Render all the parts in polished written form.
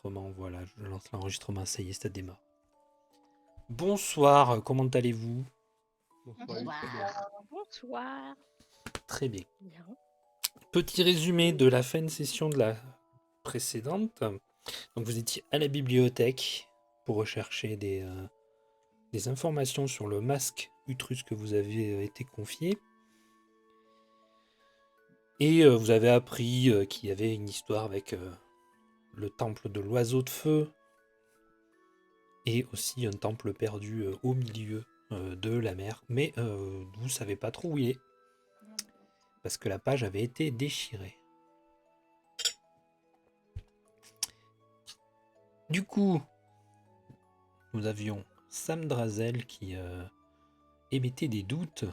l'enregistrement. Voilà, je lance l'enregistrement, ça y est, ça démarre. Bonsoir, comment allez-vous? Bonsoir, très bien. Bonsoir. Très bien. Bien. Petit résumé de la fin de session de la précédente. Donc vous étiez à la bibliothèque pour rechercher des informations sur le masque Utrus que vous avez été confié. Et vous avez appris qu'il y avait une histoire avec le temple de l'oiseau de feu et aussi un temple perdu au milieu de la mer. Mais vous savez pas trop où il est parce que la page avait été déchirée. Du coup, nous avions Sam Drazel qui émettait des doutes.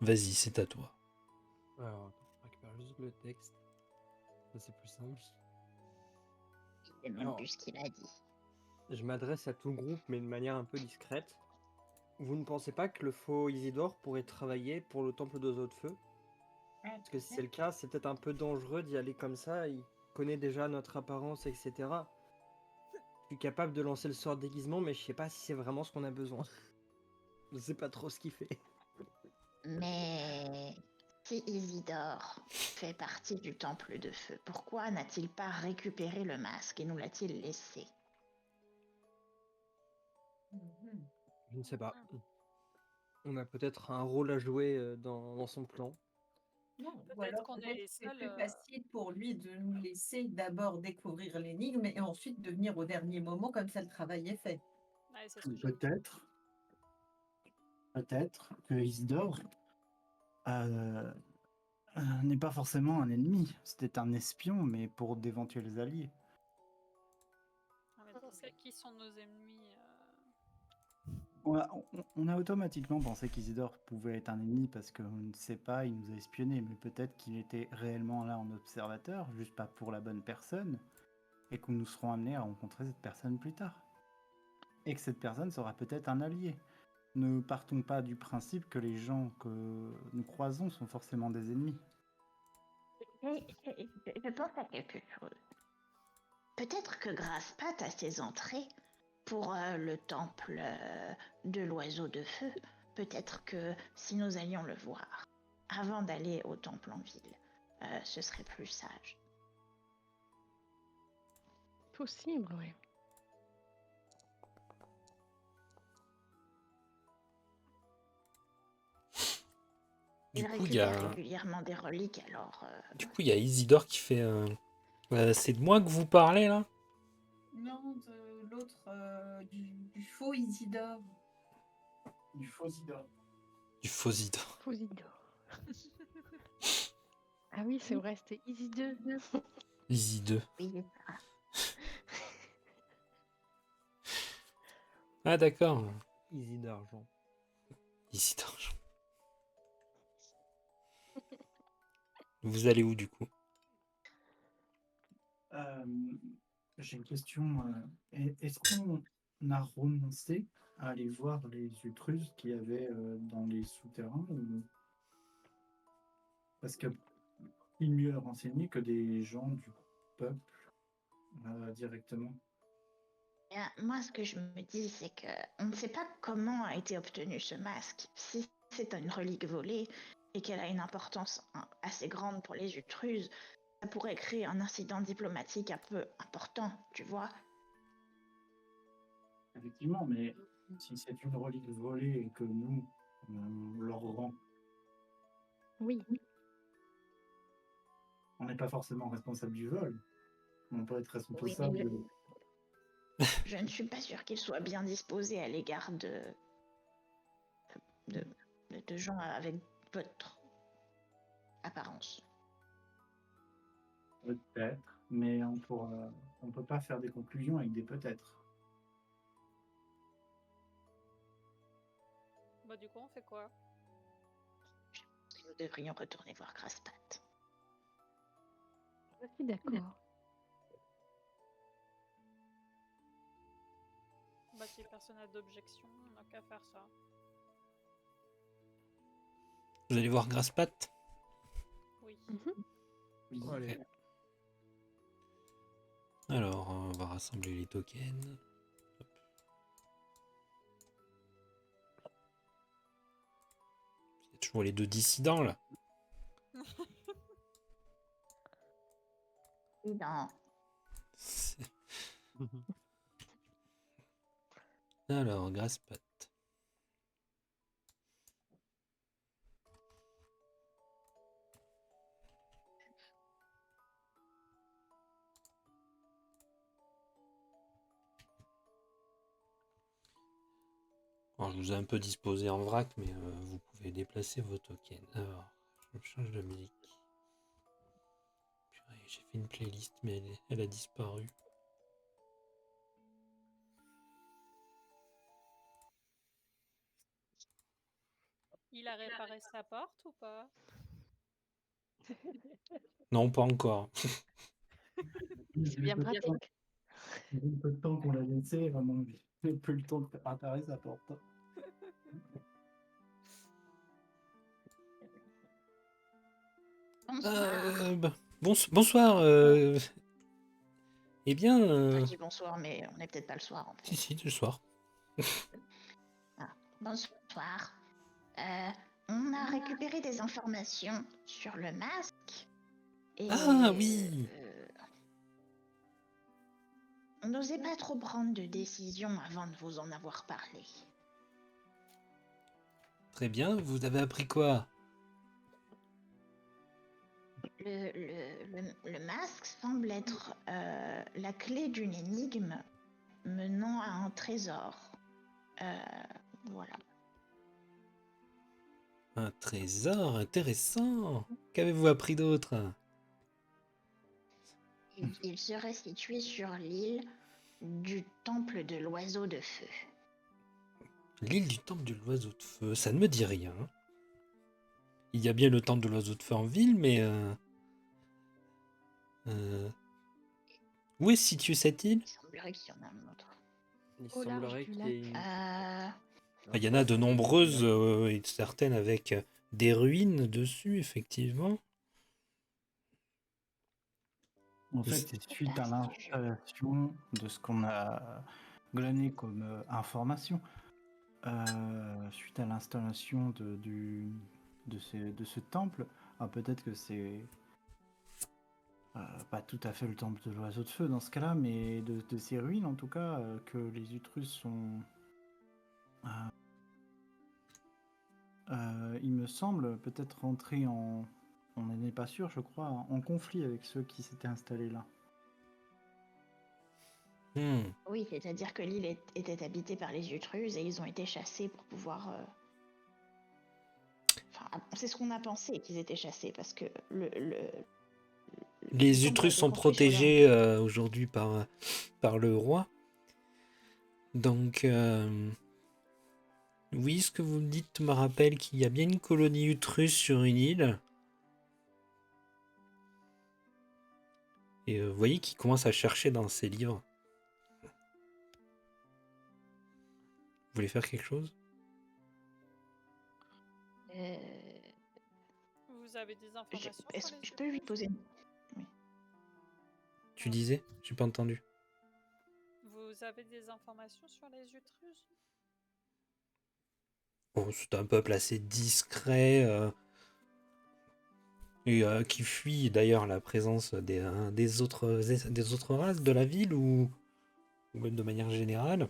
Vas-y, c'est à toi. Alors, attends, je récupère juste le texte. Ça, c'est plus simple. Je sais même Alors, plus ce qu'il a dit. je m'adresse à tout le groupe, mais de manière un peu discrète. Vous ne pensez pas que le faux Isidore pourrait travailler pour le temple d'oiseaux de feu? Parce que si c'est le cas, c'est peut-être un peu dangereux d'y aller comme ça. Il connaît déjà notre apparence, etc. Je suis capable de lancer le sort de déguisement, mais je sais pas si c'est vraiment ce qu'on a besoin. Je sais pas trop ce qu'il fait. Mais si Isidore fait partie du temple de feu, pourquoi n'a-t-il pas récupéré le masque et nous l'a-t-il laissé? Je ne sais pas. On a peut-être un rôle à jouer dans son plan. Non, ou Peut-être alors qu'on peut-être est que c'est seul. plus facile pour lui de nous laisser d'abord découvrir l'énigme et ensuite de venir au dernier moment comme ça le travail est fait. Ouais, c'est ce que j'ai dit. Peut-être que Isidore euh, n'est pas forcément un ennemi. C'était un espion, mais pour d'éventuels alliés. Ah, mais dans ce cas, qui sont nos ennemis On a automatiquement pensé qu'Isidore pouvait être un ennemi parce qu'on ne sait pas, il nous a espionnés, mais peut-être qu'il était réellement là en observateur, juste pas pour la bonne personne, et que nous serons amenés à rencontrer cette personne plus tard. Et que cette personne sera peut-être un allié. Ne partons pas du principe que les gens que nous croisons sont forcément des ennemis. Je pense à quelque chose. Peut-être que Graspat a ses entrées pour le temple de l'oiseau de feu. Peut-être que si nous allions le voir avant d'aller au temple en ville, ce serait plus sage. Possible, oui. Il récupère régulièrement des reliques, alors... Du coup, il y a Isidore qui fait... c'est de moi que vous parlez, là? Non, de l'autre, du faux Isidore. Du faux Isidore. Du faux Isidore. Isidore. Ah oui, c'est vrai, c'était Easy 2. Easy 2. Oui. Ah, d'accord. Easy d'argent. Easy d'argent. Vous allez où, du coup? J'ai une question. Est-ce qu'on a renoncé à aller voir les Utrus qu'il y avait dans les souterrains Parce que qui mieux renseigné que des gens du peuple directement? Bien, moi, ce que je me dis, c'est que on ne sait pas comment a été obtenu ce masque. Si c'est une relique volée et qu'elle a une importance assez grande pour les Utrus, ça pourrait créer un incident diplomatique un peu important, tu vois. Effectivement, mais si c'est une relique volée et que nous, on leur rend, Oui. on n'est pas forcément responsable du vol. On peut être responsable Oui, de... Je ne suis pas sûre qu'il soit bien disposé à l'égard de gens avec votre apparence. Peut-être, mais on peut pas faire des conclusions avec des peut-être. Bah, du coup, on fait quoi? Nous devrions retourner voir Graspat. Je suis d'accord. Bah, si personne n'a d'objection, on n'a qu'à faire ça. Vous allez voir Graspat? Oui. Allez. Alors, va rassembler les tokens. Hop. Il y a toujours les deux dissidents là. Non. C'est- Alors, Graspat. Alors, je vous ai un peu disposé en vrac, mais vous pouvez déplacer vos tokens. Alors, je change de musique. Purée, j'ai fait une playlist, mais elle a disparu. Il a réparé sa porte ou pas? Non, pas encore. C'est bien pratique. Il y a peu de temps qu'on l'a laissé, vraiment, il n'a plus le temps de préparer sa porte. Bonsoir. Bonsoir. Eh bien, Enfin, je dis bonsoir, mais on n'est peut-être pas le soir en fait. si, le soir. Bonsoir. On a récupéré des informations sur le masque. Et Ah oui. on n'osait pas trop prendre de décision avant de vous en avoir parlé. Très bien, vous avez appris quoi? Le masque semble être la clé d'une énigme menant à un trésor. Voilà. Un trésor intéressant. Qu'avez-vous appris d'autre? Il serait situé sur l'île du temple de l'oiseau de feu. L'île du temple de l'oiseau de feu, ça ne me dit rien. Il y a bien le temple de l'oiseau de feu en ville, mais où est située cette île? Il semblerait qu'il y en a un autre. Il Au large semblerait du qu'il y ait une... Il y en a de nombreuses, et certaines avec des ruines dessus, effectivement. En fait, c'est suite à l'installation de ce qu'on a glané comme information. Suite à l'installation de ce temple, alors peut-être que c'est pas tout à fait le temple de l'oiseau de feu dans ce cas-là, mais de ces ruines en tout cas, que les Utrus sont... il me semble peut-être rentrés en... On n'en est pas sûr, je crois, en conflit avec ceux qui s'étaient installés là. Oui, c'est-à-dire que l'île était habitée par les Utrus et ils ont été chassés pour pouvoir... Enfin, c'est ce qu'on a pensé qu'ils étaient chassés parce que Les temple a Utrus été sont construit sur leur protégés aujourd'hui par le roi. Donc, oui, ce que vous me dites me rappelle qu'il y a bien une colonie Utrus sur une île. Et vous voyez qu'il commence à chercher dans ses livres. Vous voulez faire quelque chose? Vous avez des informations Est-ce sur que les je peux lui Utrus? poser... Tu disais? J'ai pas entendu. Vous avez des informations sur les Utrus? Bon, c'est un peuple assez discret et qui fuit d'ailleurs la présence des autres races de la ville ou même de manière générale.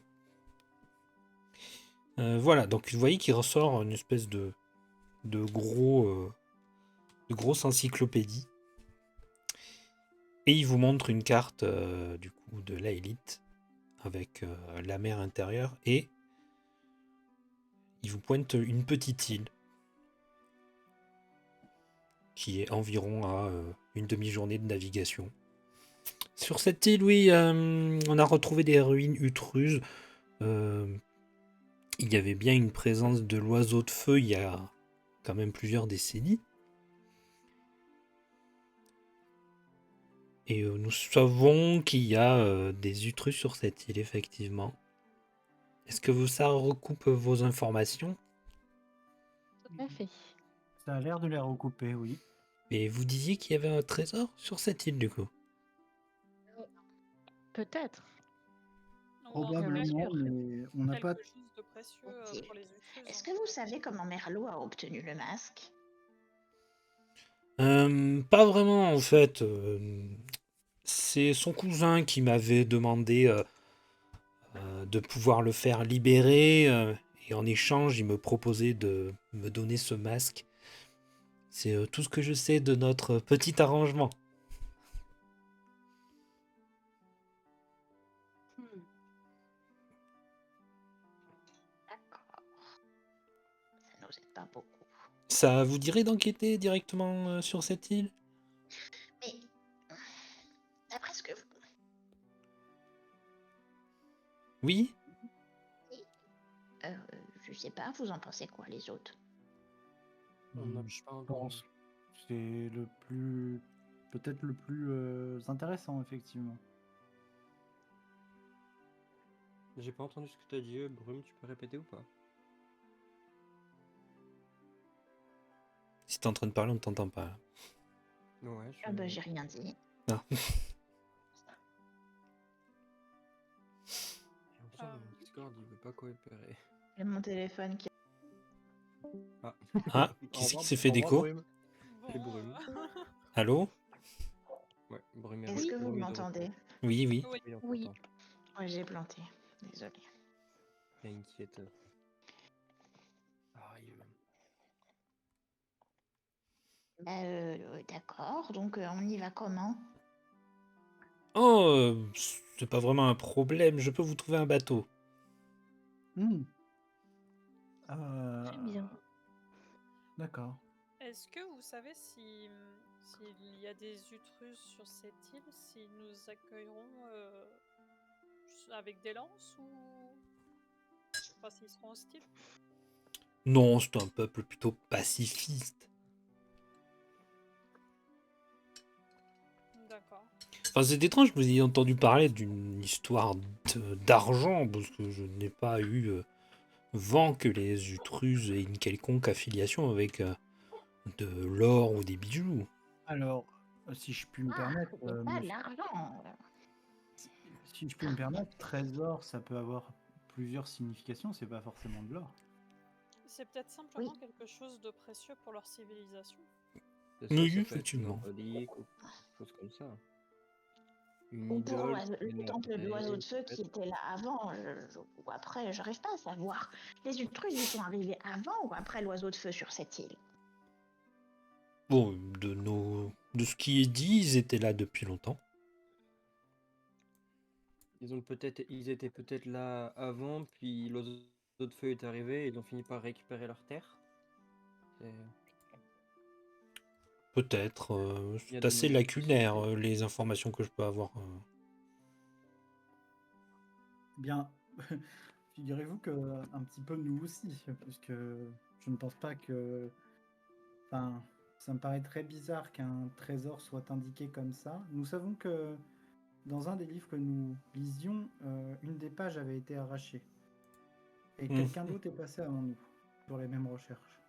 Voilà, donc vous voyez qu'il ressort une espèce de grosse encyclopédie. Et il vous montre une carte du coup de l'Aélite avec la mer intérieure et il vous pointe une petite île qui est environ à une demi-journée de navigation. Sur cette île, oui, on a retrouvé des ruines Utrus. Il y avait bien une présence de l'oiseau de feu il y a quand même plusieurs décennies. Et nous savons qu'il y a des Utrus sur cette île, effectivement. Est-ce que ça recoupe vos informations? Tout à fait. Ça a l'air de les recouper, oui. Et vous disiez qu'il y avait un trésor sur cette île, du coup? Peut-être. Ou en tout cas, Probablement, mais on n'a pas. quelque chose de précieux Ok. pour les Utruses. Est-ce que vous savez comment Merlot a obtenu le masque? Pas vraiment en fait. C'est son cousin qui m'avait demandé de pouvoir le faire libérer et en échange il me proposait de me donner ce masque. C'est tout ce que je sais de notre petit arrangement. Hmm. D'accord. Ça nous aide pas beaucoup. Ça vous dirait d'enquêter directement sur cette île? Mais d'après ce que vous... Oui? je sais pas, vous en pensez quoi les autres? On n'a Je pas entendu. pense que c'est le plus. Peut-être le plus intéressant, effectivement. J'ai pas entendu ce que tu as dit, Brume, tu peux répéter ou pas? Si t'es en train de parler, on t'entend pas. Ouais, Ah bah j'ai rien dit. Ah. J'ai l'impression que mon Discord il veut pas coopérer. J'ai mon téléphone qui... Ah, Ah, Au qui c'est qui revoir- s'est fait au revoir, d'écho? Brume. Et Bon, Brume. Allô? Ouais, Brume est Est-ce que vous Brume est de m'entendez? Oui, oui. oui. Oui, on Oui. t'entend. Ouais, j'ai planté. Désolée. Il y a inquiète. Arrive. D'accord, donc on y va comment? Oh, c'est pas vraiment un problème, je peux vous trouver un bateau. Hmm. Très bien. D'accord. Est-ce que vous savez si s'il y a des Utruses sur cette île, si nous accueilleront avec des lances ou enfin s'ils seront hostiles? Non, c'est un peuple plutôt pacifiste. D'accord. Enfin, c'est étrange que vous ayez entendu parler d'une histoire d'argent, parce que je n'ai pas eu vent que les Utruses aient une quelconque affiliation avec de l'or ou des bijoux. Alors, si je puis me permettre, C'était pas de l'argent. si je puis me permettre, trésor, ça peut avoir plusieurs significations, c'est pas forcément de l'or. C'est peut-être simplement quelque chose de précieux pour leur civilisation. C'est ça, Oui, ça peut être effectivement. symbolique ou quelque chose comme ça. Une Ou pour idole. le temple de l'oiseau de feu qui était là avant, ou après, j'arrive pas à savoir. Les Utruses, ils sont arrivés avant ou après l'oiseau de feu sur cette île? Bon, de ce qui est dit, ils étaient là depuis longtemps. Ils étaient peut-être là avant, puis l'oiseau de feu est arrivé et ils ont fini par récupérer leur terre. Peut-être. Il y a C'est de assez nombreuses lacunaire, possibilités. les informations que je peux avoir. Bien, figurez-vous que un petit peu nous aussi, puisque je ne pense pas que... Enfin, ça me paraît très bizarre qu'un trésor soit indiqué comme ça. Nous savons que dans un des livres que nous lisions, une des pages avait été arrachée. Et quelqu'un d'autre est passé avant nous, sur les mêmes recherches.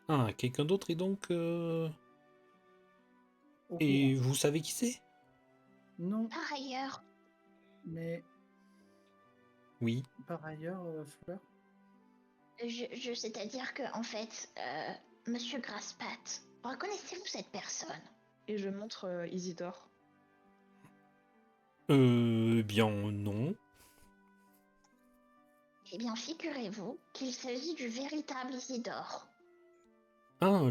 Ah, quelqu'un d'autre est donc... Au Et courant. vous savez qui c'est? Non, Par ailleurs, mais Oui. par ailleurs, Fleur, c'est-à-dire que, en fait, Monsieur Graspat, reconnaissez-vous cette personne? Et je montre Isidore. Bien non. Eh bien, figurez-vous qu'il s'agit du véritable Isidore. Ah,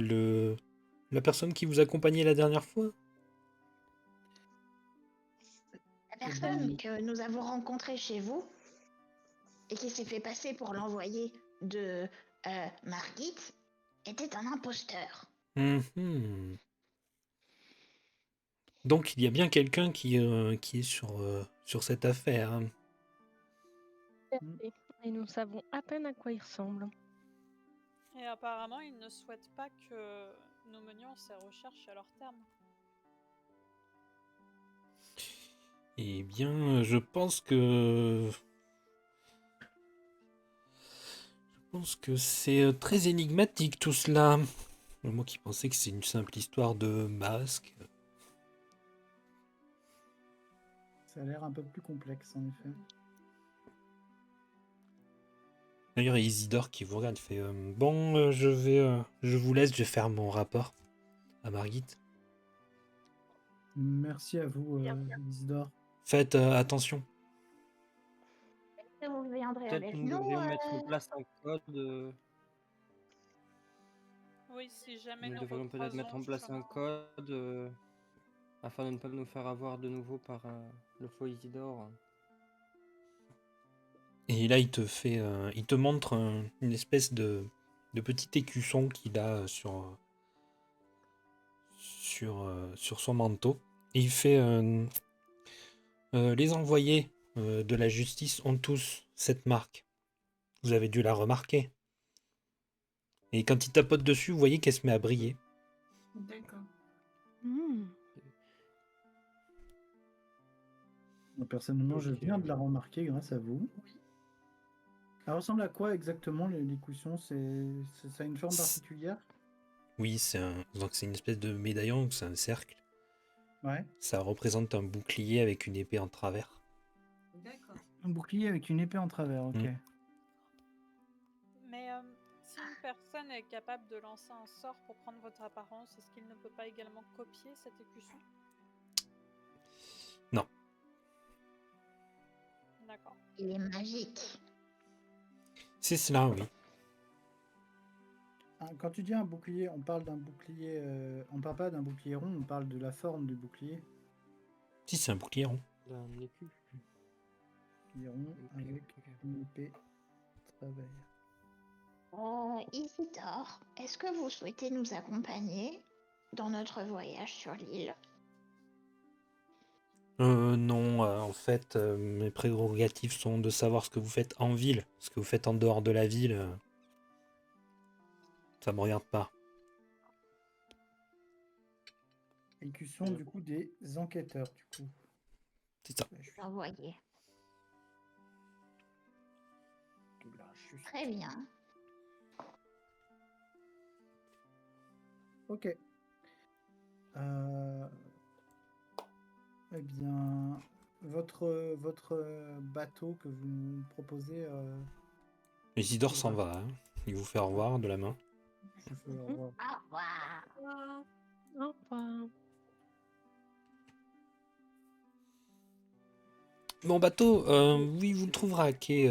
la personne qui vous accompagnait la dernière fois? La personne que nous avons rencontrée chez vous et qui s'est fait passer pour l'envoyé de Margit était un imposteur. Mhm. Donc il y a bien quelqu'un qui est sur cette affaire. Hein. Et nous savons à peine à quoi il ressemble. Et apparemment, ils ne souhaitent pas que nous menions ces recherches à leur terme. Eh bien, je pense que c'est très énigmatique tout cela. Moi qui pensais que c'est une simple histoire de masque. Ça a l'air un peu plus complexe, en effet. D'ailleurs, il y a Isidore qui vous regarde, il fait bon, je vous laisse, je vais faire mon rapport à Margit. Merci à vous, Bien. Isidore. Faites attention. Et vous viendrez Peut-être avec nous nous. devrions mettre en place un code. Oui, si jamais Nous nous devrions peut-être mettre en recroisons place un chemin. code afin de ne pas nous faire avoir de nouveau par le faux Isidore. Et là, il te montre une espèce de petit écusson qu'il a sur son manteau. Et il fait les envoyés de la justice ont tous cette marque. Vous avez dû la remarquer. Et quand il tapote dessus, vous voyez qu'elle se met à briller. D'accord. Personnellement, je Ok. viens de la remarquer grâce à vous. Oui. Elle ressemble à quoi exactement, l'écusson? Ça a une forme particulière? Oui, donc c'est une espèce de médaillon, c'est un cercle. Ouais. Ça représente un bouclier avec une épée en travers. D'accord. Un bouclier avec une épée en travers, ok. Mm. Mais si une personne est capable de lancer un sort pour prendre votre apparence, est-ce qu'il ne peut pas également copier cet écusson? Non. D'accord. Il est magique. C'est cela, oui. Quand tu dis un bouclier, on parle d'un bouclier... on parle pas d'un bouclier rond, on parle de la forme du bouclier. Si, c'est un bouclier rond. Un écu. Bouclier rond Ok, avec ok. une épée travers. Isidore, est-ce que vous souhaitez nous accompagner dans notre voyage sur l'île? Non, en fait, mes prérogatives sont de savoir ce que vous faites en ville. Ce que vous faites en dehors de la ville, ça me regarde pas. Écusson, du coup, des enquêteurs, du coup. C'est ça. Là, je suis- Envoyé. là, je suis- Très bien. Ok. Eh bien, votre bateau que vous nous proposez, Isidore s'en va, hein. Il vous fait au revoir de la main. je fais au revoir. Au revoir. Au revoir. Mon bateau, oui, vous le trouverez à quai.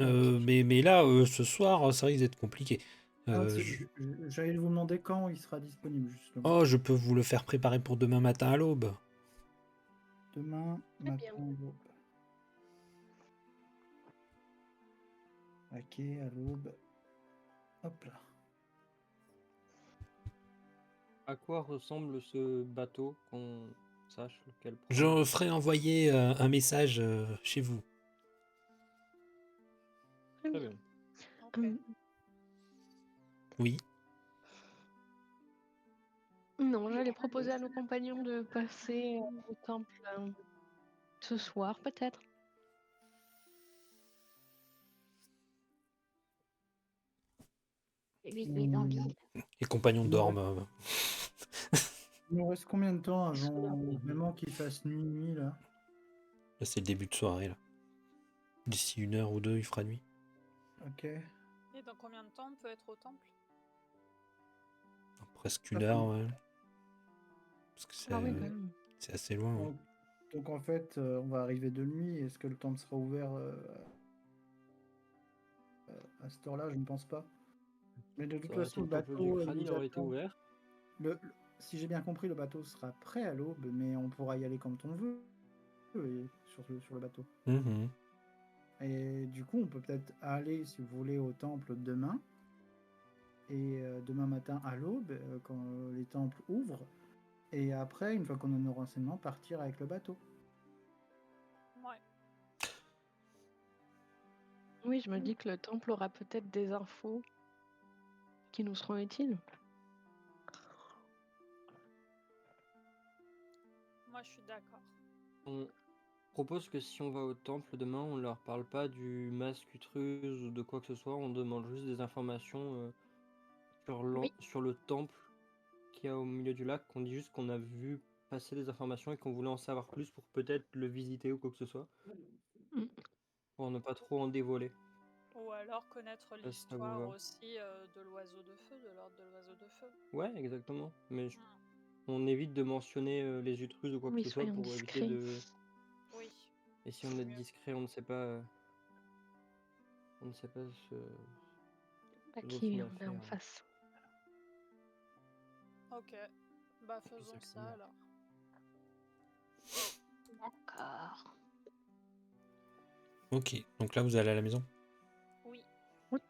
Mais là, ce soir, ça risque d'être compliqué. J'allais vous demander quand il sera disponible, justement. Oh, je peux vous le faire préparer pour demain matin à l'aube. Demain Très matin, bien. à l'aube. Ok, à l'aube. Hop là. À quoi ressemble ce bateau, qu'on sache lequel prendre? Je ferai envoyer un message chez vous. Très Très bien. bien. Ok. Oui. Non, j'allais proposer à nos compagnons de passer au temple ce soir, peut-être. Celui qui est en ville. Les compagnons Ouais. dorment. Il nous reste combien de temps avant Mhm. vraiment qu'il fasse nuit, là? Là, c'est le début de soirée, là. D'ici 1 heure ou 2, il fera nuit. Ok. Et dans combien de temps on peut être au temple? Presque Ah, 1 heure, ouais. Parce que Ah oui, quand même. c'est assez loin. Ouais. Donc en fait, on va arriver de nuit. Est-ce que le temple sera ouvert à cette heure-là? Je ne pense pas. Mais de toute Ça aurait façon, été le le temple du bateau crâne, il nous aurait été attend. ouvert. Si j'ai bien compris, le bateau sera prêt à l'aube, mais on pourra y aller quand on veut sur le bateau. Mhm. Et du coup, on peut peut-être aller, si vous voulez, au temple demain. Et demain matin à l'aube, quand les temples ouvrent. Et après, une fois qu'on a nos renseignements, partir avec le bateau. Ouais. Oui, je me dis que le temple aura peut-être des infos qui nous seront utiles. Moi, je suis d'accord. On propose que si on va au temple demain, on leur parle pas du masque Utruse ou de quoi que ce soit, on demande juste des informations sur Oui. sur le temple qu'il y a au milieu du lac, qu'on dit juste qu'on a vu passer des informations et qu'on voulait en savoir plus pour peut-être le visiter ou quoi que ce soit, Mm. pour ne pas trop en dévoiler. Ou alors connaître Ça vous l'histoire va? aussi de l'oiseau de feu, de l'ordre de l'oiseau de feu. Ouais, exactement. Mais Mm. on évite de mentionner les utruses ou quoi que Oui, ce soit soyons pour éviter discrets. de. Oui. Et si on est discret, on ne sait pas. On ne sait pas ce À dont qui on a on a en affaire. face. Ok. Bah faisons ça Exactement. alors. D'accord. Ok, donc là vous allez à la maison. Oui. Oui.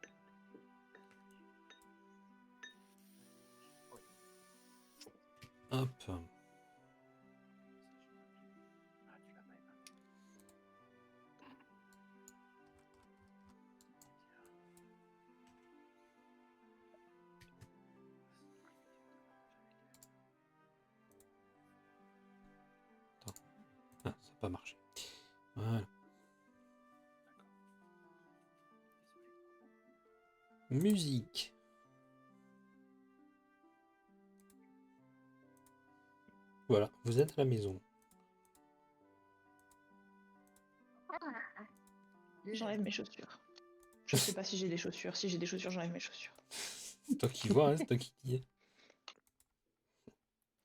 Hop. Attends. Ah, ça n'a pas marché. Voilà. Musique. Voilà, vous êtes à la maison. J'enlève mes chaussures. Je sais pas si j'ai des chaussures. Si j'ai des chaussures, j'enlève mes chaussures. C'est toi qui vois, hein, c'est toi qui dis.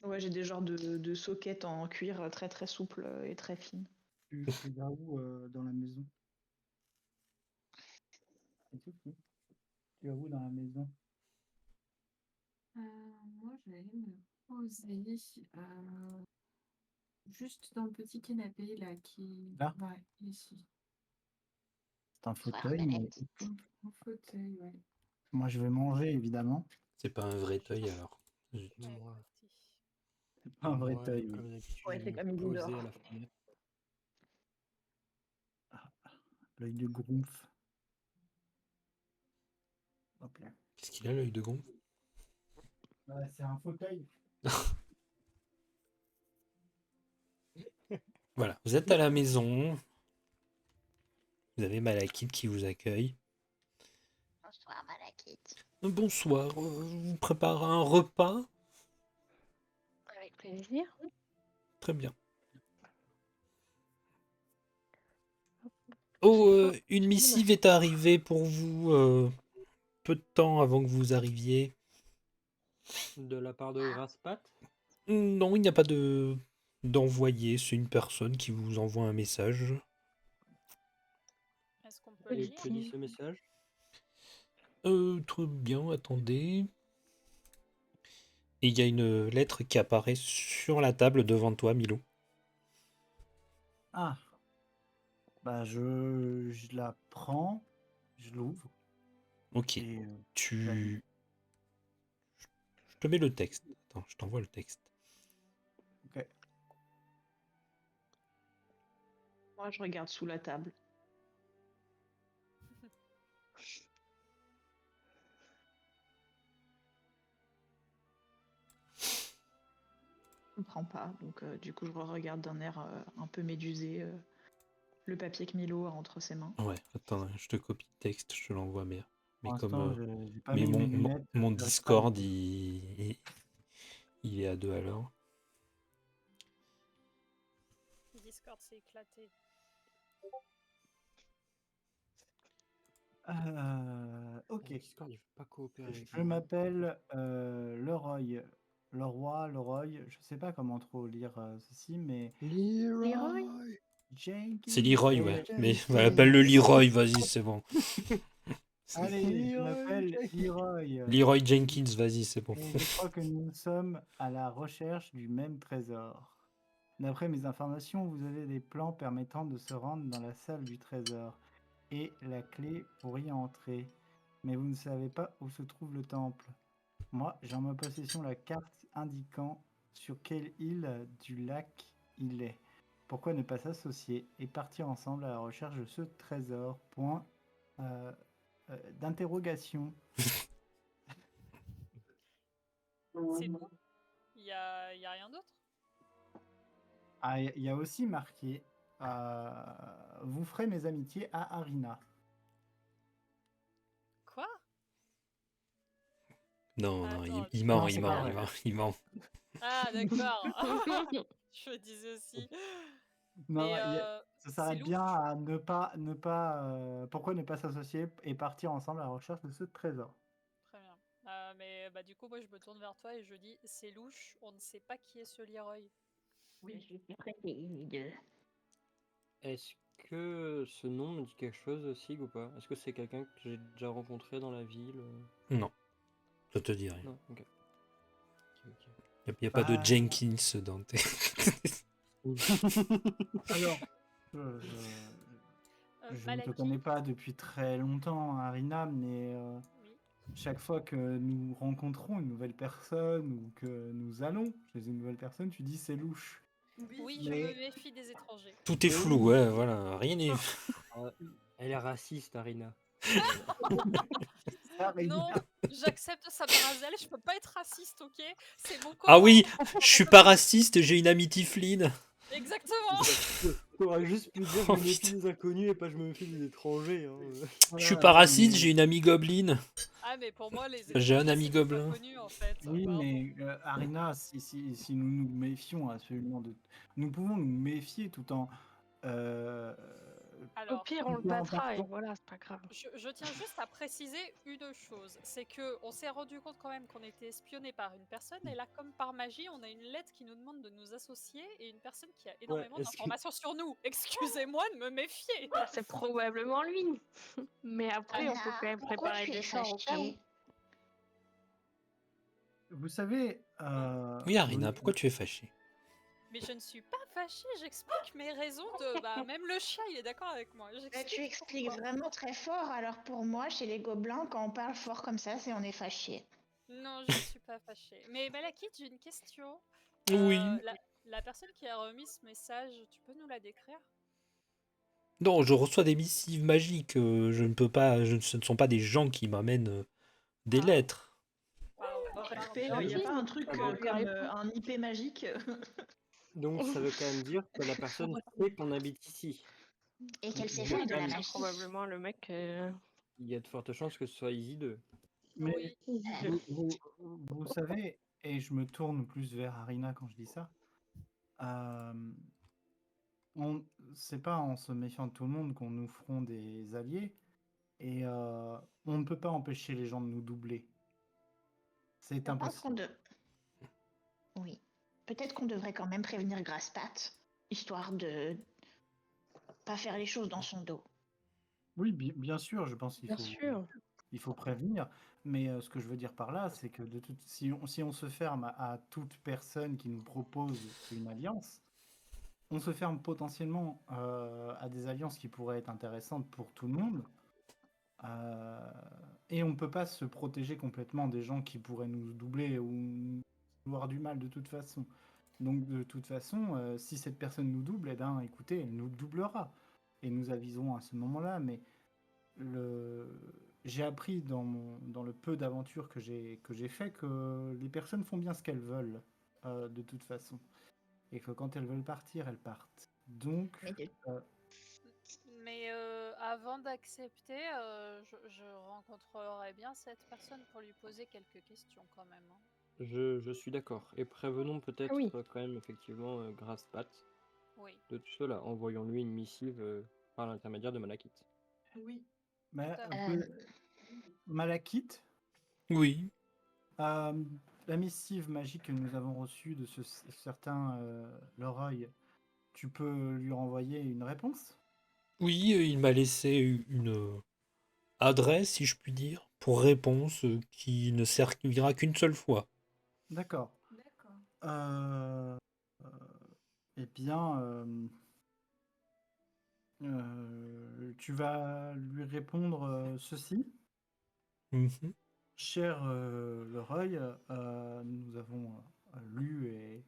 Ouais, j'ai des genres de soquettes en cuir très très souples et très fines. Tu vas où dans la maison? C'est tout, tu vas où dans la maison? Moi, j'allais me poser juste dans le petit canapé là qui. Là? Ouais, ici. C'est un Soir fauteuil, mais Benedict. En fauteuil, ouais. moi je vais manger évidemment. C'est pas un vrai œil alors. Zut. Ouais, Moi, petit. C'est pas un vrai moi, œil, oui. comme d'habitude, Ouais, je c'est vais comme me poser Isidore. à la fenêtre. L'œil de Groomf. Hop là. Qu'est-ce qu'il a l'œil de gonfle? Ouais, c'est un fauteuil. Voilà, vous êtes à la maison. Vous avez Malakith qui vous accueille. Bonsoir Malakith. Bonsoir, vous préparez un repas? Avec plaisir. Très bien. C'est Oh, quoi? une Tout le monde a missive est arrivée pour vous peu de temps avant que vous arriviez. De la part de Grasspat. Non, il n'y a pas d'envoyé, c'est une personne qui vous envoie un message. Est-ce qu'on peut le Et lire? que dit ce message? Très bien, attendez. Et il y a une lettre qui apparaît sur la table devant toi, Milo. Ah, bah je la prends, je l'ouvre Ok, et je la lis. je te mets le texte. Attends, je t'envoie le texte. Ok. Moi, je regarde sous la table. Je comprends pas. Donc, du coup, je regarde d'un air un peu médusé le papier que Milo a entre ses mains. Ouais, attends, je te copie le texte, je te l'envoie, mais Pour comme l'instant, j'ai pas mais mis mes lunettes, mon j'arrive pas à Discord, lire. il est à 2 à l'heure. Discord s'est éclaté. Ok. Discord, il veut pas coopérer avec Je moi. m'appelle Leroy. Leroy. Je sais pas comment trop lire ceci, mais Leroy? Jenkins. C'est Leroy, et- ouais. Mais appelle-le Leroy, vas-y, c'est bon. Allez, je m'appelle Leroy. Leroy Jenkins, vas-y, c'est bon. Et je crois que nous sommes à la recherche du même trésor. D'après mes informations, vous avez des plans permettant de se rendre dans la salle du trésor et la clé pour y entrer. Mais vous ne savez pas où se trouve le temple. Moi, j'ai en ma possession la carte indiquant sur quelle île du lac il est. Pourquoi ne pas s'associer et partir ensemble à la recherche de ce trésor? Point d'interrogation. C'est tout? Y a rien d'autre? Ah, il y a aussi marqué vous ferez mes amitiés à Arina. Quoi? Non, Ah, non, attends, il Non, ment, c'est il pas ment, il vrai. ment, il ment. Ah, d'accord. Je me disais aussi. Non, Mais ça c'est s'arrête bien louche. à ne pas. Pourquoi ne pas s'associer et partir ensemble à la recherche de ce trésor? Très bien. Mais du coup, moi, je me tourne vers toi et je dis, c'est louche, on ne sait pas qui est ce Leroy. Je suis très hideux. Est-ce que ce nom me dit quelque chose, Sig, ou pas? Est-ce que c'est quelqu'un que j'ai déjà rencontré dans la ville? Non, ça te dit rien. Non, ok. Ok, Il n'y a pas de Bah, Jenkins dans tes... alors, je, je ne te Malaki, connais pas depuis très longtemps, Arina, mais oui. chaque fois que nous rencontrons une nouvelle personne ou que nous allons chez une nouvelle personne, tu dis c'est louche. Oui, je me Mais méfie des étrangers. Tout est Mais flou, oui. ouais, voilà, rien n'est... Ah, elle est raciste, Arina. Arina, Non, j'accepte Sabarazel, je peux pas être raciste, ok? C'est mon Ah copain. oui, je suis pas raciste, j'ai une amie Tifline. Exactement. T'aurais juste pu dire je Oh, me méfie putain. des inconnus et pas je me méfie des étrangers. Hein. Je suis voilà, pas oui, raciste, mais, j'ai une amie gobelin. Ah, mais pour moi, les J'ai un étrangers, ami c'est des gobelin. inconnus, en fait. oui, Pardon. mais Arina, si nous nous méfions absolument de... Nous pouvons nous méfier tout en... euh, Au Alors, pire, on le tout en battra et partant... voilà, c'est pas grave. je tiens juste à préciser une chose, c'est que on s'est rendu compte quand même qu'on était espionné par une personne, et là, comme par magie, on a une lettre qui nous demande de nous associer, et une personne qui a énormément est-ce que... d'informations sur nous. Excusez-moi de me méfier. C'est probablement lui. Mais après, on peut quand même Pourquoi préparer tu des es sorts au cas où. fâché? Vous savez, Oui, Arina, pourquoi tu es fâchée? Mais je ne suis pas fâchée, j'explique mes raisons de... même le chien, il est d'accord avec moi. Tu J'explique expliques pourquoi. vraiment très fort, alors pour moi, chez les gobelins, quand on parle fort comme ça, c'est on est fâché. Non, je ne suis pas fâchée. Mais Malakit, j'ai une question. Oui. La personne qui a remis ce message, tu peux nous la décrire? Non, je reçois des missives magiques, je ne peux pas... ce ne sont pas des gens qui m'amènent des Ah, lettres. pardon, Hors pardon. RP, il n'y a pas un truc Ah bon. comme un IP magique? Donc ça veut quand même dire que la personne sait qu'on habite ici. Et qu'elle sait Il y a faire de quand la même- C'est magie. probablement le mec. il y a de fortes chances que ce soit Easy 2. Mais Oui. vous savez, et je me tourne plus vers Arina quand je dis ça, euh, c'est pas en se méfiant de tout le monde qu'on nous ferons des alliés, et on ne peut pas empêcher les gens de nous doubler. C'est Je pense qu'on impossible. Oui. Peut-être qu'on devrait quand même prévenir Grasspat, histoire de pas faire les choses dans son dos. Oui, bien sûr, je pense Bien sûr. il faut prévenir, mais ce que je veux dire par là, c'est que si on se ferme à toute personne qui nous propose une alliance, on se ferme potentiellement à des alliances qui pourraient être intéressantes pour tout le monde. Et on ne peut pas se protéger complètement des gens qui pourraient nous doubler ou nous avoir du mal de toute façon. Donc de toute façon, si cette personne nous double, eh ben, écoutez, elle nous doublera. Et nous aviserons à ce moment-là. Mais j'ai appris dans le peu d'aventures que j'ai fait que les personnes font bien ce qu'elles veulent, de toute façon. Et que quand elles veulent partir, elles partent. Donc, Mais Mais avant d'accepter, je rencontrerai bien cette personne pour lui poser quelques questions quand même, hein. Je suis d'accord. Et prévenons peut-être Ah oui. quand même effectivement Grasspat Oui. de tout cela. Envoyons-lui une missive par l'intermédiaire de Malakit. Oui. mais, Tout à fait. Malakit, Oui. la missive magique que nous avons reçue de ce certain Leroy, tu peux lui renvoyer une réponse? Oui, il m'a laissé une adresse, si je puis dire, pour réponse qui ne servira qu'une seule fois. D'accord. D'accord. Eh bien, tu vas lui répondre ceci. Mhm. Cher Leroy, nous avons lu et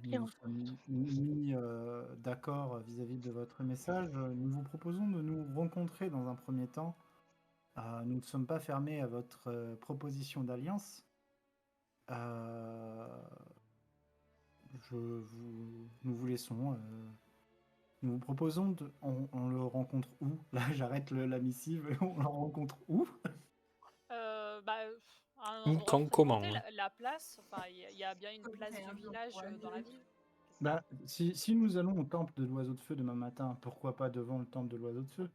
nous sommes mis d'accord vis-à-vis de votre message. Nous vous proposons de nous rencontrer dans un premier temps. Nous ne sommes pas fermés à votre proposition d'alliance. Euh, nous vous laissons. Nous vous proposons on le rencontre où? Là, j'arrête la missive. On le rencontre où? Ou quand, comment, représenter hein. la place. Enfin, il y a bien une Comme place c'est du un village endroit dans la neutre. ville. Bah, si nous allons au temple de l'oiseau de feu demain matin, pourquoi pas devant le temple de l'oiseau de feu?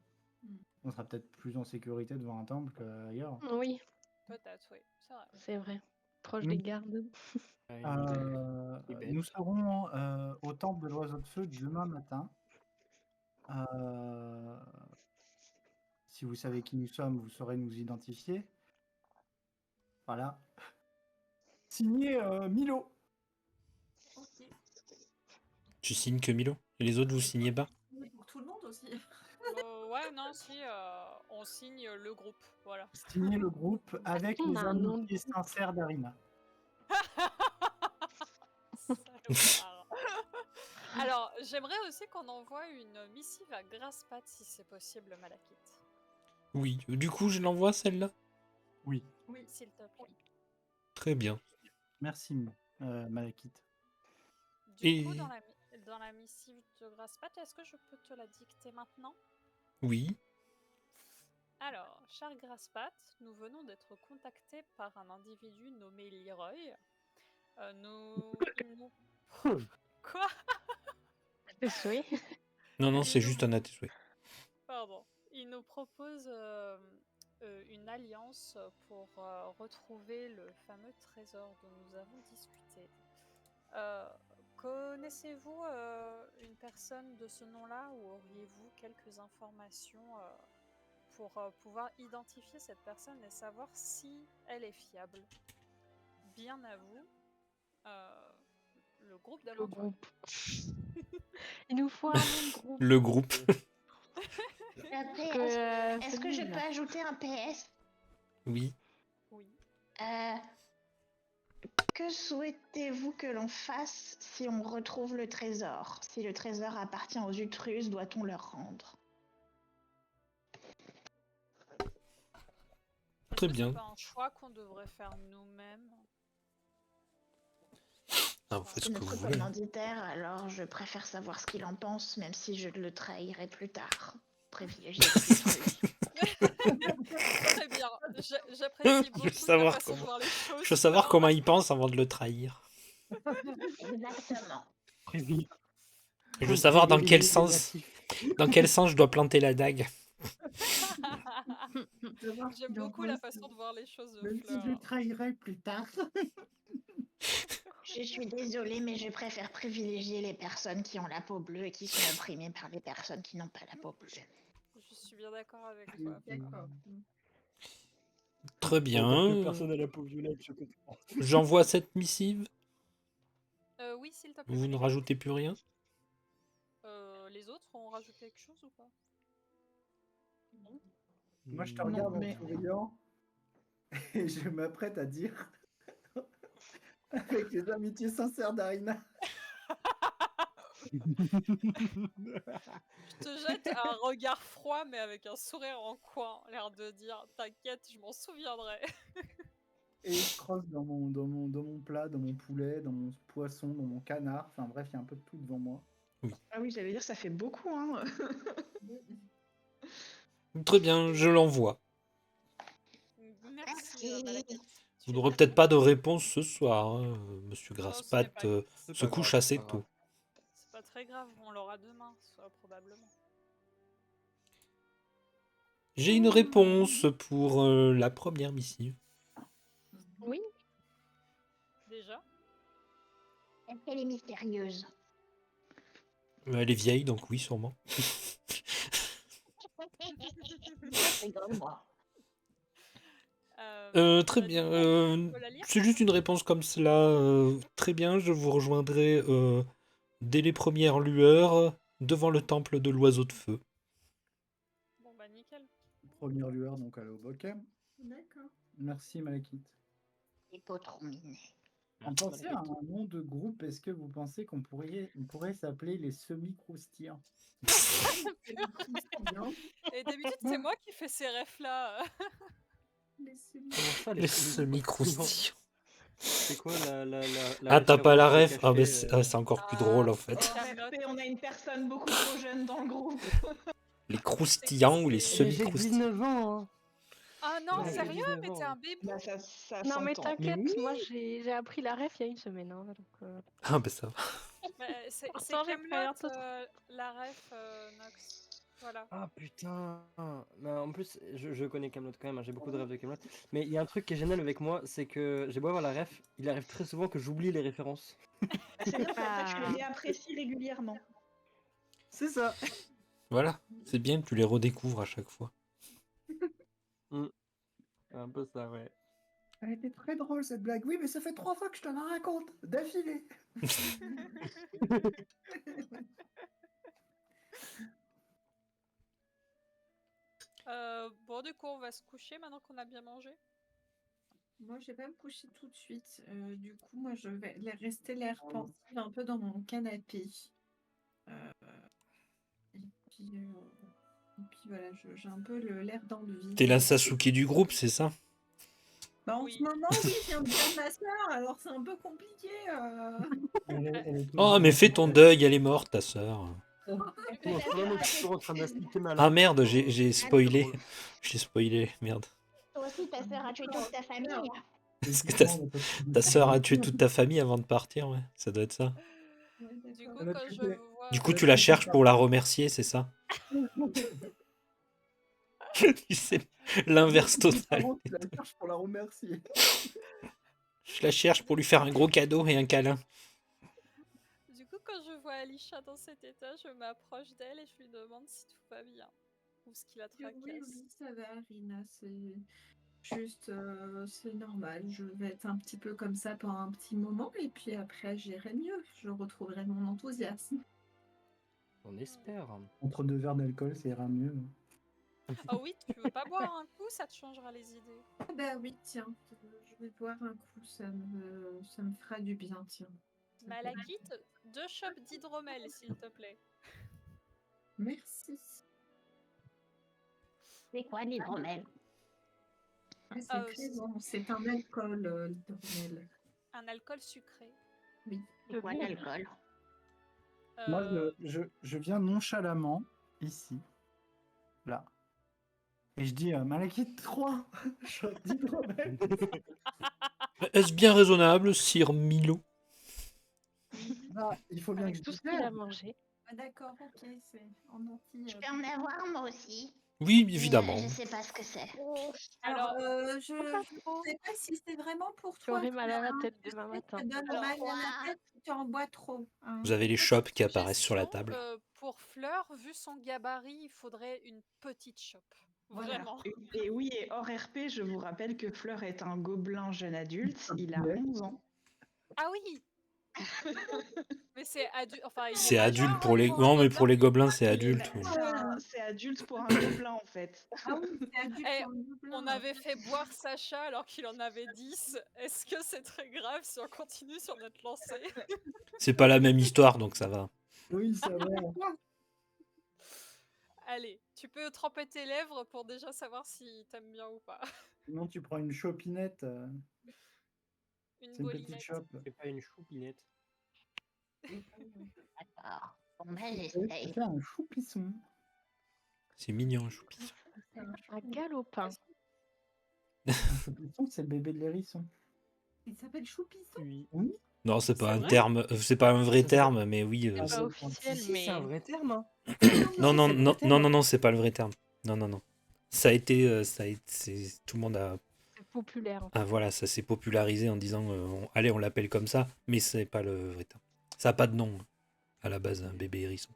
On sera peut-être plus en sécurité devant un temple qu'ailleurs. Oui, Peut-être, oui, c'est vrai. c'est vrai. Proche Mm. des gardes. Nous serons au temple de l'oiseau de feu demain matin. Si vous savez qui nous sommes, vous saurez nous identifier. Voilà. Signé Milo. Ok. Tu signes que Milo. Et les autres, vous signez pas? Mais pour tout le monde aussi. Ouais, non, si, on signe le groupe, voilà. Signé le groupe avec On les a un nom de amitiés groupe. sincères d'Arina. Salopard. Alors, j'aimerais aussi qu'on envoie une missive à Graspat si c'est possible, Malakith. Oui. Du coup, je l'envoie celle-là? Oui, Oui. S'il te plaît. Très bien. merci Malakith. Du coup, Et- dans la missive de Graspat, est-ce que je peux te la dicter maintenant? Oui. Alors, cher Graspat, nous venons d'être contactés par un individu nommé Leroy. Il nous... Quoi? Oui. Non, non, Il c'est nous- juste un attesté. Pardon. Il nous propose une alliance pour retrouver le fameux trésor dont nous avons discuté. Connaissez-vous une personne de ce nom-là ou auriez-vous quelques informations pour pouvoir identifier cette personne et savoir si elle est fiable? Bien à vous, le groupe Le d'aventure. groupe. Il nous faut un nom de groupe. Le groupe. Est-ce que je peux ajouter un PS? Oui. Oui. Que souhaitez-vous que l'on fasse si on retrouve le trésor? Si le trésor appartient aux Utrus, doit-on leur rendre? Très Est-ce que bien. c'est pas un choix qu'on devrait faire nous-mêmes? Ah, vous faites ce C'est que vous notre voulez. commanditaire, alors je préfère savoir ce qu'il en pense, même si je le trahirai plus tard. Privilégié les Utrus. Très bien. J'apprécie beaucoup ta savoir façon de comment- voir les choses. Je veux savoir Fleur. comment il pense avant de le trahir. Exactement. Je veux savoir dans quel sens je dois planter la dague. J'aime beaucoup la façon de voir les choses de Même si Fleur. je le trahirai plus tard. Je suis désolée, mais je préfère privilégier les personnes qui ont la peau bleue et qui sont opprimées par les personnes qui n'ont pas la peau bleue. Je suis bien d'accord avec toi. D'accord. Très bien. Tant que personne n'a la peau violette, je comprends. J'envoie cette missive. Oui, s'il te plaît. Vous ne Malika. rajoutez plus rien? Les autres ont rajouté quelque chose ou pas? Moi, je te regarde mais- en souriant et je m'apprête à dire avec les amitiés sincères d'Arina. Je te jette un regard froid, mais avec un sourire en coin, l'air de dire t'inquiète, je m'en souviendrai. Et je crosse dans mon plat, dans mon poulet, dans mon poisson, dans mon canard. Enfin bref, il y a un peu de tout devant moi. Ah oui, j'allais dire, ça fait beaucoup, hein. Très bien, je l'envoie. Merci, Malakith. Vous n'aurez peut-être pas de réponse ce soir. Hein. Monsieur Non, ce Graspat n'est pas- se couche assez tôt. C'est pas très grave, on l'aura demain, probablement. J'ai une réponse pour la première missive. Oui. Déjà? Est-ce qu'elle est mystérieuse? Elle est vieille, donc oui, sûrement. Rigole-moi. Très tu bien. peux la lire? C'est juste une réponse comme cela. Très bien, je vous rejoindrai dès les premières lueurs devant le temple de l'oiseau de feu. Bon bah nickel. Première lueur, donc aller au Bokem. D'accord. Merci Malakith. Les peaux trop minées. En pensant à un nom de groupe, est-ce que vous pensez qu'on pourrait s'appeler les semi-croustillants? Et d'habitude, c'est moi qui fais ces refs là. Comment ça, Les semi-croustillants. C'est quoi la Ah, t'as pas la référence ref? Ah, mais cachée, c'est encore plus drôle en fait. Ta En note. fait, on a une personne beaucoup trop jeune dans le groupe. Les croustillants ou les J'ai semi-croustillants? 19 ans, hein. Ah non, Ouais, sérieux? 19 Mais ans, t'es ouais. un bébé? Bah, ça Non, mais s'entend. Mais t'inquiète, moi oui. j'ai appris la ref il y a une semaine. Hein, donc, Ah bah ça va. Bah, c'est pourtant, j'ai pas l'air Kaamelott, de trop. la ref, Nox. Voilà. Ah putain. Bah, en plus, je connais Kaamelott quand même, hein, j'ai beaucoup de rêves de Kaamelott. Mais il y a un truc qui est génial avec moi, c'est que j'ai beau avoir la ref, il arrive très souvent que j'oublie les références. Bah, c'est bien, comme ça tu les Ah. réapprécies régulièrement. C'est ça. Voilà, c'est bien que tu les redécouvres à chaque fois. Un peu ça, ouais. Elle était très drôle cette blague. Oui, mais ça fait 3 fois que je te la raconte, d'affilée. Bon, du coup, on va se coucher maintenant qu'on a bien mangé. Moi, je vais pas me coucher tout de suite. Du coup, moi, je vais rester l'air pensive un peu dans mon canapé. Euh, et puis voilà, j'ai un peu l'air dans le vide. T'es la Sasuke du groupe, c'est ça? Bah, en Oui. ce moment, oui, je viens de perdre ma soeur, alors c'est un peu compliqué. Oh, mais fais ton deuil, elle est morte, ta sœur. Non, c'est vraiment toujours en train d'assister ma Ah langue. merde, j'ai spoilé. drôle. J'ai spoilé, merde. Toi aussi, ta sœur a tué toute ta famille. Est-ce que ta sœur a tué toute ta famille avant de partir, ouais? Ça doit être ça. Ouais, Du d'accord. coup, Elle a quand tué je tes- vois... Du coup, tu la cherches pour la remercier, c'est ça? Tu sais, l'inverse Par total. contre, tu la cherches pour la remercier. Je la cherche pour lui faire un gros cadeau et un câlin. Du coup, quand je vois Alisha dans cet état, je m'approche d'elle et je lui demande si tout va bien. Ou ce qui la Oui, tracasse. oui, ça va, Rina, c'est juste, c'est normal. Je vais être un petit peu comme ça pendant un petit moment et puis après, j'irai mieux. Je retrouverai mon enthousiasme. On espère. Entre 2 verres d'alcool, ça ira mieux. Ah oui, tu veux pas boire un coup, ça te changera les idées. Ah bah oui, tiens, je vais boire un coup, ça me fera du bien, tiens. Ça fait du Malakite, 2 chopes d'hydromel, s'il te plaît. Merci. C'est quoi l'hydromel? Ah, c'est Ah, très bon. C'est un alcool, l'hydromel. Un alcool sucré. Oui. C'est quoi l'alcool? Moi, Euh, je viens nonchalamment, ici, là. Et je dis, Malakite 3, shot d'hydromel. Est-ce bien raisonnable, Sir Milo? Ah, il faut bien que Avec je tout ce dise qu'il ça. a mangé. Ah, d'accord, ok, c'est en anti. Je peux en avoir moi aussi. Oui, Mais, évidemment. je sais pas ce que c'est. Alors, Alors, je pas ne trop. sais pas si c'est vraiment pour Tu toi. aurais mal à la tête Tu demain sais, ça matin. donne Alors, mal à Pourquoi? la tête si tu en bois trop. Hein. Vous avez les petite shops qui apparaissent sur la suggestion, table. pour Fleur, vu son gabarit, il faudrait une petite chope. Voilà. Vraiment. Et oui, et hors RP, je vous rappelle que Fleur est un gobelin jeune adulte. Il a 11 ans. Ah oui. Mais c'est adulte. Enfin, il est C'est majeur, adulte pour les... un Non, mais gobelin. pour les gobelins, c'est Il est adulte. C'est adulte pour un gobelin en fait. Ah oui, c'est adulte Eh, pour un gobelin. On avait fait boire Sacha alors qu'il en avait 10. Est-ce que c'est très grave si on continue sur notre lancée? C'est pas la même histoire, donc ça va. Oui, ça va. Allez, tu peux tremper tes lèvres pour déjà savoir si t'aimes bien ou pas. Sinon, tu prends une chopinette. Une C'est une petite bolinette. chope. C'est pas une choupinette. D'accord. Bon, ben, Tu j'essaye. fais un choupisson. C'est mignon, choupi. Un galopin. Un choupisson, c'est le bébé de l'hérisson. Il s'appelle Choupisson. Oui. Non, c'est pas C'est un vrai terme, c'est pas un vrai Ça terme, mais oui. C'est pas c'est- officiel, Si, mais c'est un vrai terme. Hein. Non, non, c'est le non, vrai terme. non, non, non, c'est pas le vrai terme. Non, non, non. Ça a été, tout le monde a, c'est populaire. ah, voilà, ça s'est popularisé en disant, allez, on l'appelle comme ça, mais c'est pas le vrai terme. Ça a pas de nom à la base, un bébé hérisson.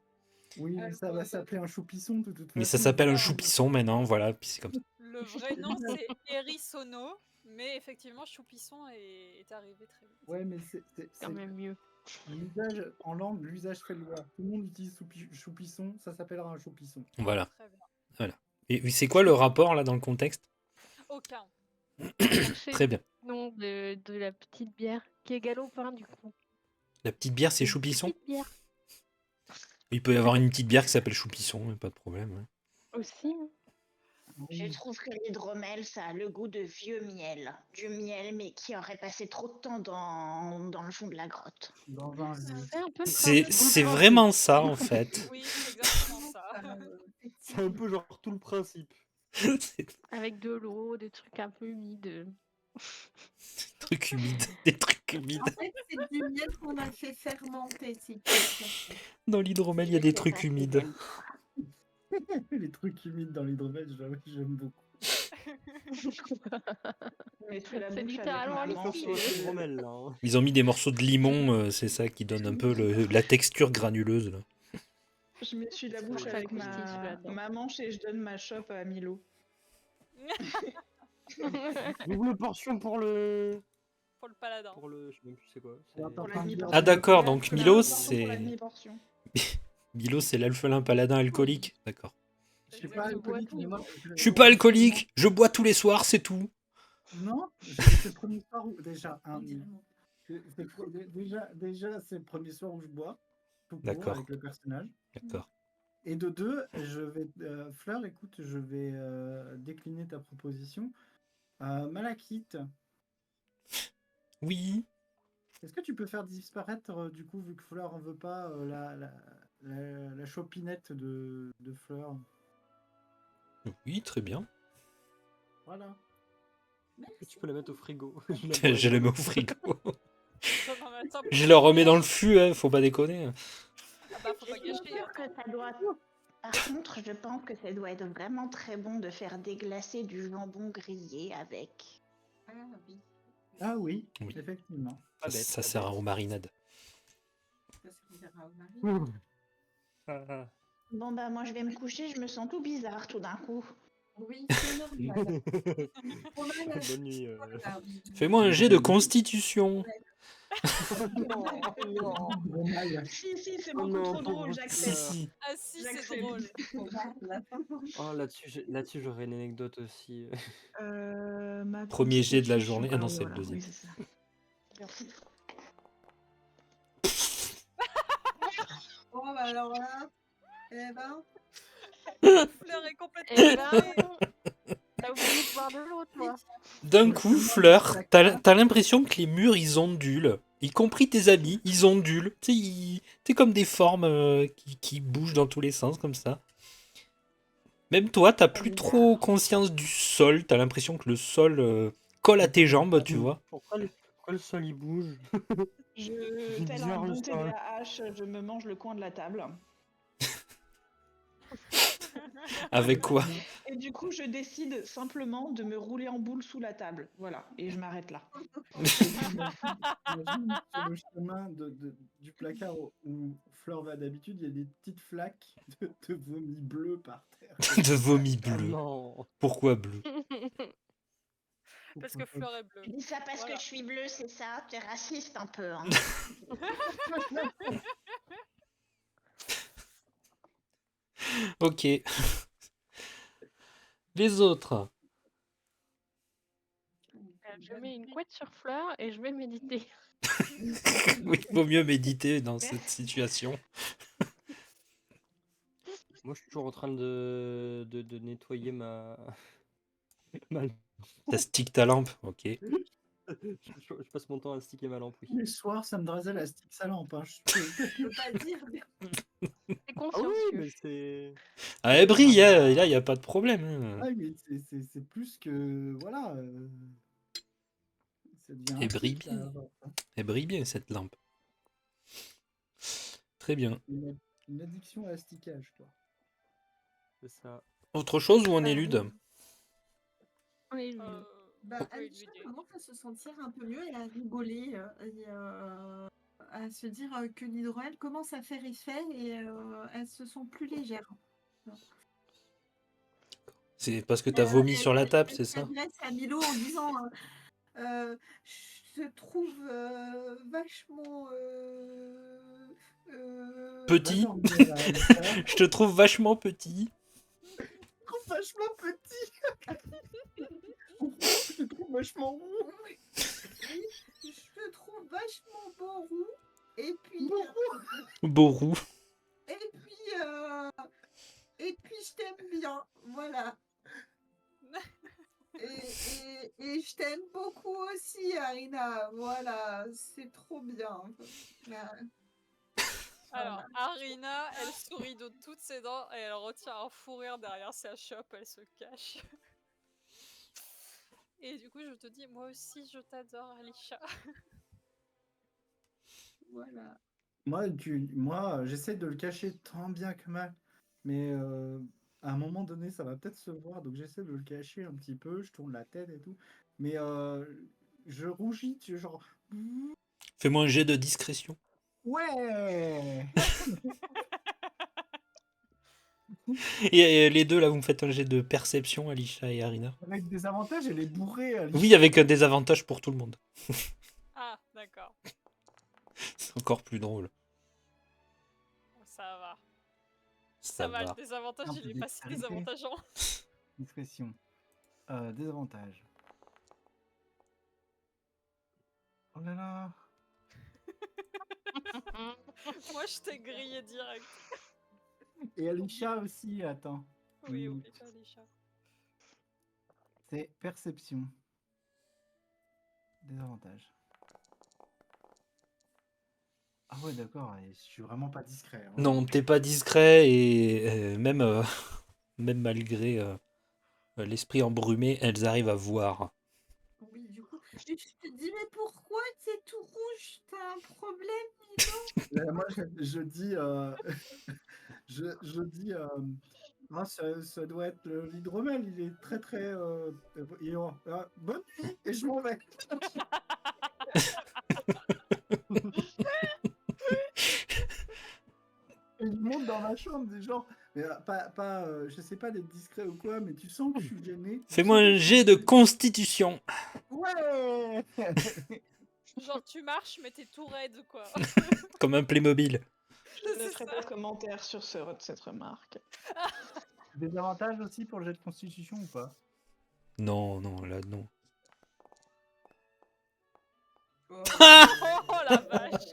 Oui, mais ça va s'appeler un choupisson de toute façon. Mais ça s'appelle un choupisson maintenant, voilà, puis c'est comme ça. Le vrai nom, c'est Hérissono, mais effectivement, Choupisson est arrivé très vite. Ouais, mais C'est quand même mieux. l'usage en langue, l'usage fait loi. Tout le monde utilise choupisson, ça s'appellera un choupisson. Voilà. Très bien. Et c'est quoi le rapport là dans le contexte? Aucun. C'est Très bien. le nom de la petite bière qui est galopin du coup. La petite bière, c'est Une choupisson? petite bière Il peut y avoir une petite bière qui s'appelle choupisson, pas de problème. Hein. aussi. Hein. Je trouve que l'hydromel, ça a le goût de vieux miel. Du miel, mais qui aurait passé trop de temps dans le fond de la grotte. Dans un jus. C'est un peu le C'est principe. vraiment ça en fait. Oui, c'est exactement ça. C'est un peu genre tout le principe. C'est Avec de l'eau, des trucs un peu humides. des trucs humides. Des trucs humides. En fait, c'est du miel qu'on a fait fermenter, si tu préfères. Dans l'hydromel, il y a Je des sais trucs pas si humides. j'aime. Les trucs humides dans l'hydromel, j'aime beaucoup. Je me suis la C'est bouche avec littéralement ma le manche style. et C'est je- hydromel, là. Hein. Ils ont mis des morceaux de limon, c'est ça qui donne un peu la texture granuleuse. Là. Je me suis la C'est bouche pour avec faire croustille, là-dedans. ma manche et je donne ma chope à Milo. Double portion pour le. Pour le paladin. Pour le. Je sais même plus c'est quoi. On va C'est- pas Pour la parler demi-portion. Ah d'accord, Ouais, donc pour la Milo demi-portion, pour la c'est demi-portion. Milo c'est l'alphelin paladin alcoolique. D'accord. Je suis pas Exactement. alcoolique, mais moi. Je suis pas alcoolique, je bois tous les soirs, c'est tout. Non, c'est le premier soir où déjà. Évidemment. Déjà, c'est le premier soir où je bois, tout court, D'accord. avec le personnage. D'accord. Et de deux, je vais. Fleur, écoute, je vais décliner ta proposition. Malakith, Oui. est-ce que tu peux faire disparaître, du coup, vu que Fleur en veut pas, la chopinette de Fleur? Oui, très bien. Voilà. Tu peux la mettre au frigo. Je les mets au frigo. Non, mais attends, Je la remets dans le fût, hein, faut pas déconner. Ah bah, faut Je pas suis gâcher. sûre que ça doit. Par contre, je pense que ça doit être vraiment très bon de faire déglacer du jambon grillé avec. Ah oui, Ah oui, Oui. effectivement. Pas Ça, bête, ça pas sert bête. aux marinades. ça servira au mari. Ah, ah. Bon bah moi je vais me coucher, je me sens tout bizarre tout d'un coup. Oui, c'est normal. On a la- Bonne nuit. Voilà. Fais-moi un jet de constitution. Non, non. Hydromel. Si, c'est Oh beaucoup non, trop drôle, pauvre j'accepte. Si. Ah si, c'est J'accepte. drôle. Oh, là-dessus, j'aurais une anecdote aussi. Ma Premier jet de la constitution. journée. Ah non, oui, c'est le voilà, deuxième. oui, c'est ça. Bon, bah alors là, eh ben, Fleur est complètement. Eh ben, t'as oublié de boire de l'eau, toi. D'un coup, Fleur, t'as l'impression que les murs, ils ondulent. Y compris tes amis, ils ondulent. Tu sais, t'es comme des formes qui bougent dans tous les sens, comme ça. Même toi, t'as plus trop conscience du sol. T'as l'impression que le sol colle à tes jambes, tu vois. Pourquoi le sol il bouge? Tel un bizarre, le bon sol. TDAH, je me mange le coin de la table. Avec quoi? Et du coup, je décide simplement de me rouler en boule sous la table. Voilà, et je m'arrête là. Imagine sur le chemin du placard où Fleur va d'habitude, il y a des petites flaques de vomi bleu par terre. De vomi Ah bleu. non. Pourquoi bleu? Parce que Fleur est bleue. Tu dis ça parce Voilà. que je suis bleue, c'est ça? Tu es raciste un peu, hein? Ok. Les autres. Je mets une couette sur Fleur et je vais méditer. Oui, il vaut mieux méditer dans cette situation. Moi, je suis toujours en train de nettoyer ma. ma... T'as stick ta lampe, ok. je passe mon temps à sticker ma lampe, oui. Les soirs, ça me drasait la stick sa lampe. Hein. je peux pas dire. C'est Ah oui, consciencieux. mais c'est. Ah, elle brille, hein, là, il n'y a pas de problème. Hein. Ah, mais c'est plus que. Voilà. Ça devient Elle un brille truc, bien. là. Elle brille bien, cette lampe. Très bien. Une addiction à la stickage, quoi. C'est ça. Autre chose ou on élude? On est Bah, Oui, Alicia l'idée. commence à se sentir un peu mieux et à rigoler, et à se dire que l'hydromel commence à faire effet et elle se sent plus légère. C'est parce que t'as vomi sur la table, c'est ça? Elle s'adresse à Milo en disant je te trouve vachement Petit. Va dormir, là, Alicia. Je te trouve vachement petit. Vachement petit. Je te trouve vachement rond. je te trouve vachement beau roux et puis Beau roux. et puis je t'aime bien, voilà. Et je t'aime beaucoup aussi, Arina. Voilà, c'est trop bien. Alors, Arina, elle sourit de toutes ses dents et elle retient un fou rire derrière sa chope, elle se cache. Et du coup, je te dis, moi aussi, je t'adore, Alisha. Voilà. Moi, j'essaie de le cacher tant bien que mal. Mais à un moment donné, ça va peut-être se voir. Donc j'essaie de le cacher un petit peu. Je tourne la tête et tout. Mais je rougis, genre. Fais-moi un jet de discrétion. Ouais! Et les deux, là, vous me faites un jet de perception, Alisha et Arina. Avec des avantages, elle est bourrée. Oui, avec un désavantage pour tout le monde. Ah, d'accord. C'est encore plus drôle. Ça va. Ça Ça va, va. le désavantage, Un il peu est pas si dextérité. désavantageant. Discrétion. Désavantage. Oh là là. Moi, je t'ai grillé direct. Et Alisha aussi, attends. Oui, oublie pas, Alisha. C'est perception. Désavantage. Ah ouais, d'accord, et je suis vraiment pas discret. Hein. Non, t'es pas discret et même, même malgré l'esprit embrumé, elles arrivent à voir. Oui, du coup, je te dis, mais pourquoi c'est tout rouge? T'as un problème? Moi, je dis, je dis, ah, ça doit être l'hydromel, il est très très. Bonne nuit, et je m'en vais. Et je monte dans ma chambre, des gens. Mais je sais pas d'être discret ou quoi, mais tu sens que je suis gêné. Fais-moi un jet de constitution. Ouais! Genre, tu marches, mais t'es tout raide, quoi. Comme un Playmobil. Je ne C'est ferai ça. pas de commentaire sur cette remarque. Des avantages aussi pour le jet de constitution ou pas? Non, non, là, non. Oh, Oh la vache.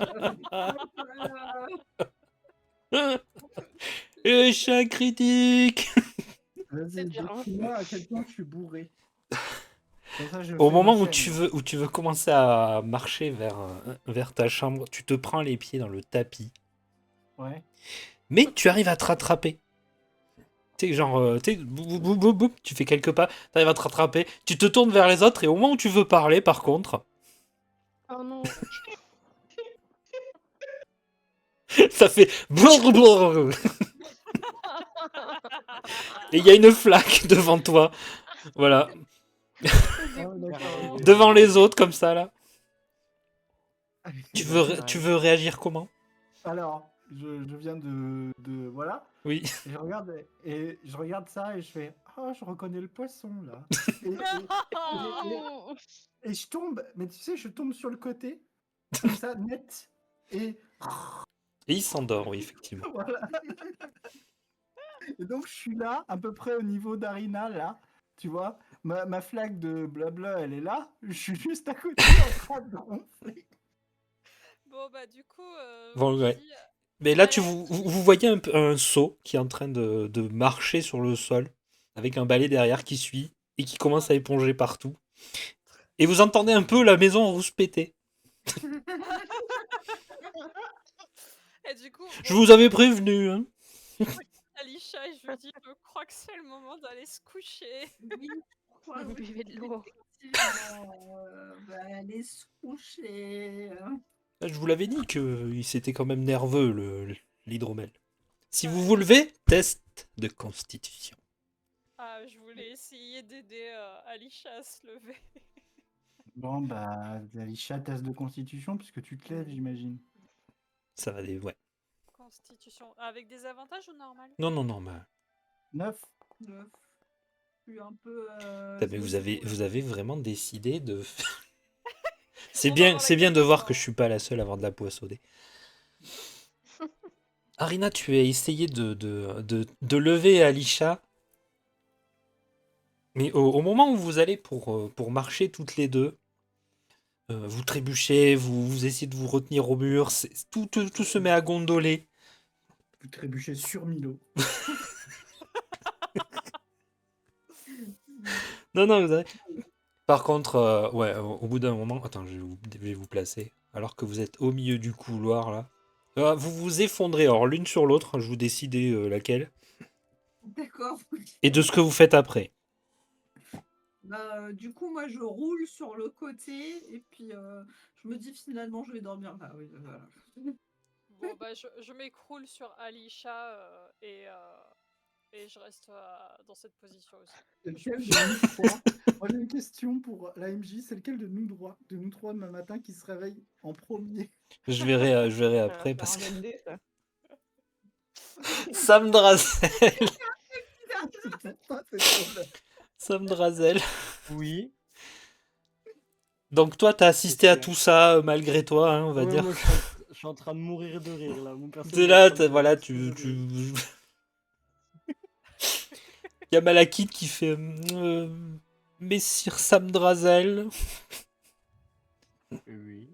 Échec critique. Vas-y, bien. dis-moi à quel point je suis bourré. Comme ça, je Au fais moment ma où scène. tu veux commencer à marcher vers ta chambre, tu te prends les pieds dans le tapis. Ouais. Mais tu arrives à te rattraper. Tu sais, genre, tu sais, boum, boum, tu fais quelques pas, tu arrives à te rattraper, tu te tournes vers les autres et au moment où tu veux parler, par contre, Oh non. ça fait blablabla. Et il y a une flaque devant toi. Voilà. Ah ouais, d'accord. Devant les autres, comme ça, là. Tu Ouais. veux réagir comment? Alors, je viens de voilà. Oui. Et je regarde ça et je fais ah, je reconnais le poisson là. Oh. Et je tombe, mais tu sais, je tombe sur le côté, comme ça, net. Et Et il s'endort, oui, effectivement. voilà. Et donc, je suis là, à peu près au niveau d'Arina, là. Tu vois, ma flaque de blabla, elle est là. Je suis juste à côté en train de ronfler. Bon, bah, du coup, Bon, je ouais. dis, Mais là, allez, vous voyez un seau qui est en train de marcher sur le sol, avec un balai derrière qui suit, et qui commence à éponger partout. Et vous entendez un peu la maison rouspéter. et du coup, Je bon, vous avais prévenu, hein. Alisha, et je lui dis, je crois que c'est le moment d'aller se coucher. oui, pourquoi Vous oui, buvez de l'eau. effectivement, aller se coucher. Là, je vous l'avais dit qu'il s'était quand même nerveux, l'hydromel. Si vous Ouais. vous levez, test de constitution. Ah, je voulais essayer d'aider Alisha à se lever. Bon, bah, Alisha, test de constitution, puisque tu te lèves, j'imagine. Ça va des... Ouais. Constitution. Avec des avantages ou normal? Non, non, non, mais... 9. Je suis un peu. Putain, mais vous avez vraiment décidé de... On va voir c'est bien laquelle de voir prend. que je suis pas la seule à avoir de la poissonnée. Arina, tu as essayé de lever Alisha. Mais au moment où vous allez pour marcher toutes les deux, vous trébuchez, vous essayez de vous retenir au mur, tout se met à gondoler. Vous trébuchez sur Milo. Non, non, vous avez... Par contre, ouais, au bout d'un moment... Attends, je vais vous placer. Alors que vous êtes au milieu du couloir, là. Vous vous effondrez alors l'une sur l'autre, je vous décidez laquelle, D'accord. et de ce que vous faites après. Bah, du coup, moi, je roule sur le côté et puis je me dis finalement, je vais dormir là. Oui, voilà. Bon, bah, je m'écroule sur Alisha et je reste dans cette position aussi. Lequel de nous trois Moi, j'ai une question pour la MJ. C'est lequel de nous trois demain matin qui se réveille en premier? Je verrai Ça après va parce faire que un jet de dés, ça. Sam Drazel, C'est pour ça, c'est trop bien. Sam Drazel. Oui. Donc toi, t'as assisté à Ok. tout ça malgré toi, hein, on va Ouais, dire. moi, je suis en train de mourir de rire là. Mon personnage T'es est en là, train de voilà, exploser de rire. Il y a Malakith qui fait Messire Sam Drazel. Oui.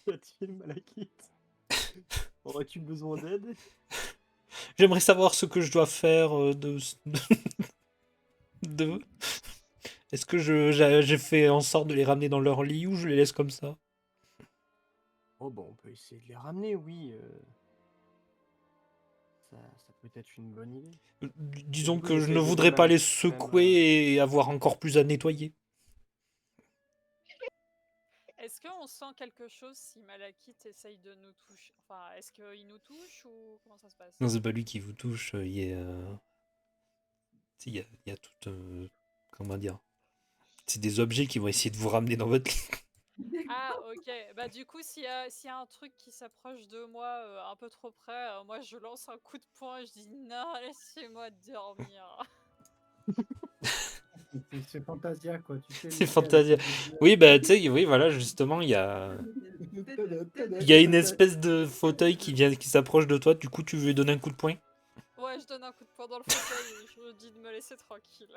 Y a-t-il Malakith? Aurais-tu besoin d'aide? J'aimerais savoir ce que je dois faire de... Est-ce que j'ai fait en sorte de les ramener dans leur lit ou je les laisse comme ça? Oh bon, on peut essayer de les ramener, oui. Ça peut être une bonne idée. Disons Du coup, que je j'essaye ne d'aider voudrais pas les Malakith quand même, secouer et avoir encore plus à nettoyer. Est-ce qu'on sent quelque chose si Malakith essaye de nous toucher? Enfin, est-ce qu'il nous touche ou comment ça se passe? Non, c'est pas lui qui vous touche, si, il y a tout... comment dire? C'est des objets qui vont essayer de vous ramener dans votre lit. Ah, ok. Bah, du coup, s'il y a un truc qui s'approche de moi un peu trop près, moi je lance un coup de poing et je dis non, laissez-moi dormir. C'est Fantasia, quoi. Tu sais, C'est Mickey avec Fantasia. les yeux. Oui, bah, tu sais, oui, voilà, justement, il y a une espèce de fauteuil qui s'approche de toi, du coup, tu veux lui donner un coup de poing? Ouais, je donne un coup de poing dans le fauteuil et je me dis de me laisser tranquille.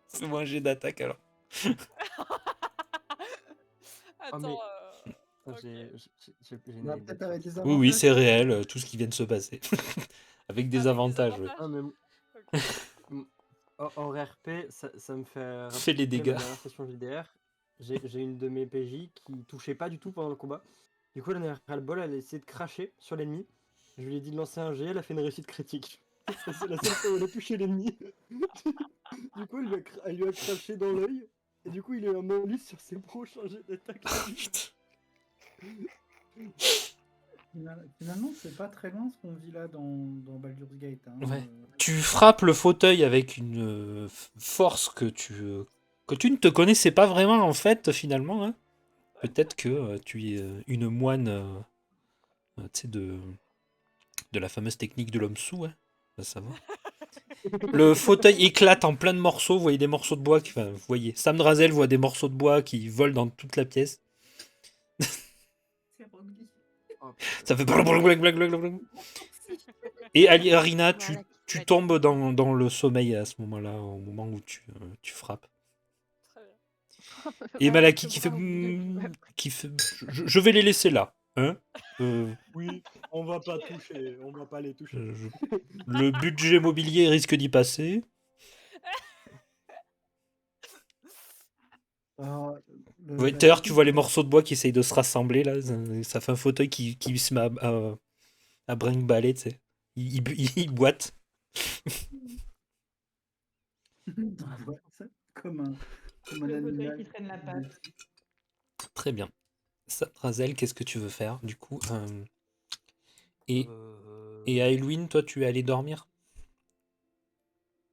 C'est moi un jet d'attaque, alors. Ah, mais Attends, ok. j'ai une Bah, anecdote peut-être avec sur des ça. Oui, oui, avantages. c'est réel, tout ce qui vient de se passer. Avec des Avec des avantages, oui. avantages? Ah, mais Ok. en RP, ça me fait Fais les rappeler dégâts. ma dernière session JDR. J'ai une de mes PJ qui touchait pas du tout pendant le combat. Du coup, la dernière ras-le-bol, elle a essayé de cracher sur l'ennemi. Je lui ai dit de lancer un G, elle a fait une réussite critique. C'est la seule fois où elle a touché l'ennemi. Du coup, elle lui a craché dans l'œil. Et du coup, il a eu un malus sur ses prochains jets d'attaque. Finalement, c'est pas très loin ce qu'on vit là dans Baldur's Gate. Hein. Ouais. Tu frappes le fauteuil avec une force que tu ne te connaissais pas vraiment, en fait, finalement. Hein. Peut-être que tu es une moine tu sais, de la fameuse technique de l'homme sous. Hein. Va savoir. Le fauteuil éclate en plein de morceaux. Vous voyez des morceaux de bois. Enfin, vous voyez. Sam Drazel voit des morceaux de bois qui volent dans toute la pièce. C'est Rogue. Oh, Ça fait blablabla. Et Arina, tu tombes dans le sommeil à ce moment-là, au moment où tu frappes. Très bien. Et Voilà, Malaki ce qui fait, bras au milieu du meuble. qui fait je vais les laisser là. Hein oui, on va pas toucher, on va pas les toucher. le budget mobilier risque d'y passer. Alors, Ouais, d'ailleurs, tu vois les morceaux de bois qui essayent de se rassembler là. Ça fait un fauteuil qui se met à brinque-baller, tu sais. Il boite. comme un Le fauteuil animal. qui traîne la patte. Très bien. Satrazel, qu'est-ce que tu veux faire du coup Et Aylwin, toi, tu es allé dormir?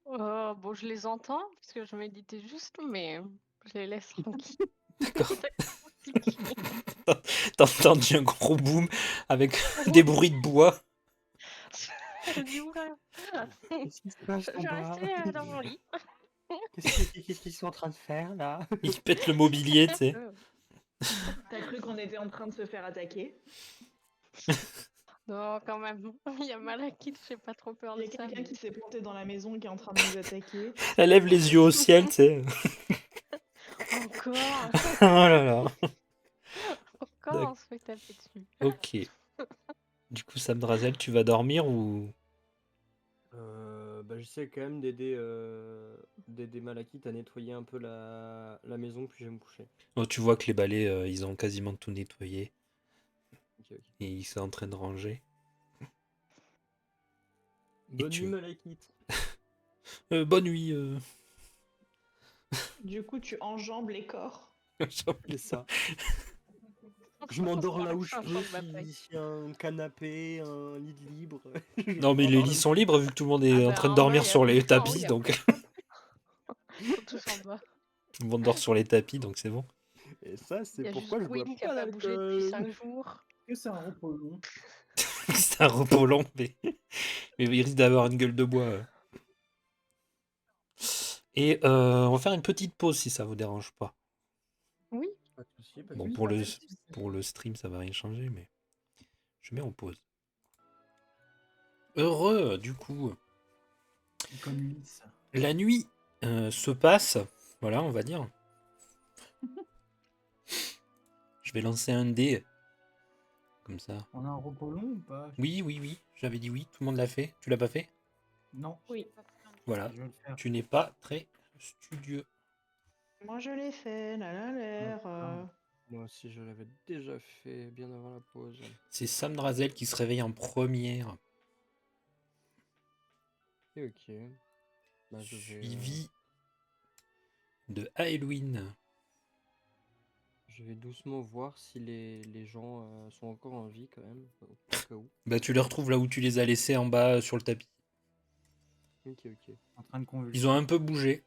Bon, je les entends, parce que je méditais juste, mais je les laisse tranquilles. D'accord. C'est T'as entendu un gros boom avec des bruits de bois. Je dis, oula, Qu'est-ce qui se passe je en vais bas? rester dans mon lit. Qu'est-ce qu'ils sont en train de faire là? Il pète le mobilier, tu sais. T'as cru qu'on était en train de se faire attaquer? Non, quand même. Il y a Malakith, j'ai pas trop peur Il de y a ça. quelqu'un qui s'est planté dans la maison qui est en train de nous attaquer. Elle lève les yeux au ciel, tu sais. Encore Oh là là. Encore on se fait taper dessus. Ok. Du coup, Sam Drazel, tu vas dormir ou... J'essaie quand même d'aider Malakith à nettoyer un peu la maison, puis je vais me coucher. Oh, tu vois que les balais, ils ont quasiment tout nettoyé. Ok. ok. et il s'est en train de ranger. Bonne tu- nuit, Malekith. Bonne nuit. Du coup, tu enjambes les corps. C'est ça. Je m'endors là où je peux, s'il y a un canapé, un lit de libre. je Non, mais les m'endors là lits où sont je libres vu que tout le monde est en train de en bas, dormir il y a sur les tout ça, en haut, tapis, il y a donc Ils sont tous en bas. tout le monde dort sur les tapis, donc c'est bon. peux. Et ça, Il c'est y a pourquoi juste je bois Queen qui a pas pas bougé depuis d'alcool. 5 jours. Que c'est un repos long. C'est un repos long, mais il risque d'avoir une gueule de bois. Et on va faire une petite pause si ça vous dérange pas. Oui. Pas de soucis, pas de Bon, soucis. pour le stream, ça va rien changer, mais je mets en pause. Heureux, du coup. Comme Ulysse. La nuit se passe, voilà, on va dire. Je vais lancer un dé. Comme ça. On a un repos long ou pas? Oui, j'avais dit oui, tout le monde l'a fait. Tu l'as pas fait? Non, Oui. Voilà, je vais le faire. tu n'es pas très studieux. Moi, je l'ai fait, la l'air. Moi aussi, je l'avais déjà fait bien avant la pause. C'est Sam Drazel qui se réveille en première, Et ok. Bah, je vais, suivi de Halloween. je vais doucement voir si les gens sont encore en vie quand même, au cas où. Bah tu les retrouves là où tu les as laissés en bas sur le tapis. Ok, ok. En train de convulser. Ils ont un peu bougé.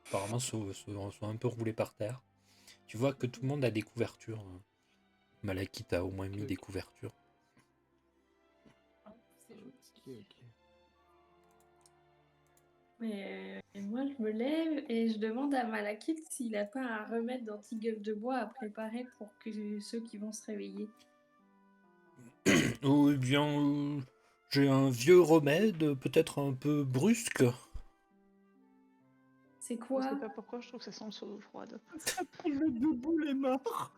Apparemment sont un peu roulés par terre. Tu vois que tout le monde a des couvertures. Malakith a au moins mis Ok. des couvertures. C'est joli. Ok, ok. Mais moi, je me lève et je demande à Malakith s'il n'a pas un remède d'anti-gueule de bois à préparer pour que ceux qui vont se réveiller. Oh, eh bien, j'ai un vieux remède, peut-être un peu brusque. C'est Je quoi? sais pas pourquoi, je trouve que ça sent l'eau froide. Ça s'appelle le debout les morts.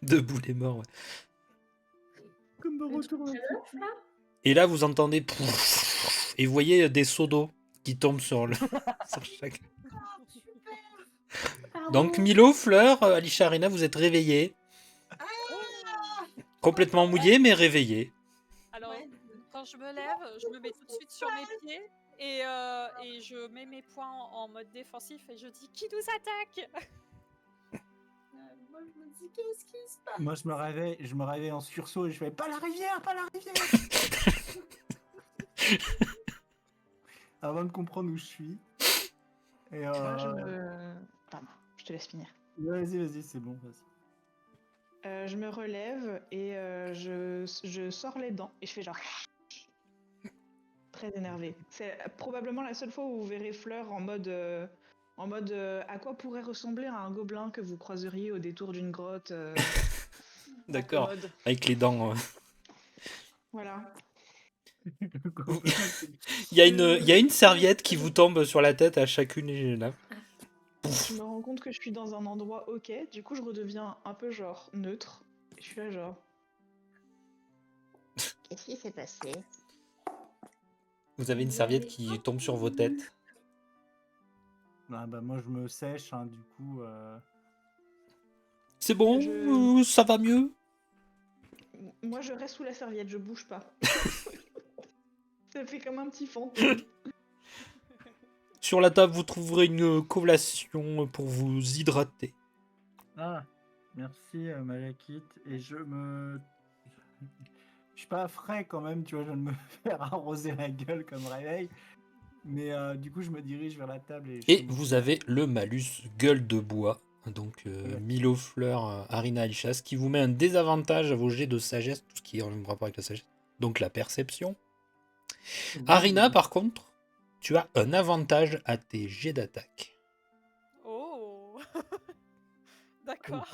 Debout les morts, ouais. Comme de Le retour truc dans à le l'œuf, là? Et là, vous entendez... pouf, et vous voyez des seaux d'eau qui tombent sur, sur chaque... Pardon. Donc Milo, Fleur, Alicia, Arena, vous êtes réveillés. Complètement mouillés, mais réveillés. Alors, Ouais. quand je me lève, je me mets tout de suite sur mes pieds et je mets mes poings en mode défensif et je dis qui nous attaque? Moi, je me dis, qu'est-ce qui se passe? Moi, je me réveille en sursaut et je fais pas la rivière, pas la rivière. Avant de comprendre où je suis. Et Moi, je me. Pardon, je te laisse finir. Vas-y, c'est bon, vas-y. Je me relève et je sors les dents et je fais genre. Très énervé. C'est probablement la seule fois où vous verrez Fleur en mode. À quoi pourrait ressembler un gobelin que vous croiseriez au détour d'une grotte. D'accord, incommode. avec les dents. Voilà. Il y a une serviette qui vous tombe sur la tête à chacune. Là. Je me rends compte que je suis dans un endroit ok, du coup je redeviens un peu genre neutre. Je suis là genre. Qu'est-ce qui s'est passé? Vous avez une serviette qui tombe sur vos têtes. Ah bah moi je me sèche, hein, du coup. C'est bon, ça va mieux. Moi je reste sous la serviette, je bouge pas. Ça fait comme un petit fantôme. Sur la table, vous trouverez une collation pour vous hydrater. Ah, merci Malakith. Et je suis pas frais quand même, tu vois, je viens de me faire arroser la gueule comme réveil. Mais du coup, je me dirige vers la table et vous avez le malus gueule de bois. Donc Milo, Fleur, Arina, Alicia, ce qui vous met un désavantage à vos jets de sagesse, tout ce qui est en rapport avec la sagesse. Donc la perception. Arina, par contre, tu as un avantage à tes jets d'attaque. Oh. D'accord.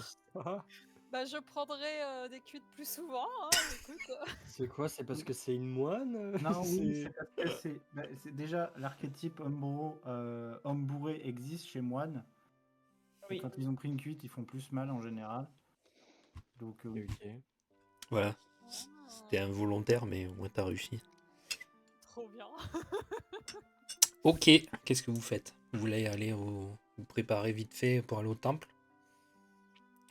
Bah je prendrai des cuites plus souvent, hein, écoute. C'est quoi? C'est parce que c'est une moine? Non, oui, c'est parce que c'est déjà l'archétype homme bourré existe chez moine. Oui. Et quand ils ont pris une cuite, ils font plus mal en général. Donc oui. Ok. Voilà. C'était involontaire, mais au moins t'as réussi. Trop bien. Ok, qu'est-ce que vous faites? Vous voulez aller vous préparer vite fait pour aller au temple?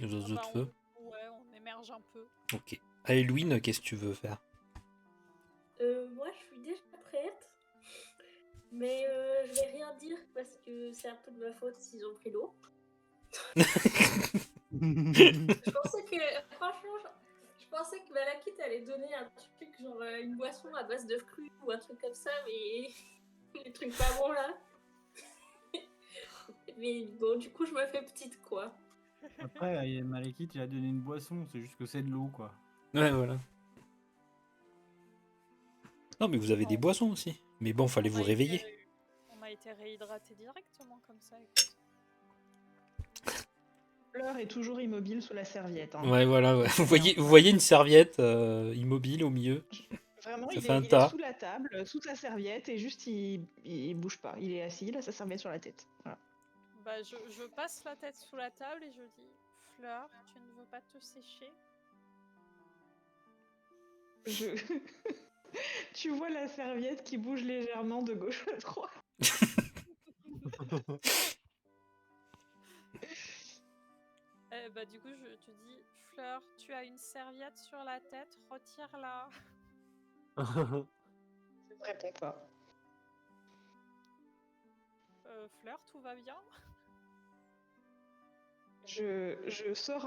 Aux oiseaux de feu? Ouais, on émerge s'immerge un peu. Ok. Allez, Louine, qu'est-ce que tu veux faire? Moi, je suis déjà prête. Mais je vais rien dire parce que c'est un peu de ma faute s'ils ont pris l'eau. Je pensais que, franchement, je pensais que Malakith allait donner un truc, genre une boisson à base de fruits ou un truc comme ça, mais les trucs pas bons là. Mais bon, du coup, je me fais petite quoi. Après, Malekith, il a donné une boisson, c'est juste que c'est de l'eau, quoi. Ouais, voilà. Non, mais vous avez des boissons aussi. Mais bon, fallait vous réveiller. On a été réhydraté directement comme ça. Écoute. Fleur est toujours immobile sous la serviette. Hein. Ouais, voilà. Ouais. Vous voyez une serviette immobile au milieu. Vraiment, Ça il fait un est tas. sous la table, sous sa serviette, et juste il bouge pas. Il est assis, il a sa serviette sur la tête. Voilà. Bah, je passe la tête sous la table et je dis Fleur, tu ne veux pas te sécher? Tu vois la serviette qui bouge légèrement de gauche à droite. Bah, du coup, je te dis Fleur, tu as une serviette sur la tête, retire-la. Je ne réponds pas. Fleur, tout va bien? Je sors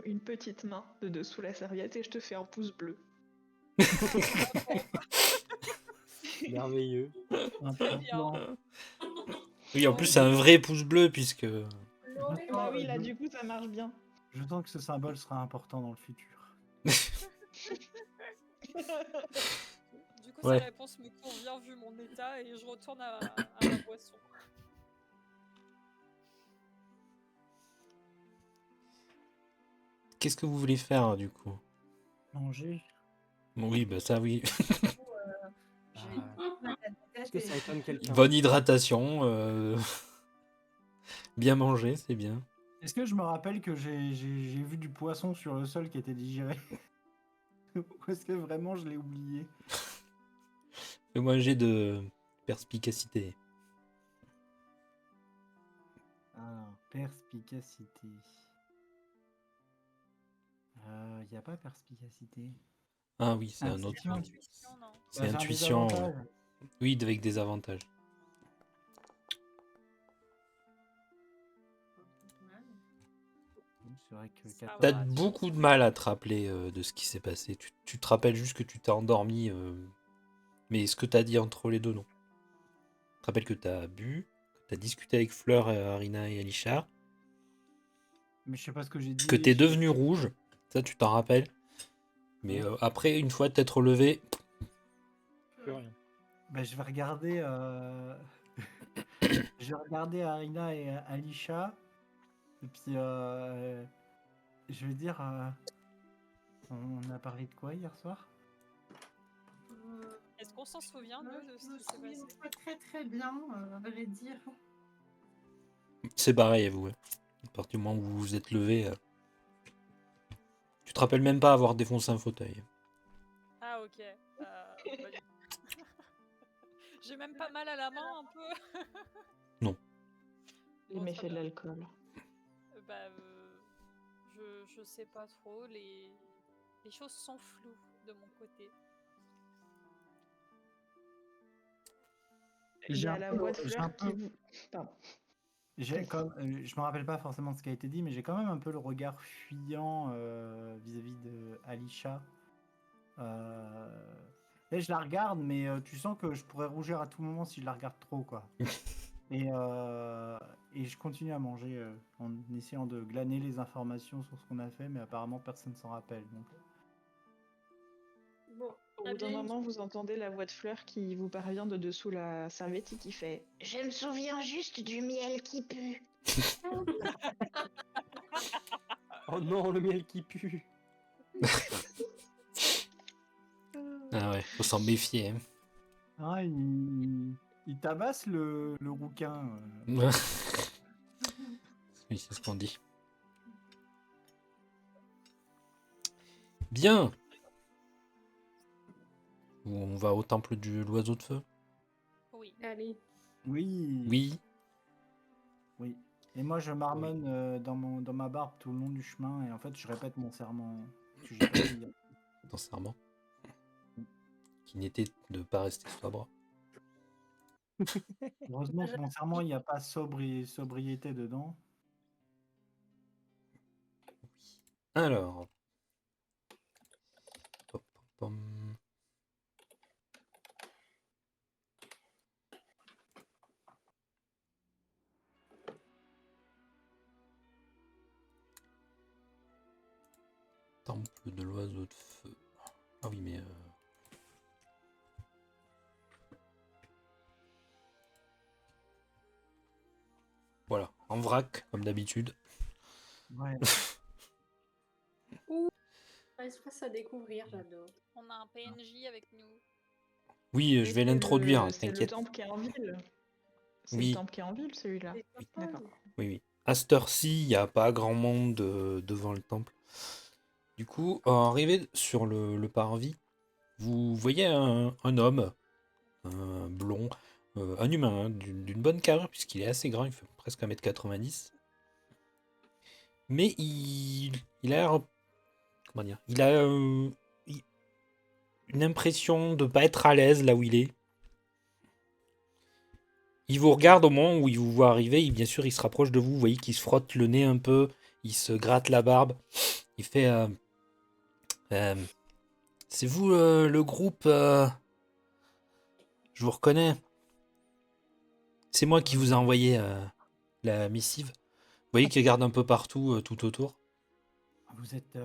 une petite main de dessous la serviette et je te fais un pouce bleu. Merveilleux. Un Très peu bien. blanc. Oui, en plus, c'est un vrai pouce bleu, puisque... Ah oui, là, du coup, ça marche bien. Je sens que ce symbole sera important dans le futur. Du coup, Ouais. sa réponse me convient vu mon état et je retourne à ma boisson. Qu'est-ce que vous voulez faire, du coup? Manger. Bon, oui, bah ça, oui. Est-ce que ça étonne quelqu'un? Bonne hydratation. Bien manger, c'est bien. Est-ce que je me rappelle que j'ai vu du poisson sur le sol qui était digéré? Ou est-ce que vraiment je l'ai oublié? Fais-moi un jet de perspicacité. Alors, perspicacité. Y a pas perspicacité. Ah oui, c'est un autre. Intuition. Intuition, non? C'est Bah, j'ai un intuition. désavantage. Oui, avec des avantages. C'est vrai que Ça 14. T'as va, tu beaucoup de mal à te rappeler de ce qui s'est passé. Tu te rappelles juste que tu t'es endormi. Mais ce que t'as dit entre les deux, non. Tu te rappelles que t'as bu, que t'as discuté avec Fleur, Arina et Alisha, Mais je sais pas ce que j'ai dit. que t'es devenu rouge. Ça, tu t'en rappelles. Mais après, une fois t'être relevé, Plus rien. Bah, je vais regarder. Je vais regarder Arina et Alisha. Et puis, je vais dire. On a parlé de quoi hier soir? Est-ce qu'on s'en souvient, nous, de ce Je me qui s'est souviens passé? pas très bien, à vrai dire. c'est pareil à vous. Ouais. À partir du moment où vous vous êtes levé, tu te rappelles même pas avoir défoncé un fauteuil. Ah, ok. J'ai même pas mal à la main, un peu. Les Bon, méfaits très de bien. l'alcool. Bah, je sais pas trop. Les choses sont floues de mon côté. Il y J'ai a un la peu- voix de j'ai Fleur un qui peu- vous... Pardon. J'ai comme, je me rappelle pas forcément ce qui a été dit, mais j'ai quand même un peu le regard fuyant vis-à-vis de Alisha. Là, je la regarde, mais tu sens que je pourrais rougir à tout moment si je la regarde trop, quoi. Et je continue à manger en essayant de glaner les informations sur ce qu'on a fait, mais apparemment personne s'en rappelle. Donc... Bon, Au bout d'un moment, vous entendez la voix de Fleur qui vous parvient de dessous la serviette et qui fait « Je me souviens juste du miel qui pue. Oh non, le miel qui pue. Ah ouais, faut s'en méfier. Hein. Ah, il tabasse le rouquin. Oui, c'est ce qu'on dit. Bien. On va au temple de l'oiseau de feu. Oui. allez. Oui. Oui. Oui. Et moi, je marmonne dans ma barbe tout le long du chemin, et en fait, je répète mon serment que j'ai pas dit hier. Ton serment. Qui n'était de pas rester sobre. Heureusement que mon serment, il n'y a pas sobriété dedans. Alors. Pom, pom, pom. Temple de l'oiseau de feu. Ah oui, mais... Voilà, en vrac, comme d'habitude. Ouais. Un espace à découvrir, j'adore. On a un PNJ avec nous. Oui, je vais l'introduire, C'est le t'inquiète. temple qui est en ville. C'est Oui. le temple qui est en ville, celui-là. D'accord. Oui, oui. À cette heure-ci, il n'y a pas grand monde devant le temple. Du coup, arrivé sur le parvis, vous voyez un homme, un blond, un humain, hein, d'une bonne carrure, puisqu'il est assez grand, il fait presque 1m90. Mais il a l'air... Comment dire? Il a une impression de pas être à l'aise là où il est. Il vous regarde au moment où il vous voit arriver, bien sûr il se rapproche de vous, vous voyez qu'il se frotte le nez un peu, il se gratte la barbe, il fait c'est vous le groupe je vous reconnais. C'est moi qui vous ai envoyé la missive. Vous voyez qu'il regarde un peu partout, tout autour. Vous êtes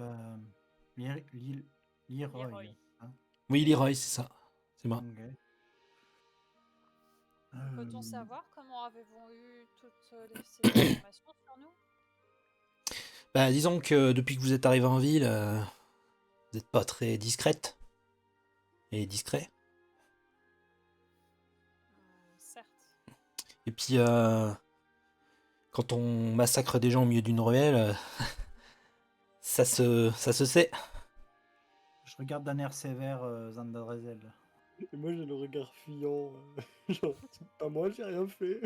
Leroy. Hein? Oui, Leroy, c'est ça. C'est moi. Ok. Peut-on savoir comment avez-vous eu toutes ces informations sur nous? Bah, disons que depuis que vous êtes arrivé en ville, vous n'êtes pas très discrète et discret. Certes. Et puis, quand on massacre des gens au milieu d'une ruelle, ça se sait. Je regarde d'un air sévère Zandarezel. Et moi, j'ai le regard fuyant. Genre, c'est pas moi, j'ai rien fait.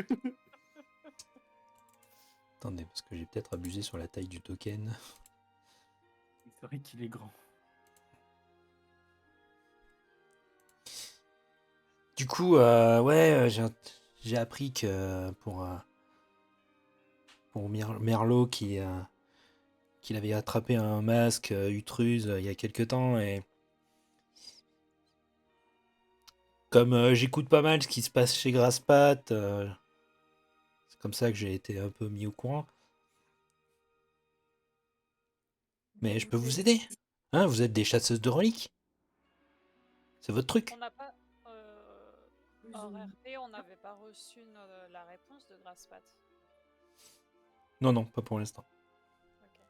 Attendez, parce que j'ai peut-être abusé sur la taille du token. C'est vrai qu'il est grand. Du coup, ouais, j'ai appris que pour Merlot qu'il avait attrapé un masque Utruse il y a quelque temps, et comme j'écoute pas mal ce qui se passe chez Grasspat, c'est comme ça que j'ai été un peu mis au courant. Mais je peux vous aider, hein, vous êtes des chasseuses de reliques. C'est votre truc. On n'a pas... hors RP, on n'avait pas reçu la réponse de Grasspat. Non, non, pas pour l'instant. Ok.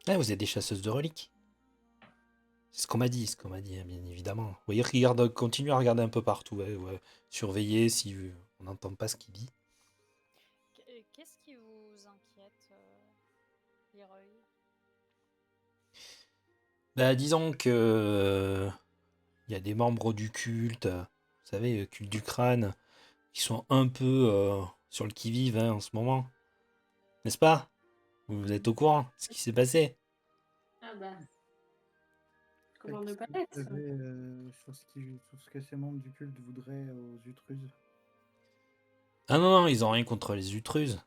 Ah, vous êtes des chasseuses de reliques. C'est ce qu'on m'a dit, hein, bien évidemment. Vous voyez, regarde, continue à regarder un peu partout, ouais, surveiller si on n'entend pas ce qu'il dit. Qu'est-ce qui vous inquiète, Leroy? Bah, disons que il y a des membres du culte, vous savez, culte du crâne, qui sont un peu sur le qui-vive hein, en ce moment. N'est-ce pas? Vous êtes au courant de ce qui s'est passé? Ah bah. Comment ne pas l'être? Sur ce que ces membres du culte voudraient aux Utruses. Ah non, non, ils ont rien contre les Utruses.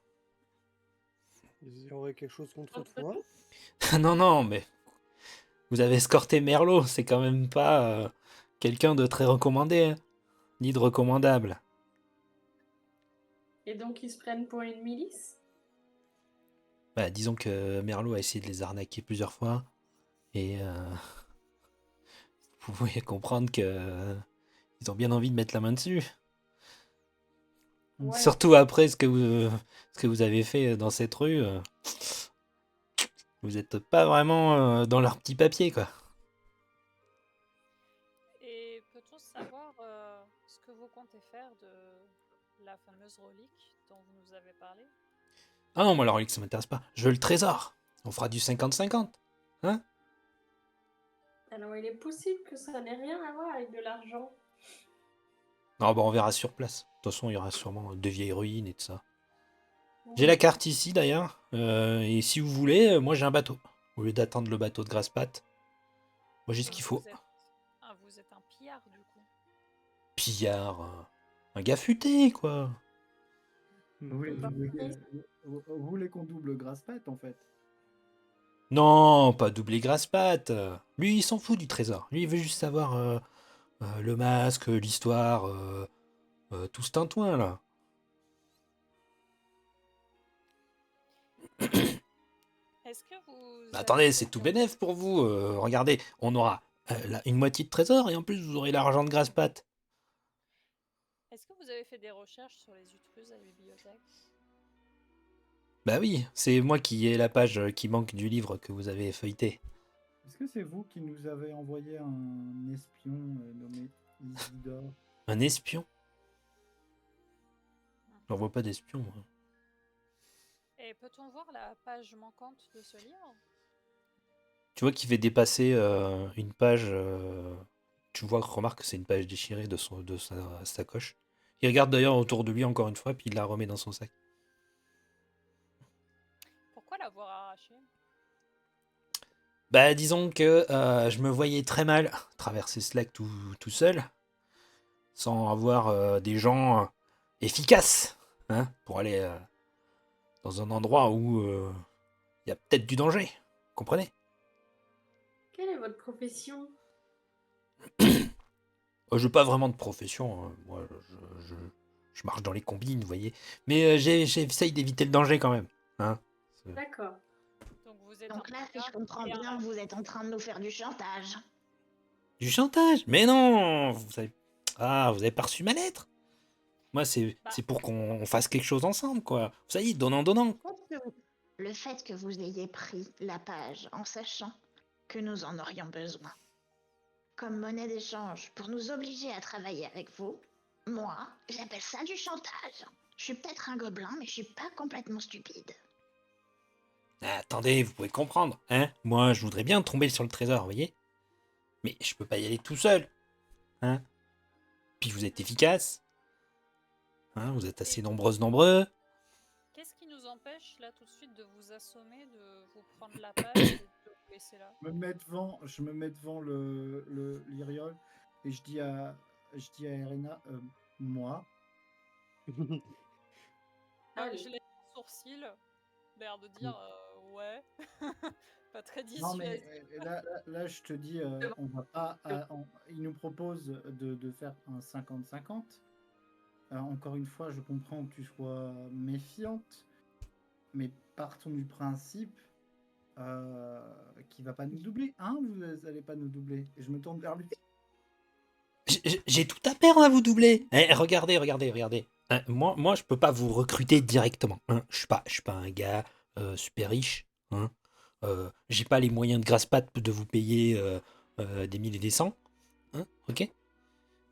Ils auraient quelque chose contre toi? Non, non, mais vous avez escorté Merlot, c'est quand même pas quelqu'un de très recommandé, hein, ni de recommandable. Et donc ils se prennent pour une milice? Bah, disons que Merlot a essayé de les arnaquer plusieurs fois, et vous pouvez comprendre que ils ont bien envie de mettre la main dessus. Ouais. Surtout après ce que vous avez fait dans cette rue. Vous êtes pas vraiment dans leur petit papier, quoi. Et peut-on savoir ce que vous comptez faire de la fameuse relique dont vous nous avez parlé? Ah non, moi la relique ça m'intéresse pas. Je veux le trésor. On fera du 50-50. Hein? Alors il est possible que ça n'ait rien à voir avec de l'argent. Ah bah on verra sur place. De toute façon, il y aura sûrement de vieilles ruines et tout ça. J'ai la carte ici d'ailleurs. Et si vous voulez, moi j'ai un bateau. Au lieu d'attendre le bateau de Grasse-Patte, moi j'ai ce qu'il faut. Vous êtes un pillard du coup. Pillard. Un gars futé, quoi. Vous voulez, vous voulez qu'on double Grasse-Patte, en fait? Non, pas doubler Grasse-Patte. Lui, il s'en fout du trésor. Lui, il veut juste savoir le masque, l'histoire, tout ce tintouin, là. Est-ce que vous Bah, attendez, avez c'est tout fait- bénef pour vous. Regardez, on aura une moitié de trésor et en plus, vous aurez l'argent de Grasse-Patte. Est-ce que vous avez fait des recherches sur les utruses à la bibliothèque? Bah oui, c'est moi qui ai la page qui manque du livre que vous avez feuilleté. Est-ce que c'est vous qui nous avez envoyé un espion nommé Isidore? Un espion? J'en vois pas d'espion, moi. Et peut-on voir la page manquante de ce livre? Tu vois qu'il fait dépasser une page. Tu vois, remarque que c'est une page déchirée de sa sacoche. Il regarde d'ailleurs autour de lui encore une fois, puis il la remet dans son sac. Pourquoi l'avoir arrachée? Bah, disons que je me voyais très mal traverser Slack tout seul, sans avoir des gens efficaces, hein, pour aller dans un endroit où il y a peut-être du danger. Comprenez? Quelle est votre profession? Je n'ai pas vraiment de profession, hein. Moi, je marche dans les combines, vous voyez. Mais j'essaye d'éviter le danger quand même, hein. D'accord. Donc vous êtes Donc un là, si je pillard comprends et un bien, vous êtes en train de nous faire du chantage. Du chantage? Mais non! Vous avez pas reçu ma lettre? Moi, c'est Bah. pour qu'on fasse quelque chose ensemble, quoi. Vous savez, donnant. Le fait que vous ayez pris la page en sachant que nous en aurions besoin comme monnaie d'échange pour nous obliger à travailler avec vous, moi, j'appelle ça du chantage. Je suis peut-être un gobelin, mais je suis pas complètement stupide. Attendez, vous pouvez comprendre, hein? Moi, je voudrais bien tomber sur le trésor, vous voyez? Mais je peux pas y aller tout seul, hein? Puis vous êtes efficace, hein? Vous êtes assez nombreux. Qu'est-ce qui nous empêche là tout de suite de vous assommer, de vous prendre la page et de vous laisser là? Je me mets devant le l'Iriol et je dis à Irena, moi. Allez. Je lève un sourcil, l'air de dire ouais, pas très Non, mais dissuasif. là, je te dis, on va pas. Il nous propose de faire un 50-50. Encore une fois, je comprends que tu sois méfiante, mais partons du principe qu'il va pas nous doubler. Hein, vous allez pas nous doubler. Et je me tourne vers lui. J'ai tout à perdre à vous doubler. Regardez. Hein, moi, je peux pas vous recruter directement, hein. Je suis pas un gars super riche, hein. J'ai pas les moyens de grasse-patte de vous payer des mille et des cents, hein, ok?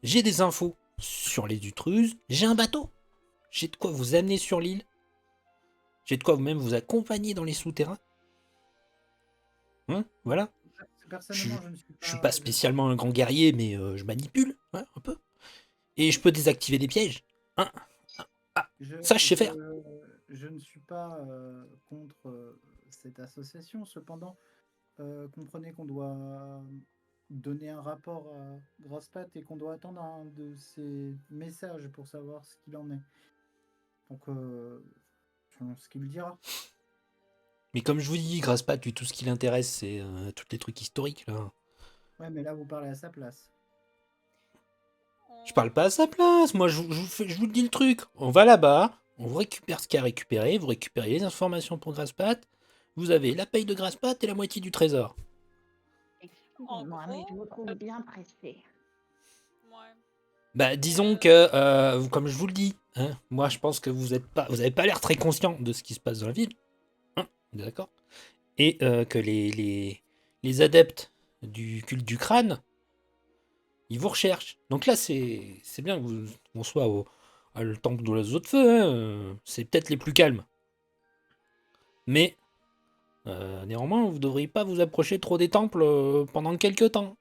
J'ai des infos sur les Utruses, j'ai un bateau, j'ai de quoi vous amener sur l'île, j'ai de quoi même vous accompagner dans les souterrains, hein, voilà. Personnellement, Je suis pas spécialement un grand guerrier, mais je manipule, hein, un peu. Et je peux désactiver des pièges, hein. Ça, je sais faire. Je ne suis pas contre cette association. Cependant, comprenez qu'on doit donner un rapport à Grasse-Patte et qu'on doit attendre un de ses messages pour savoir ce qu'il en est. Donc, selon ce qu'il dira. Mais comme je vous dis, Grasse-Patte, lui, tout ce qui l'intéresse, c'est tous les trucs historiques, là. Ouais, mais là, vous parlez à sa place. Je parle pas à sa place, moi, je vous dis le truc. On va là-bas, on vous récupère ce qu'il y a récupéré, vous récupérez les informations pour Grasse-Patte, vous avez la paye de Grasse-Patte et la moitié du trésor. Excusez-moi, mais je vous trouve bien pressé. Ouais. Bah, disons que, comme je vous le dis, hein, moi, je pense que vous avez pas l'air très conscient de ce qui se passe dans la ville. Hein, d'accord? Et que les adeptes du culte du crâne, ils vous recherchent. Donc là, c'est bien qu'on soit à le temple de l'oiseau de feu, hein. C'est peut-être les plus calmes. Mais néanmoins, vous ne devriez pas vous approcher trop des temples pendant quelques temps.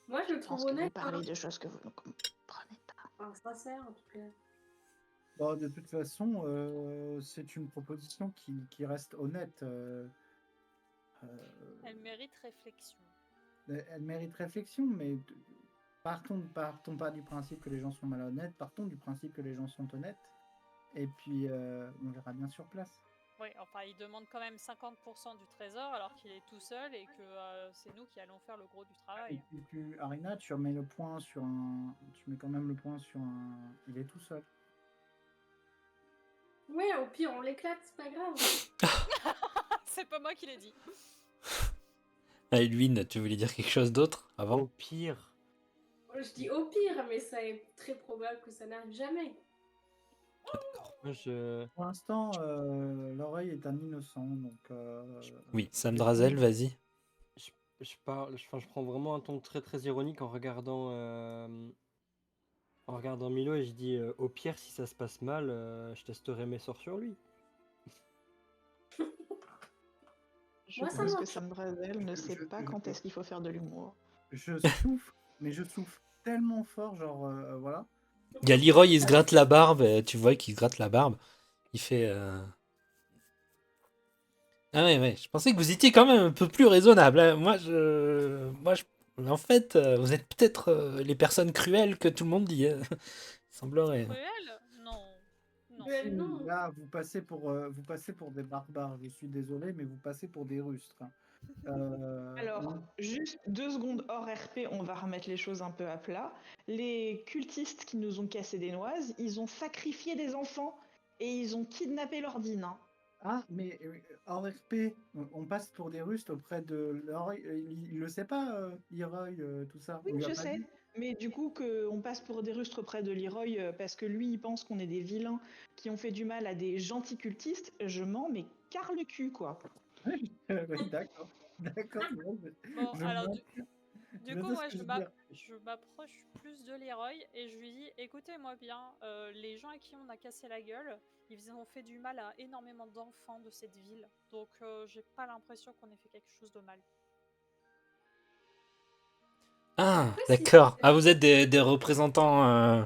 Moi, le Je pense trouve que vous honnête. parlez de choses que vous ne comprenez pas. Sincère, en tout cas. Bon, de toute façon, c'est une proposition qui reste honnête. Elle mérite réflexion. Elle mérite réflexion, mais partons pas du principe que les gens sont malhonnêtes, partons du principe que les gens sont honnêtes, et puis on verra bien sur place. Oui, enfin, il demande quand même 50% du trésor alors qu'il est tout seul et que c'est nous qui allons faire le gros du Et travail. puis, Arina, tu remets le point sur un... Tu mets quand même le point sur un... Il est tout seul. Ouais, au pire, on l'éclate, c'est pas grave. C'est pas moi qui l'ai dit. Ah, Edwin, tu voulais dire quelque chose d'autre avant? Au pire. Je dis au pire, mais ça est très probable que ça n'arrive jamais. Moi, je... Pour l'instant, l'oreille est un innocent, donc... Oui, Sam Drazel, vas-y. Je prends vraiment un ton très très ironique en regardant Milo et je dis au pire si ça se passe mal, je testerai mes sorts sur lui. Je Moi, ça pense que marche. Sam Drazel ne sait pas quand est-ce qu'il faut faire de l'humour. Je souffle, mais je souffle tellement fort, genre, voilà. Il y a Leroy, il se gratte la barbe, tu vois qu'il se gratte la barbe. Il fait... Ah ouais, je pensais que vous étiez quand même un peu plus raisonnable, hein. En fait, vous êtes peut-être les personnes cruelles que tout le monde dit, hein. Il semblerait. Cruel? Non. Non. Non. Là, vous passez pour des barbares, je suis désolé, mais vous passez pour des rustres, hein. Alors, juste 2 secondes hors RP, on va remettre les choses un peu à plat. Les cultistes qui nous ont cassé des noises, ils ont sacrifié des enfants et ils ont kidnappé leur dîne, hein. Ah, mais en RP, on passe pour des rustres auprès de Leroy. Il le sait pas, Leroy, tout ça. Oui, On lui a je pas sais. dit. Mais du coup, qu'on passe pour des rustres près de Leroy parce que lui, il pense qu'on est des vilains qui ont fait du mal à des gentils cultistes, je mens, mais car le cul, quoi. Oui, d'accord. D'accord. Bon, je alors monte. du Je coup, sais moi, ce que je je veux dire. m'approche plus de Leroy et je lui dis, écoutez-moi bien, les gens à qui on a cassé la gueule, ils ont fait du mal à énormément d'enfants de cette ville, donc j'ai pas l'impression qu'on ait fait quelque chose de mal. Ah, Après, si- d'accord. Ah, vous êtes des représentants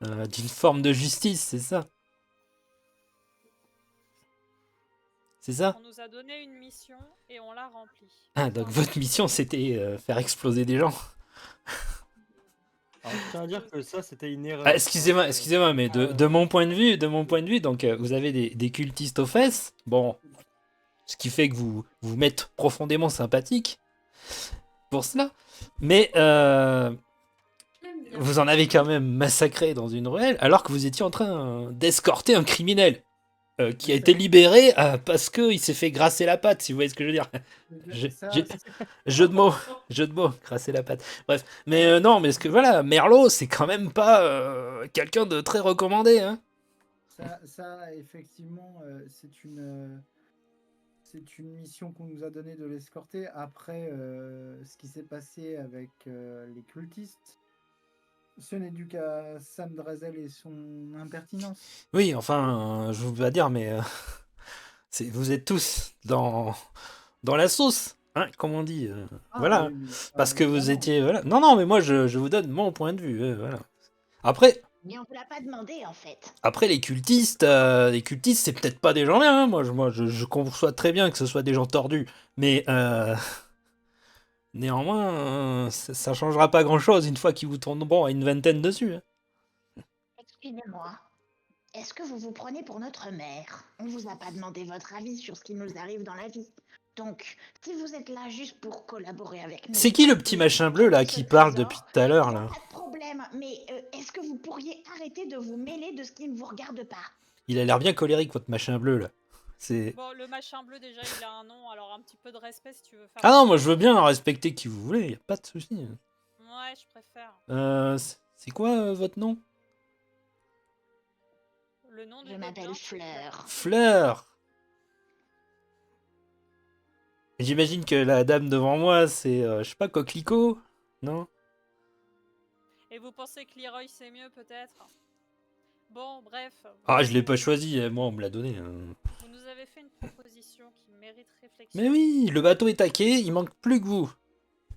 d'une forme de justice, c'est ça? C'est ça? On nous a donné une mission et on l'a remplie. Ah, donc votre mission, c'était faire exploser des gens. Alors, je tiens à dire que ça c'était une erreur. Ah, excusez-moi, mais de mon point de vue, donc vous avez des cultistes aux fesses. Bon, ce qui fait que vous m'êtes profondément sympathique pour cela. Mais vous en avez quand même massacré dans une ruelle alors que vous étiez en train d'escorter un criminel qui a été libéré parce qu'il s'est fait grasser la patte, si vous voyez ce que je veux dire. Jeu de mots, grasser la patte. Bref, mais non, mais voilà, Merlot, c'est quand même pas quelqu'un de très recommandé, hein. Ça, effectivement, c'est une mission qu'on nous a donnée de l'escorter après ce qui s'est passé avec les cultistes. Ce n'est dû qu'à Sam Drazel et son impertinence. Oui, enfin, je veux pas dire, mais vous êtes tous dans la sauce, hein, comme on dit. Voilà, oui, parce que vous évidemment. étiez... Voilà. Non, mais moi, je vous donne mon point de vue. Voilà. Après, Mais on vous l'a pas demandé en fait. les cultistes, c'est peut-être pas des gens bien, hein. Moi, je conçois très bien que ce soit des gens tordus, mais néanmoins, ça changera pas grand-chose une fois qu'ils vous tomberont à une vingtaine dessus, hein. Excusez-moi. Est-ce que vous vous prenez pour notre mère? On vous a pas demandé votre avis sur ce qui nous arrive dans la vie. Donc, si vous êtes là juste pour collaborer avec nous... C'est qui le petit machin bleu là qui parle depuis tout à l'heure là? Pas de problème, mais est-ce que vous pourriez arrêter de vous mêler de ce qui ne vous regarde pas? Il a l'air bien colérique votre machin bleu là. C'est... Bon, le machin bleu, déjà, il a un nom, alors un petit peu de respect si tu veux faire... Ah non, moi je veux bien respecter qui vous voulez, y a pas de souci. Ouais, je préfère. C'est quoi votre nom? Le nom du Je m'appelle Fleur. Fleur. J'imagine que la dame devant moi, c'est, je sais pas, Coquelicot, non? Et vous pensez que Leroy c'est mieux peut-être? Bon, bref. Ah, je l'ai pas choisi, moi on me l'a donné. Vous nous avez fait une proposition qui mérite réflexion. Mais oui, le bateau est taqué, il manque plus que vous.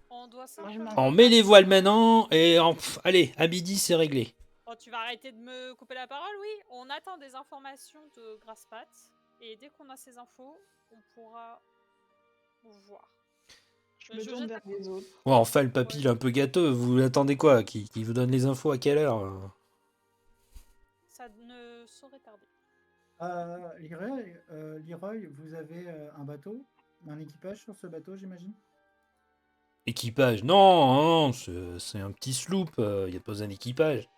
On On doit Moi, je simplement... m'en- On met les voiles maintenant et allez, à midi c'est réglé. Oh, tu vas arrêter de me couper la parole, oui. On attend des informations de Grasspat. Et dès qu'on a ces infos, on pourra voir. Je me tourne vers les autres. Ouais, enfin le papy il est un peu gâteux, vous attendez quoi? Qui vous donne les infos à quelle heure? Ça ne saurait tarder. Leroy, vous avez un bateau, un équipage sur ce bateau, j'imagine? Équipage? Non, c'est un petit sloop, il n'y a pas besoin d'équipage.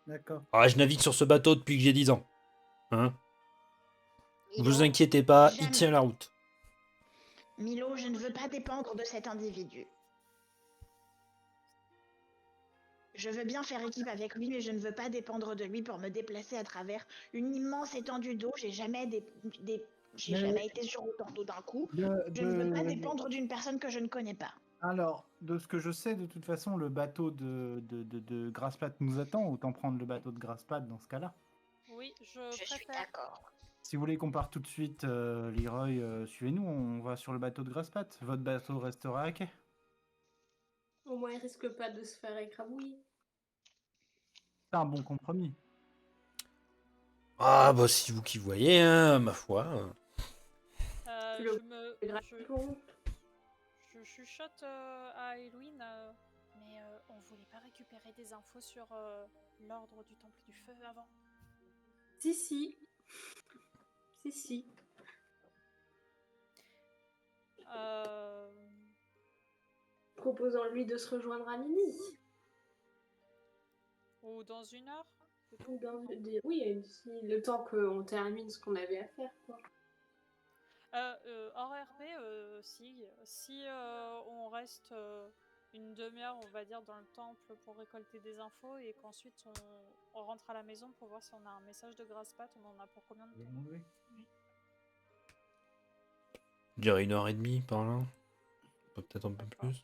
D'accord. Ah, je navigue sur ce bateau depuis que j'ai 10 ans. Hein? Milo, Vous inquiétez pas, il jamais. tient la route. Milo, je ne veux pas dépendre de cet individu. Je veux bien faire équipe avec lui, mais je ne veux pas dépendre de lui pour me déplacer à travers une immense étendue d'eau. J'ai jamais j'ai Mais- jamais été sur autant d'eau d'un coup. Je ne veux pas dépendre d'une personne que je ne connais pas. Alors, de ce que je sais, de toute façon, le bateau de Grassplat nous attend. Autant prendre le bateau de Grassplat dans ce cas-là. Oui, je Je suis préfère. d'accord. Si vous voulez qu'on parte tout de suite, Leroy, suivez-nous, on va sur le bateau de Grassplat. Votre bateau restera à quai. Au moins, il risque pas de se faire écrabouiller. C'est un bon compromis. Ah bah si vous qui voyez, hein, ma foi. Tu le- Je me. C'est grave Je, pour nous. je chuchote à Eloine. Mais on voulait pas récupérer des infos sur l'ordre du Temple du Feu avant? Si, si. Si, si. Proposons-lui de se rejoindre à midi. Ou dans 1 heure? Ou oui, le temps qu'on termine ce qu'on avait à faire, quoi. Hors RP, si on reste une demi-heure, on va dire, dans le temple pour récolter des infos et qu'ensuite on rentre à la maison pour voir si on a un message de Grasspat, on en a pour combien de temps? Je dirais 1h30 par là. Peut-être un peu plus.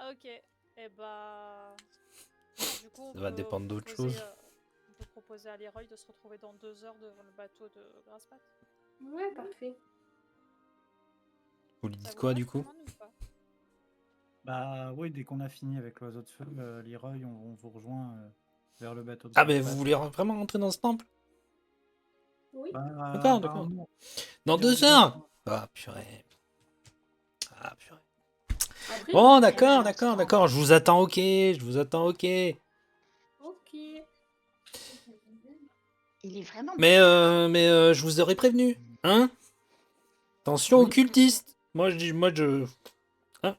Ah, ok. Et bah... Du coup, Ça va dépendre d'autre chose. On peut proposer à Leroy de se retrouver dans 2 heures devant le bateau de Grasspat. Ouais, parfait. Vous lui Ça dites vous quoi va, du coup? Simone, ou pas? Bah oui, dès qu'on a fini avec l'oiseau de feu, Leroy, on vous rejoint vers le bateau de Ah mais Grassplat. vous voulez vraiment rentrer dans ce temple? Oui. Bah, D'accord. apparemment, Dans il y a 2 heures? Ah purée. Après, Bon, on d'accord. Je vous attends, ok. Ok. Il est vraiment... Mais je vous aurais prévenu, hein? Attention aux Oui. cultistes. Moi je. Hein?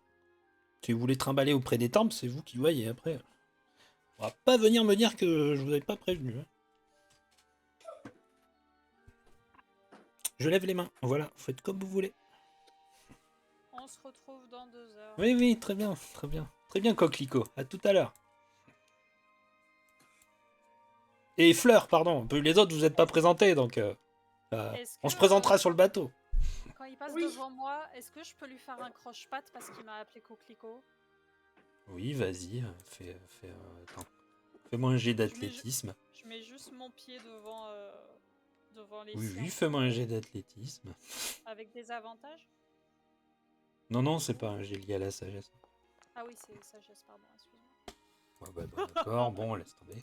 Si vous voulez trimballer auprès des temples, c'est vous qui voyez après. On va pas venir me dire que je vous avais pas prévenu. Hein. Je lève les mains. Voilà, faites comme vous voulez. On se retrouve dans 2 heures. Oui, très bien. Très bien, Coquelicot. À tout à l'heure. Et Fleur, pardon. Les autres, vous n'êtes pas présentés, donc on se présentera sur le bateau. Quand il passe Oui. devant moi, est-ce que je peux lui faire un croche-patte parce qu'il m'a appelé Coquelicot? Oui, vas-y. Attends. Fais-moi un jet d'athlétisme. Je mets juste mon pied devant les siens. Oui, fais-moi un jet d'athlétisme. Avec des avantages? Non, c'est pas un jet lié à la sagesse. Ah oui, c'est sagesse, pardon, excuse-moi. Ouais, bah, d'accord, bon, laisse tomber.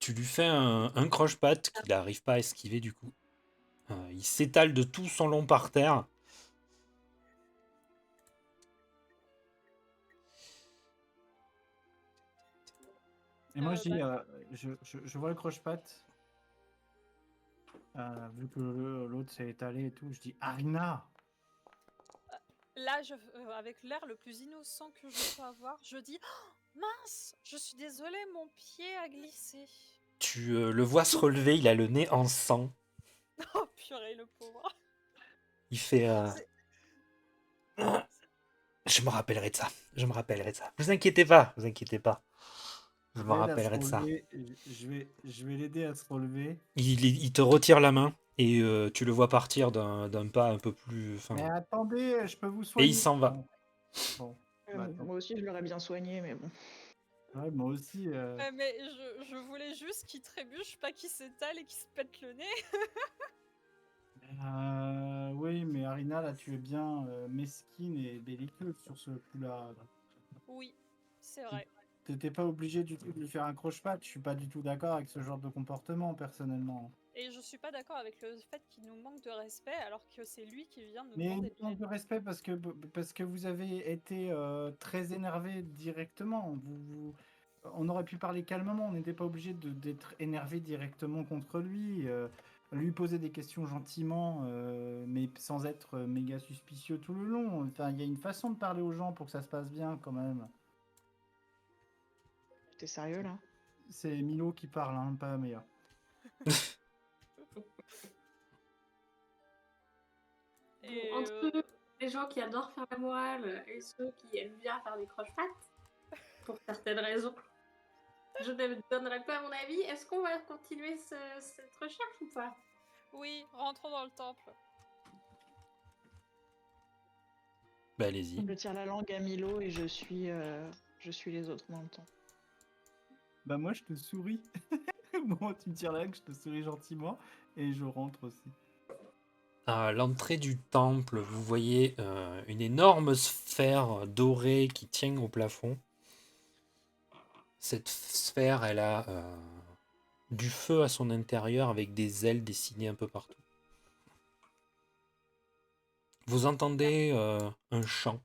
Tu lui fais un croche-patte qu'il n'arrive pas à esquiver du coup. Il s'étale de tout son long par terre. Et moi, je dis, je vois le croche-patte. Vu que l'autre s'est étalé et tout, je dis Arina. Là, avec l'air le plus innocent que je peux avoir, je dis oh, mince, je suis désolée, mon pied a glissé. Tu le vois se relever, il a le nez en sang. Oh purée, le pauvre. Il fait... Je me rappellerai de ça. Vous inquiétez pas. Je me rappellerai de ça. Je vais l'aider à se relever. Il te retire la main et tu le vois partir d'un pas un peu plus... Mais attendez, je peux vous soigner. Et il s'en va. Bon. Moi aussi, je l'aurais bien soigné, mais bon. Ouais, moi aussi. Mais je voulais juste qu'il trébuche, pas qu'il s'étale et qu'il se pète le nez. Oui, mais Arina, là, tu es bien mesquine et belliqueuse sur ce coup-là. Oui, c'est vrai. T'étais pas obligé du tout de lui faire un croche-patte. Je suis pas du tout d'accord avec ce genre de comportement, personnellement. Et je suis pas d'accord avec le fait qu'il nous manque de respect alors que c'est lui qui vient nous Mais demander de manque l'aide. de respect parce que vous avez été très énervé directement. On aurait pu parler calmement, on n'était pas obligé d'être énervé directement contre lui. Lui poser des questions gentiment, mais sans être méga suspicieux tout le long. Enfin, il y a une façon de parler aux gens pour que ça se passe bien quand même. T'es sérieux là? C'est Milo qui parle, hein, pas Méa. Et Entre les gens qui adorent faire la morale et ceux qui aiment bien faire des croche-pattes, pour certaines raisons, je ne donnerai pas mon avis. Est-ce qu'on va continuer cette recherche ou pas? oui, rentrons dans le temple. Bah allez-y. Je tire la langue à Milo et je suis les autres dans le temps. Bah moi je te souris. Bon, tu me tires la langue, je te souris gentiment et je rentre aussi. À l'entrée du temple, vous voyez une énorme sphère dorée qui tient au plafond. Cette sphère, elle a du feu à son intérieur avec des ailes dessinées un peu partout. Vous entendez un chant,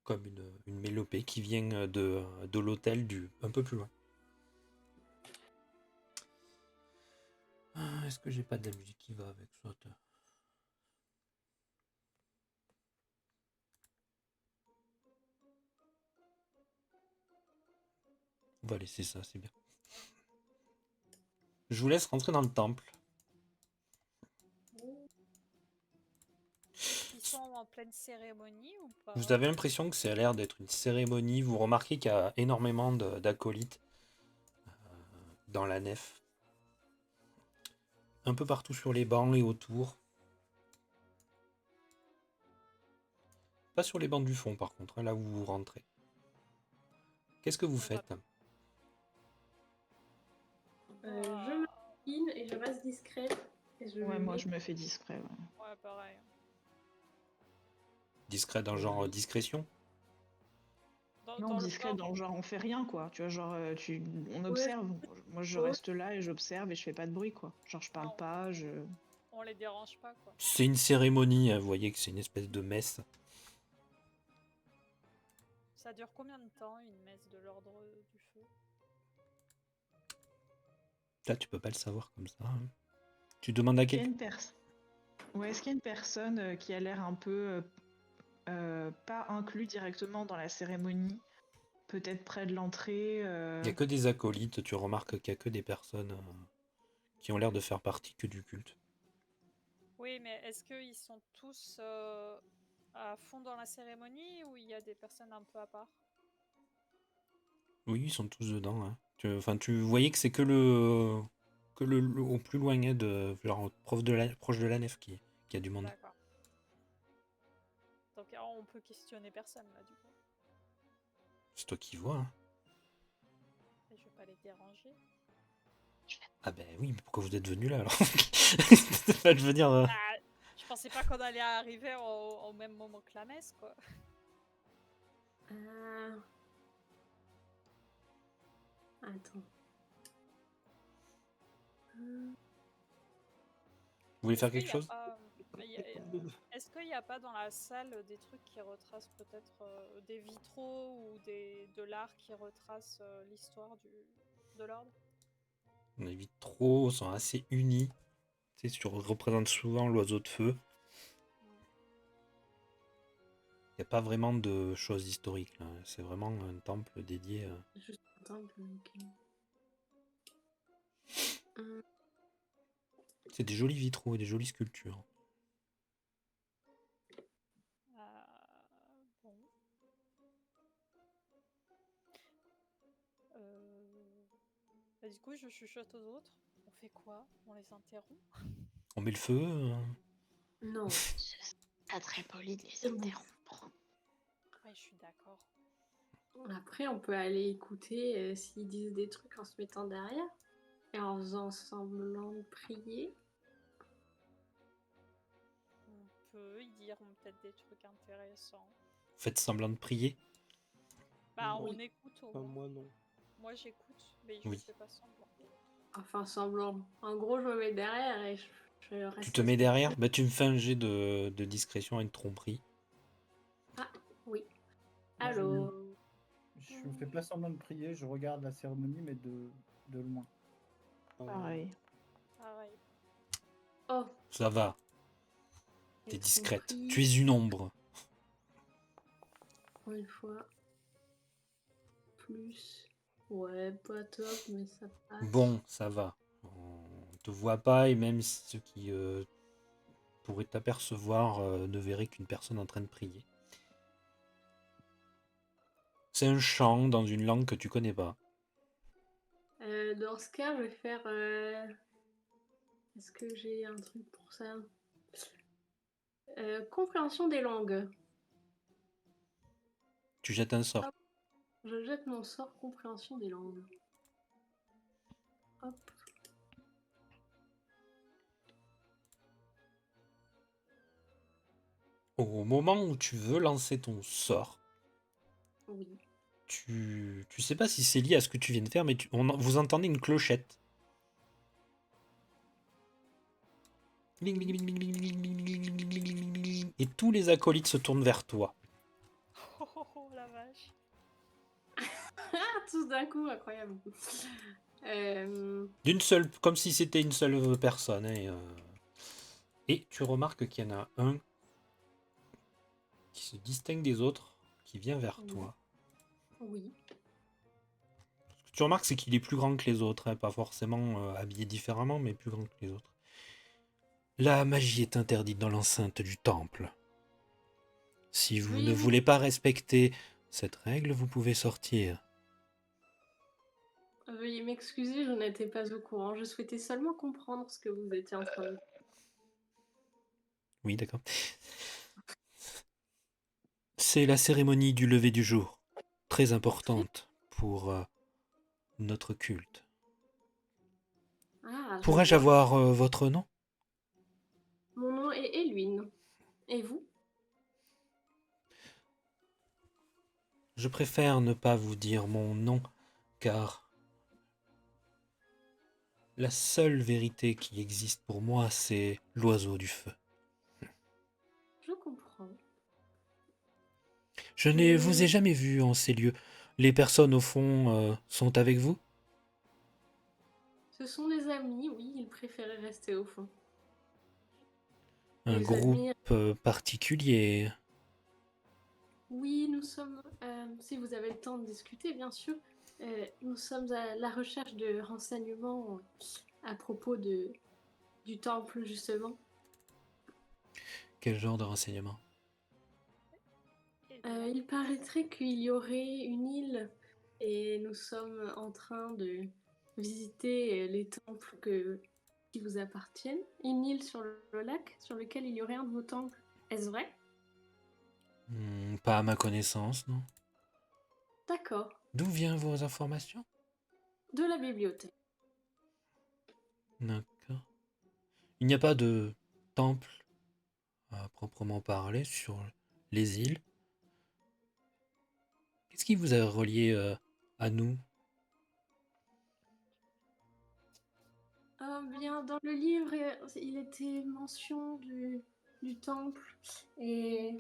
comme une mélopée qui vient de l'hôtel un peu plus loin. Est-ce que j'ai pas de la musique qui va avec ça? On va laisser ça, c'est bien. Je vous laisse rentrer dans le temple. Ils sont en pleine cérémonie ou pas? Vous avez l'impression que ça a l'air d'être une cérémonie. Vous remarquez qu'il y a énormément d'acolytes dans la nef. Un peu partout sur les bancs et autour. Pas sur les bancs du fond par contre, hein, là où vous rentrez. Qu'est-ce que vous faites? Je m'incline et je reste discrète. Et Ouais, moi je me fais discret. Ouais. Ouais, pareil. Discret dans le genre discrétion? Non, Dans le discret genre, dans le genre on fait rien quoi. Tu vois, genre on observe. Moi je reste là et j'observe et je fais pas de bruit quoi. Genre je parle pas, on les dérange pas quoi. C'est une cérémonie, hein, vous voyez que c'est une espèce de messe. Ça dure combien de temps une messe de l'ordre du feu? Là, tu peux pas le savoir comme ça. Hein. Tu demandes à quelqu'un. Ouais, est-ce qu'il y a une personne qui a l'air un peu pas inclus directement dans la cérémonie, peut-être près de l'entrée. Il n'y a que des acolytes, tu remarques qu'il n'y a que des personnes qui ont l'air de faire partie que du culte. Oui, mais est-ce qu'ils sont tous à fond dans la cérémonie ou il y a des personnes un peu à part? Oui, ils sont tous dedans. Hein. Tu voyais que c'est que le au plus loin de genre proche de la nef qui a du monde. D'accord. Donc on peut questionner personne là du coup. C'est toi qui vois. Hein. Et je vais pas les déranger. Ah ben oui, mais pourquoi vous êtes venu là alors? Je veux dire. Ah, je pensais pas qu'on allait arriver au même moment que la messe quoi. Attends. Vous voulez faire quelque chose? Est-ce qu'il n'y a pas dans la salle des trucs qui retracent peut-être des vitraux ou de l'art qui retrace l'histoire de l'ordre? Les vitraux sont assez unis. Tu sais, tu représentes souvent l'oiseau de feu. Il n'y a pas vraiment de choses historiques là. C'est vraiment un temple dédié. Juste un temple, ok. C'est des jolis vitraux et des jolies sculptures. Bon. Du coup, je chuchote aux autres. On fait quoi? On les interrompt? On met le feu Non. C'est pas très poli de les interrompre. Ouais, je suis d'accord. Après, on peut aller écouter s'ils disent des trucs en se mettant derrière et en faisant semblant de prier. feu, ils diront peut-être des trucs intéressants. Faites semblant de prier. Bah, Oui. on écoute au Enfin, moins. moi, non. Moi, j'écoute, mais je Oui. fais pas semblant. Enfin, semblant. En gros, je me mets derrière et je Tu reste. te mets derrière? Bah, tu me fais un jet de discrétion et de tromperie. Ah, oui. Moi, Allô. Je fais pas semblant de prier, je regarde la cérémonie, mais de loin. Pareil. Pareil. Oh, Ça va, j'ai t'es discrète. compris. Tu es une ombre. Encore une fois. Plus. Ouais, pas top, mais ça passe. Bon, ça va. On te voit pas et même ceux qui pourraient t'apercevoir ne verraient qu'une personne en train de prier. C'est un chant dans une langue que tu connais pas. Dans ce cas, je vais faire. Est-ce que j'ai un truc pour ça? Compréhension des langues. Tu jettes un sort. Hop. Je jette mon sort compréhension des langues. Hop. Au moment où tu veux lancer ton sort, Oui. tu sais pas si c'est lié à ce que tu viens de faire, mais vous entendez une clochette. Bling, bling, bling, bling, bling, bling, bling, bling, bling, bling, bling, bling, bling. Et tous les acolytes se tournent vers toi. Oh la vache. Ah, tous d'un coup, incroyable. D'une seule, comme si c'était une seule personne. Et tu remarques qu'il y en a un qui se distingue des autres, qui vient vers Oui. toi. Oui. Ce que tu remarques, c'est qu'il est plus grand que les autres, hein, pas forcément habillé différemment, mais plus grand que les autres. La magie est interdite dans l'enceinte du temple. Si vous ne voulez pas respecter cette règle, vous pouvez sortir. Veuillez m'excuser, je n'étais pas au courant. Je souhaitais seulement comprendre ce que vous étiez en train de... Oui, d'accord. C'est la cérémonie du lever du jour, très importante pour notre culte. Ah, je Pourrais-je vois. avoir votre nom? Mon nom est Elwin. Et vous? Je préfère ne pas vous dire mon nom, car la seule vérité qui existe pour moi, c'est l'oiseau du feu. Je comprends. Je ne vous ai jamais vu en ces lieux. Les personnes au fond sont avec vous? Ce sont des amis, oui, ils préféraient rester au fond. Un Ils groupe admirent- particulier? Oui, nous sommes, si vous avez le temps de discuter, bien sûr, nous sommes à la recherche de renseignements à propos du temple, justement. Quel genre de renseignements? Il paraîtrait qu'il y aurait une île et nous sommes en train de visiter les temples qui vous appartiennent. Une île sur le lac sur lequel il y aurait un de vos temples. Est-ce vrai? Pas à ma connaissance, non. D'accord. D'où viennent vos informations? De la bibliothèque. D'accord. Il n'y a pas de temple à proprement parler sur les îles. Qu'est-ce qui vous a relié à nous? Bien, dans le livre, il était mention du temple et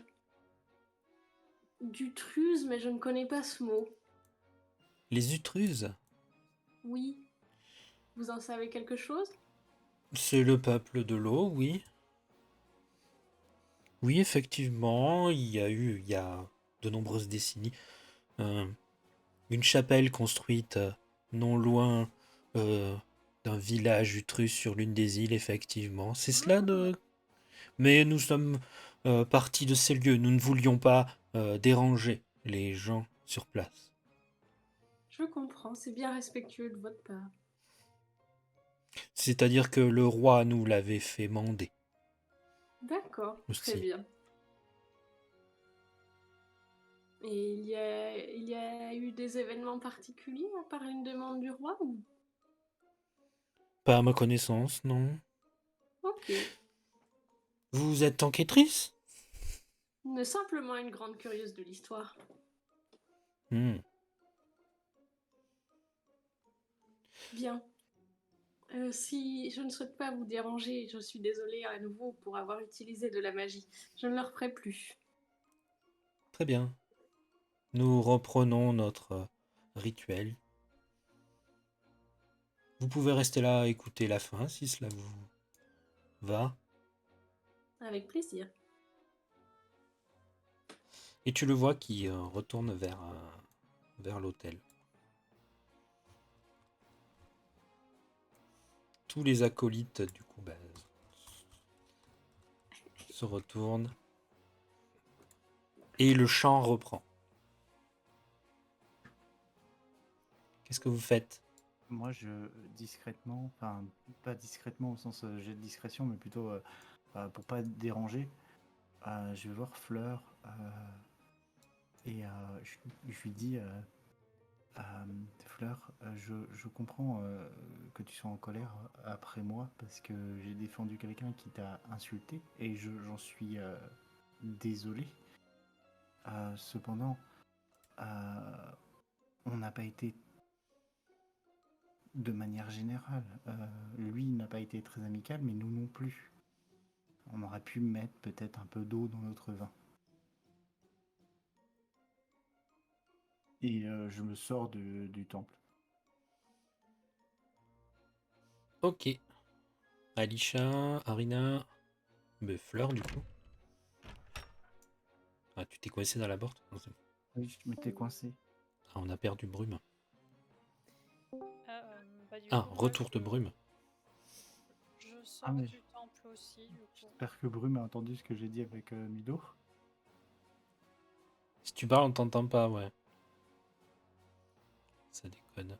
d'Utruse, mais je ne connais pas ce mot. Les Utruses? Oui. Vous en savez quelque chose? C'est le peuple de l'eau, oui. Oui, effectivement, il y a de nombreuses décennies une chapelle construite non loin d'un village utrus sur l'une des îles, effectivement. C'est cela de... Mais nous sommes partis de ces lieux. Nous ne voulions pas déranger les gens sur place. Je comprends, c'est bien respectueux de votre part. C'est-à-dire que le roi nous l'avait fait mander. D'accord, Aussi. très bien. Et il y a eu des événements particuliers à part une demande du roi ou... Pas à ma connaissance, non. Ok. Vous êtes enquêtrice? Simplement une grande curieuse de l'histoire. Hmm. Bien. Si je ne souhaite pas vous déranger, je suis désolée à nouveau pour avoir utilisé de la magie. Je ne le referai plus. Très bien. Nous reprenons notre rituel. Vous pouvez rester là à écouter la fin si cela vous va. Avec plaisir. Et tu le vois qui retourne vers l'hôtel. Tous les acolytes, du coup, se retournent. Et le chant reprend. Qu'est-ce que vous faites? Moi, discrètement, enfin, pas discrètement au sens jet de discrétion, mais plutôt pour pas déranger, je vais voir Fleur et je lui dis Fleur, je comprends que tu sois en colère après moi parce que j'ai défendu quelqu'un qui t'a insulté et j'en suis désolé. Cependant, on n'a pas été de manière générale. Lui n'a pas été très amical, mais nous non plus. On aurait pu mettre peut-être un peu d'eau dans notre vin. Et je me sors du temple. Ok. Alisha, Arina, Fleur du coup. Ah, tu t'es coincé dans la porte? Non, c'est bon. Oui, je m'étais coincé. Ah, on a perdu Brume. Du Ah, coup, moi, retour de Brume. je sors mais du temple aussi, du coup. J'espère que Brume a entendu ce que j'ai dit avec Milo. Si tu parles, on t'entend pas, ouais. Ça déconne.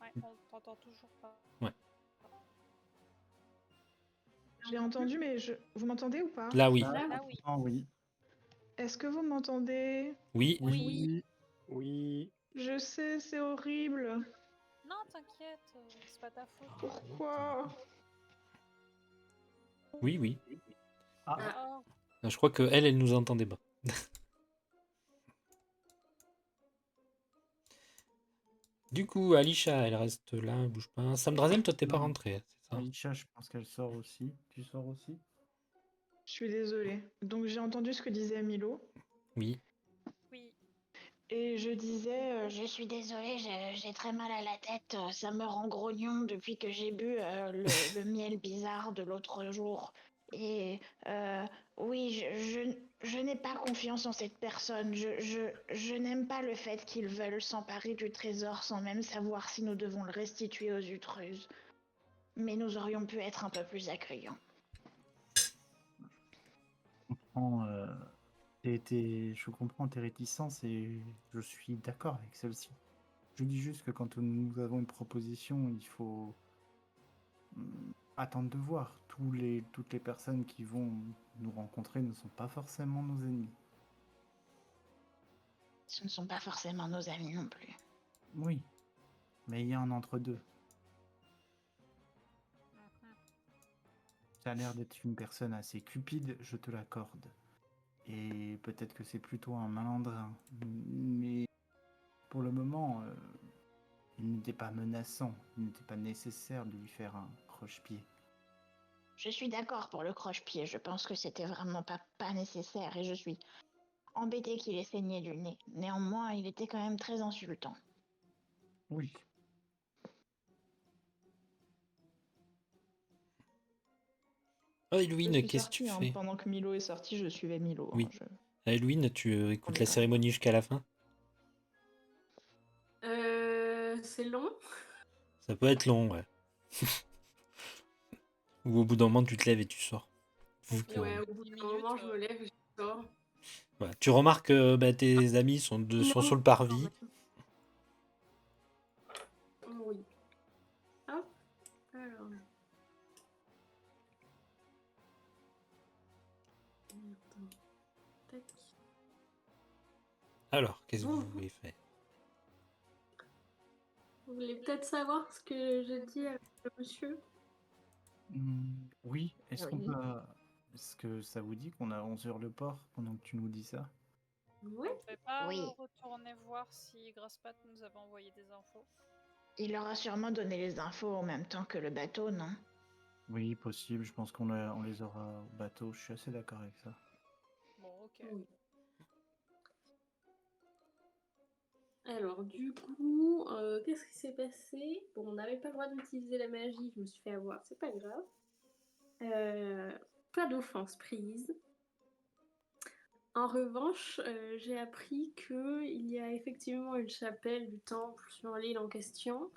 Ouais, on t'entend toujours pas. Ouais. J'ai entendu, mais vous m'entendez ou pas? Là, oui. Là, oui. Ah oui. Est-ce que vous m'entendez? Oui. Oui. Oui. Je sais, c'est horrible. Non, t'inquiète, c'est pas ta faute. Pourquoi? Oui, oui. Oh, Je crois que elle nous entendait pas. Du coup, Alisha, elle reste là, elle bouge pas. Samdrazel, toi, t'es pas Non. rentré, c'est ça? Aïcha, je pense qu'elle sort aussi. Tu sors aussi? Je suis désolée. Donc j'ai entendu ce que disait Milo. Oui. oui. Et je disais, Je suis désolée, j'ai très mal à la tête. Ça me rend grognon depuis que j'ai bu le miel bizarre de l'autre jour. Et oui, je n'ai pas confiance en cette personne. Je n'aime pas le fait qu'ils veulent s'emparer du trésor sans même savoir si nous devons le restituer aux Utruzes. Mais nous aurions pu être un peu plus accueillants. Je comprends tes réticences et je suis d'accord avec celle-ci. Je dis juste que quand nous avons une proposition, il faut attendre de voir. Toutes les personnes qui vont nous rencontrer ne sont pas forcément nos ennemis. Ce ne sont pas forcément nos amis non plus. Oui, mais il y a un entre-deux. Ça a l'air d'être une personne assez cupide, je te l'accorde. Et peut-être que c'est plutôt un malandrin. Mais pour le moment, il n'était pas menaçant. Il n'était pas nécessaire de lui faire un croche-pied. Je suis d'accord pour le croche-pied. Je pense que c'était vraiment pas nécessaire et je suis embêtée qu'il ait saigné du nez. Néanmoins, il était quand même très insultant. Oui. Oh, je Elouine, suis qu'est-ce que tu sortie. fais? Pendant que Milo est sorti, je suivais Milo. Oui. Elouine, tu écoutes la cérémonie jusqu'à la fin? C'est long. Ça peut être long, ouais. Ou au bout d'un moment, tu te lèves et tu sors. Ouais, au bout d'un moment, je me lève et je sors. Voilà. Tu remarques que tes amis sont sur le parvis. Oui. Hop. Alors. Attends. Tac. Alors, qu'est-ce que vous voulez faire? Vous voulez peut-être savoir ce que j'ai dit à le monsieur? Oui, est-ce qu'on Oui. peut... Est-ce que ça vous dit qu'on avance sur le port pendant que tu nous dis ça? Oui. On peut pas Oui. retourner voir si Grasspat nous avait envoyé des infos. Il leur a sûrement donné les infos en même temps que le bateau, non? Oui, possible, je pense on les aura au bateau, je suis assez d'accord avec ça. Bon, ok. Oui. Alors, du coup, qu'est-ce qui s'est passé? Bon, on n'avait pas le droit d'utiliser la magie, je me suis fait avoir, c'est pas grave. Pas d'offense prise. En revanche, j'ai appris qu'il y a effectivement une chapelle du temple sur l'île en question,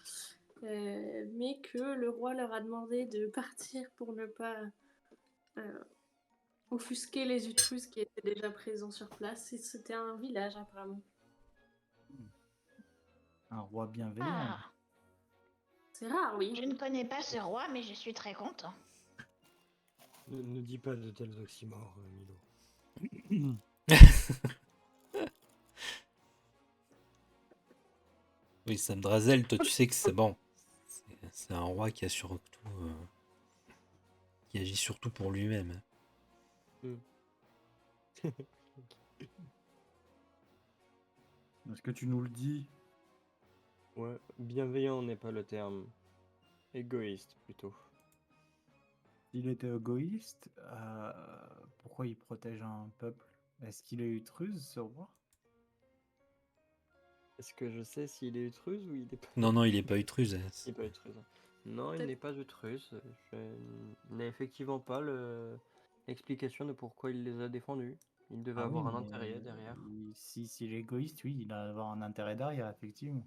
mais que le roi leur a demandé de partir pour ne pas offusquer les Utrus qui étaient déjà présents sur place. Et c'était un village apparemment. Un roi bienveillant. Ah, C'est rare, oui. je ne connais pas ce roi, mais je suis très content. Ne dis pas de tels oxymores, Milo. Oui, Samdrazel, toi tu sais que c'est bon. C'est un roi qui a surtout. Qui agit surtout pour lui-même. Est-ce que tu nous le dis? Ouais, bienveillant n'est pas le terme. Égoïste, plutôt. S'il était égoïste, pourquoi il protège un peuple? Est-ce qu'il est utruse, ce roi? Est-ce que je sais s'il est utruse ou il est pas... Non, il est pas utruse. Il n'est pas utruse. Non, il Peut-être- n'est pas utruse. Je n'ai effectivement pas l'explication de pourquoi il les a défendus. Il devait avoir un intérêt derrière. S'il est égoïste, oui, il va avoir un intérêt derrière, effectivement.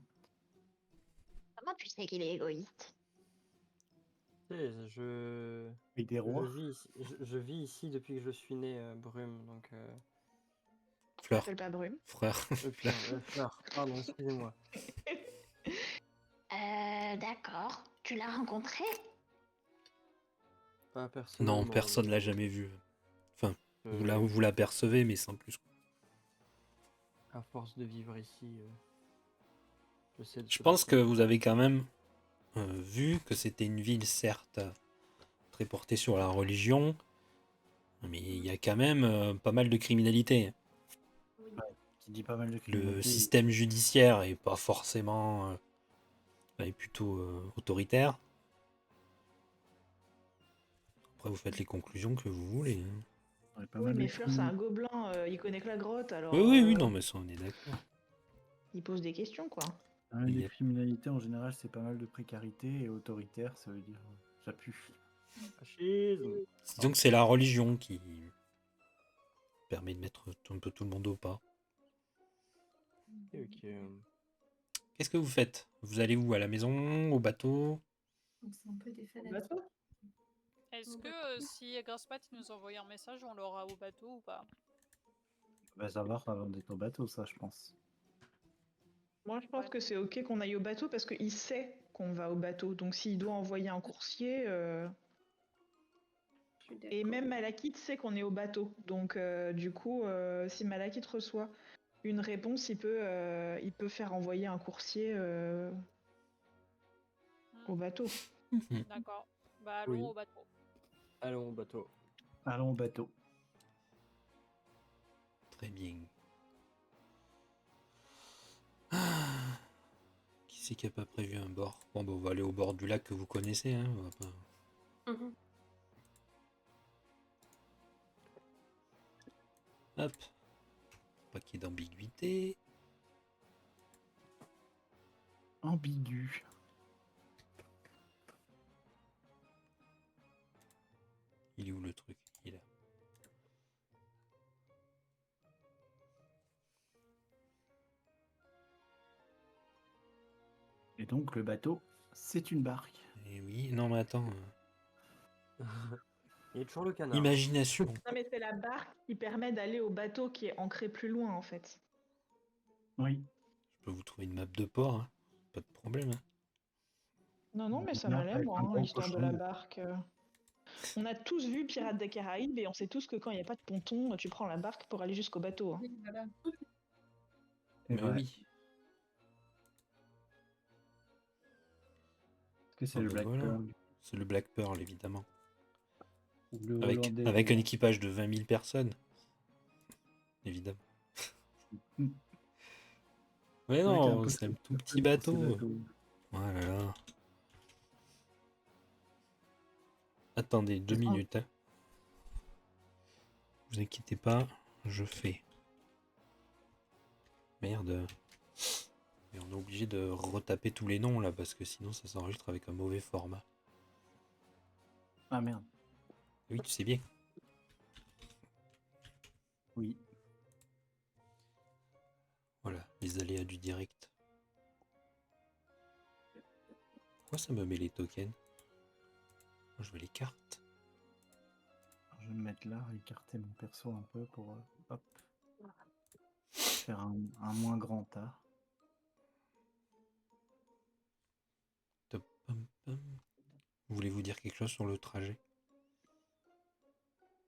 Comment tu sais qu'il est égoïste? Tu sais, Et des rois? je vis ici depuis que je suis né, Brume, donc... Je Fleur. m'appelle pas Brume. Frère. Fleur, pardon, excusez-moi. D'accord. Tu l'as rencontré? Pas personnellement. Non, personne mais, l'a jamais vu. Enfin, euh, vous l'apercevez, mais sans plus. à force de vivre ici, je sais de Je ce pense que dont- vous avez quand même vu que c'était une ville, certes, très portée sur la religion, mais il y a quand même pas mal de criminalité. Qui dit pas mal de Le criminalité. système judiciaire est pas forcément. Est plutôt autoritaire. Après, vous faites les conclusions que vous voulez. Hein. Ouais, pas Oui, mal de mais Fleur, c'est un criminalité. gobelin, il connaît que la grotte, alors Oui, non, mais ça, on est d'accord. il pose des questions, quoi. Pas mal de Yep. criminalité, en général, c'est pas mal de précarité, et autoritaire, ça veut dire ça pue. Fascisme. Disons que c'est la religion qui permet de mettre un peu tout le monde au pas. Ok. Qu'est-ce que vous faites? Vous allez où? À la maison? Au bateau? Donc c'est un peu des Au fanatiques. bateau? Est-ce que si Grasspat nous envoie un message, on l'aura au bateau ou pas? Bah, ça va avant d'être au bateau, ça, je pense. Moi, je pense Ouais. que c'est ok qu'on aille au bateau parce qu'il sait qu'on va au bateau. Donc, s'il doit envoyer un coursier, Je suis et d'accord. même Malakith sait qu'on est au bateau. Donc, du coup, si Malakith reçoit une réponse, il peut faire envoyer un coursier au bateau. D'accord. Bah allons Oui. au bateau. Allons au bateau. Allons au bateau. Très bien. Ah. Qui c'est qui a pas prévu un bord? Bon, bah, on va aller au bord du lac que vous connaissez. Hein. On va pas... Mhm. Hop. Pas qu'il y ait d'ambiguïté. Ambigu. Il est où le truc? Il est là. Et donc, le bateau, c'est une barque. Et oui, non, mais attends. Il y a toujours le canard. Imagination. Non, mais c'est la barque qui permet d'aller au bateau qui est ancré plus loin, en fait. Oui. Je peux vous trouver une map de port. Hein. Pas de problème. Hein. Non, mais ça Là, m'allait, avec moi, un gros l'histoire de cochon. la barque. On a tous vu Pirates des Caraïbes et on sait tous que quand il n'y a pas de ponton, tu prends la barque pour aller jusqu'au bateau. Hein. Oui, voilà. C'est Mais vrai. oui. que c'est Ah le bah Black voilà. Pearl C'est le Black Pearl, évidemment. ou le Avec, Hollandais avec un équipage de 20 000 personnes. Évidemment. Mm. Mais Avec un non, peu c'est un de tout petit pour ces bateau. bateaux. Voilà. Là. Attendez 2 minutes. Hein. Vous inquiétez pas, je fais. Merde. Et on est obligé de retaper tous les noms là parce que sinon ça s'enregistre avec un mauvais format. Ah merde. Oui, tu sais bien. Oui. Voilà, les aléas du direct. Pourquoi ça me met les tokens? Moi, je veux les cartes. Alors, je vais me mettre là, écarter mon perso un peu pour hop, faire un moins grand tas. Top, pam, pam. Voulez-vous dire quelque chose sur le trajet?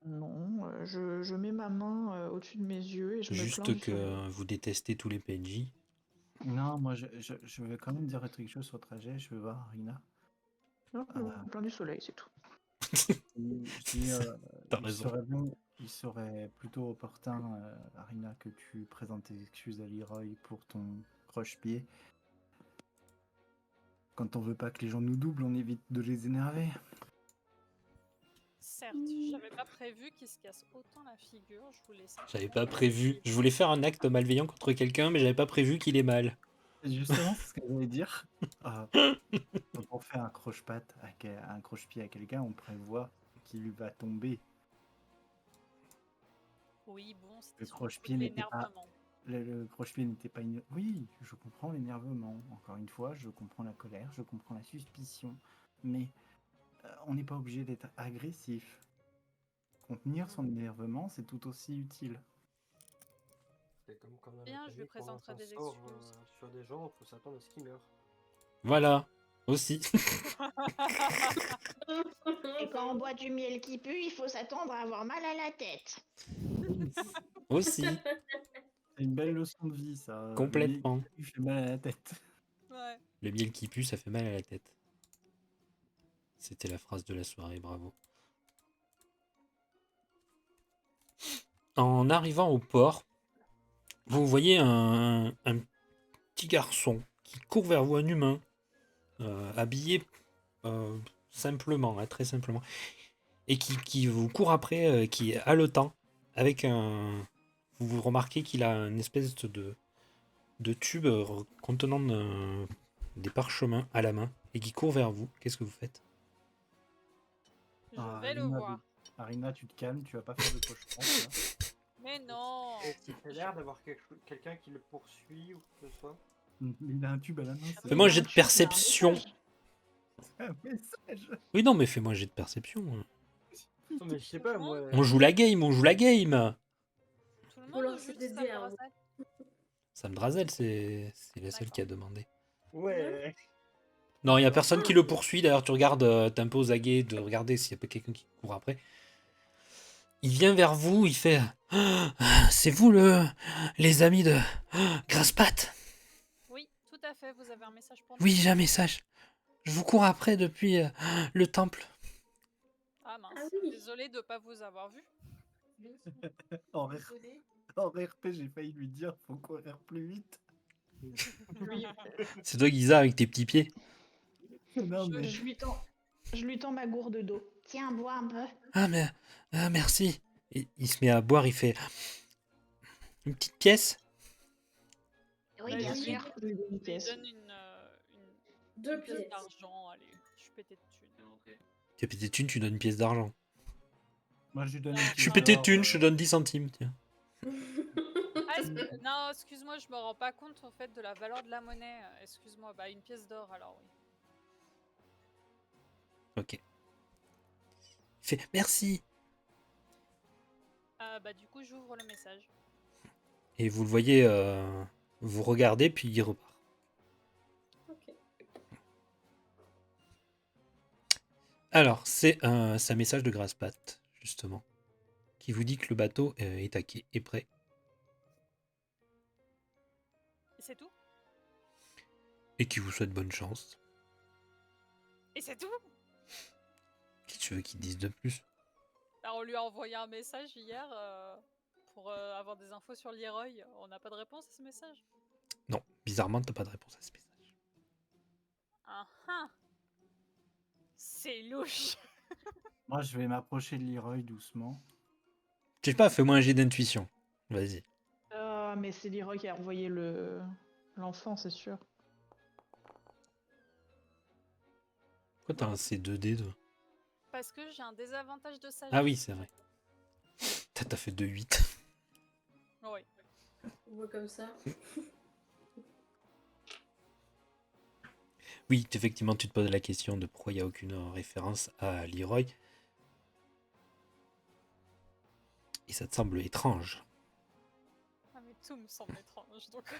Non, je mets ma main au-dessus de mes yeux et je me plains Juste du soleil. que vous détestez tous les PNJ. Non, moi je vais quand même dire quelque chose sur le trajet. Je vais voir Arina. Non, je me plains du soleil, c'est tout. Je dis, T'as raison. il serait plutôt opportun, Arina, que tu présentes tes excuses à Leroy pour ton croche-pied. Quand on veut pas que les gens nous doublent, on évite de les énerver. Certes, j'avais pas prévu qu'il se casse autant la figure. Je voulais J'avais pas prévu. Je voulais faire un acte malveillant contre quelqu'un, mais j'avais pas prévu qu'il ait mal. Justement, c'est ce que j'allais dire. Quand on fait un croche-patte, un croche-pied à quelqu'un, on prévoit qu'il va tomber. Oui, bon, c'était Le sur le coup croche-pied de n'était pas. l'énervement. Le croche-pied n'était pas une. Oui, je comprends l'énervement. Encore une fois, je comprends la colère, je comprends la suspicion. Mais on n'est pas obligé d'être agressif. Contenir son énervement, c'est tout aussi utile. C'est comme quand on Bien, avait je lui dit, quand présenterai on des sort excuses. sur des gens, il faut s'attendre à ce qu'ils meurent. Voilà, aussi. Et quand on boit du miel qui pue, il faut s'attendre à avoir mal à la tête. Aussi, C'est une belle leçon de vie, ça. complètement. Il fait mal à la tête. Ouais. Le miel qui pue, ça fait mal à la tête. C'était la phrase de la soirée, bravo. En arrivant au port, vous voyez un petit garçon qui court vers vous, un humain, habillé simplement, hein, très simplement, et qui vous court après, qui est haletant, avec un... Vous remarquez qu'il a une espèce de tube contenant des parchemins à la main, et qui court vers vous. Qu'est-ce que vous faites? Je vais le voir. Arina, tu te calmes, tu vas pas faire de cauchemar. Là. Mais non. Est-ce qu'il a l'air d'avoir quelqu'un qui le poursuit ou que ce soit? Il a un tube à la main. Fais-moi un jet de perception. C'est un message. Oui, non, mais fais-moi un jet de perception. Non, mais je sais pas, moi. On joue la game, on joue la game. Tout le Faut monde ou lancer juste des Sam dés avant. Drazel? Sam Drazel, c'est la seule qui a demandé. Ouais. Non, il n'y a personne qui le poursuit. D'ailleurs, tu regardes, t'es un peu aux aguets de regarder s'il n'y a pas quelqu'un qui court après. Il vient vers vous, il fait c'est vous les amis de Grasspat? Oui, tout à fait. Vous avez un message pour nous? Oui, j'ai un message. Je vous cours après depuis le temple. Ah mince, Ah oui. désolé de ne pas vous avoir vu. En RP, j'ai failli lui dire faut courir plus vite. C'est toi, Giza, avec tes petits pieds. Non, mais... Je lui tends ma gourde d'eau. Tiens, bois un peu. Ah, mais merci. Et il se met à boire, il fait une petite pièce. Oui, Bah, bien je lui sûr. Je lui donne une Je lui pièce. donne Deux une pièce pièces. d'argent. Allez, je suis pété de thunes. Tu as pété de thune, tu donnes une pièce d'argent. Moi, je lui donne une Je suis pièce pété de d'or, thune, je te donne 10 centimes. Tiens. Ah, non, excuse-moi, je me rends pas compte en fait de la valeur de la monnaie. Excuse-moi, bah une pièce d'or alors oui. Ok. Il fait merci. Bah du coup j'ouvre le message. Et vous le voyez, vous regardez, puis il repart. Ok. Alors, c'est un message de Grasspat, justement, qui vous dit que le bateau est à quai, est prêt. Et c'est tout? Et qui vous souhaite bonne chance. Et c'est tout. Qu'est-ce que tu veux qu'ils disent de plus? Alors, on lui a envoyé un message hier pour avoir des infos sur Leroy. On n'a pas de réponse à ce message. Non, bizarrement, t'as pas de réponse à ce message. Ah ah. C'est louche. Moi, je vais m'approcher de Leroy doucement. Je sais pas, fais-moi un jet d'intuition. Vas-y. Ah, mais c'est Leroy qui a envoyé l'enfant, c'est sûr. Pourquoi t'as un C2D toi? Parce que j'ai un désavantage de sagesse. Ah oui, c'est vrai. T'as fait 2-8. Oui. On voit comme ça. Oui, effectivement, tu te poses la question de pourquoi il n'y a aucune référence à Leroy. Et ça te semble étrange. Ah, mais tout me semble étrange, donc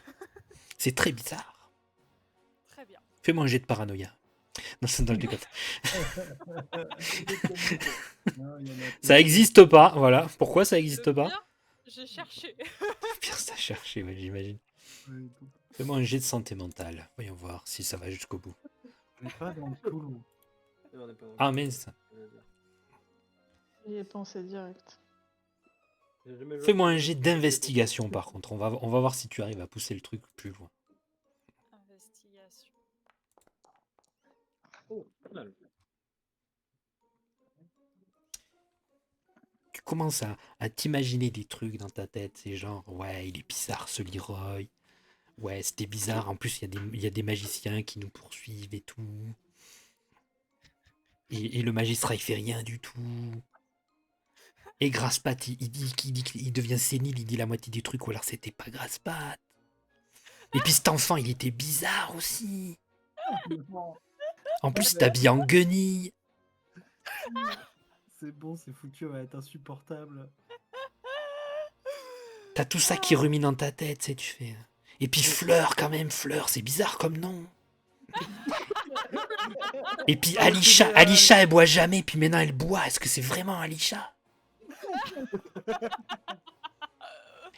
C'est très bizarre. très bien. Fais-moi un jet de paranoïa. Non, c'est dans le décote. Non, il y en a Ça plus. existe pas, voilà. Pourquoi ça existe Le pas? pire, j'ai cherché. Pire, ça cherché, ouais, j'imagine. Ouais, tout. Fais-moi un jet de santé mentale. Voyons voir si ça va jusqu'au bout. On n'est pas dans le Cthulhu. On est pas dans le Ah, coup. mince. J'y ai pensé direct. J'ai jamais joué Fais-moi à un ce jet jeu. d'investigation, par contre. On va voir si tu arrives à pousser le truc plus loin. Investigation. Oh, pas mal. Tu commences à t'imaginer des trucs dans ta tête. C'est genre, ouais, il est bizarre ce Leroy. Ouais, c'était bizarre. En plus, il y a des magiciens qui nous poursuivent et tout. Et le magistrat, il fait rien du tout. Et Graspat, il dit qu'il devient sénile, il dit la moitié du truc, ou alors c'était pas Graspat. Et puis cet enfant, il était bizarre aussi. En plus, il t'habille en guenille. C'est bon, c'est foutu, on va être insupportable. T'as tout ça qui rumine dans ta tête, tu sais, tu fais. Et puis Fleur, quand même, Fleur, c'est bizarre comme nom. Et puis Alisha, elle boit jamais, puis maintenant elle boit. Est-ce que c'est vraiment Alisha?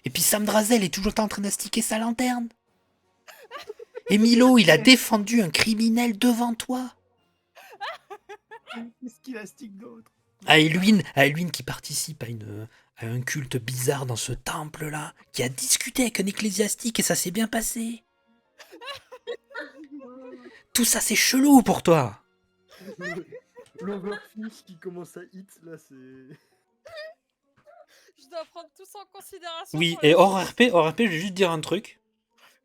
Et puis Sam Drazel est toujours en train d'astiquer sa lanterne. Et Milo, il a défendu un criminel devant toi. Qu'est-ce qu'il astique d'autre? À Elwin qui participe à un culte bizarre dans ce temple-là, qui a discuté avec un ecclésiastique et ça s'est bien passé. Tout ça, c'est chelou pour toi. L'Overfish qui commence à hit, là, c'est... Je dois prendre tout ça en considération. Oui, pour et la hors suite. RP, je vais juste dire un truc.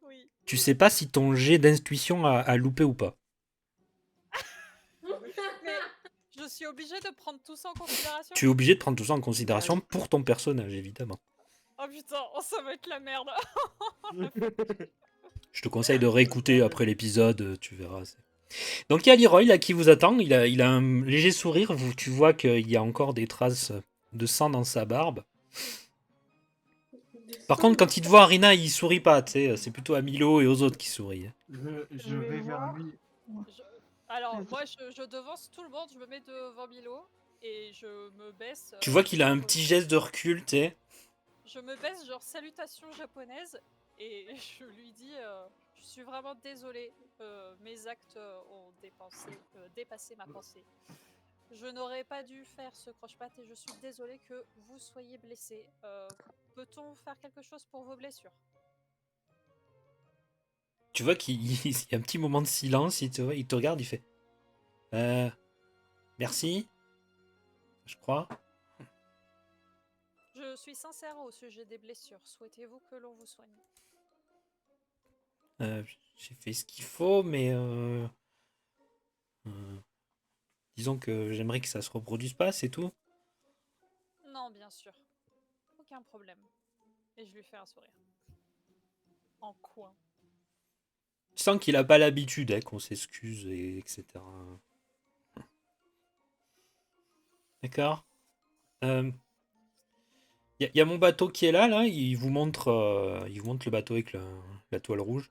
Oui. Tu sais pas si ton jet d'intuition a loupé ou pas. Mais je suis obligée de prendre tout ça en considération. Tu es obligé de prendre tout ça en considération pour ton personnage, évidemment. Oh putain, ça va être la merde. Je te conseille de réécouter après l'épisode, tu verras. Donc il y a Leroy là qui vous attend, il a un léger sourire, tu vois qu'il y a encore des traces de sang dans sa barbe. Par contre, quand il te voit, Arina, il sourit pas, tu sais, c'est plutôt à Milo et aux autres qui sourit. Je vais vers lui. Alors, moi, je devance tout le monde, je me mets devant Milo et je me baisse. Tu vois qu'il a un petit geste de recul, tu sais. Je me baisse, genre salutation japonaise, et je lui dis je suis vraiment désolée, mes actes ont dépassé ma pensée. Je n'aurais pas dû faire ce croche-patte et je suis désolée que vous soyez blessé. Peut-on faire quelque chose pour vos blessures? Tu vois qu'il y a un petit moment de silence, il te regarde, il fait merci, je crois. Je suis sincère au sujet des blessures. Souhaitez-vous que l'on vous soigne? J'ai fait ce qu'il faut, mais disons que j'aimerais que ça se reproduise pas, c'est tout. Non, bien sûr. Aucun problème. Et je lui fais un sourire. En coin. Tu sens qu'il a pas l'habitude qu'on s'excuse, etc. D'accord. Y a mon bateau qui est là, il vous montre le bateau avec la toile rouge.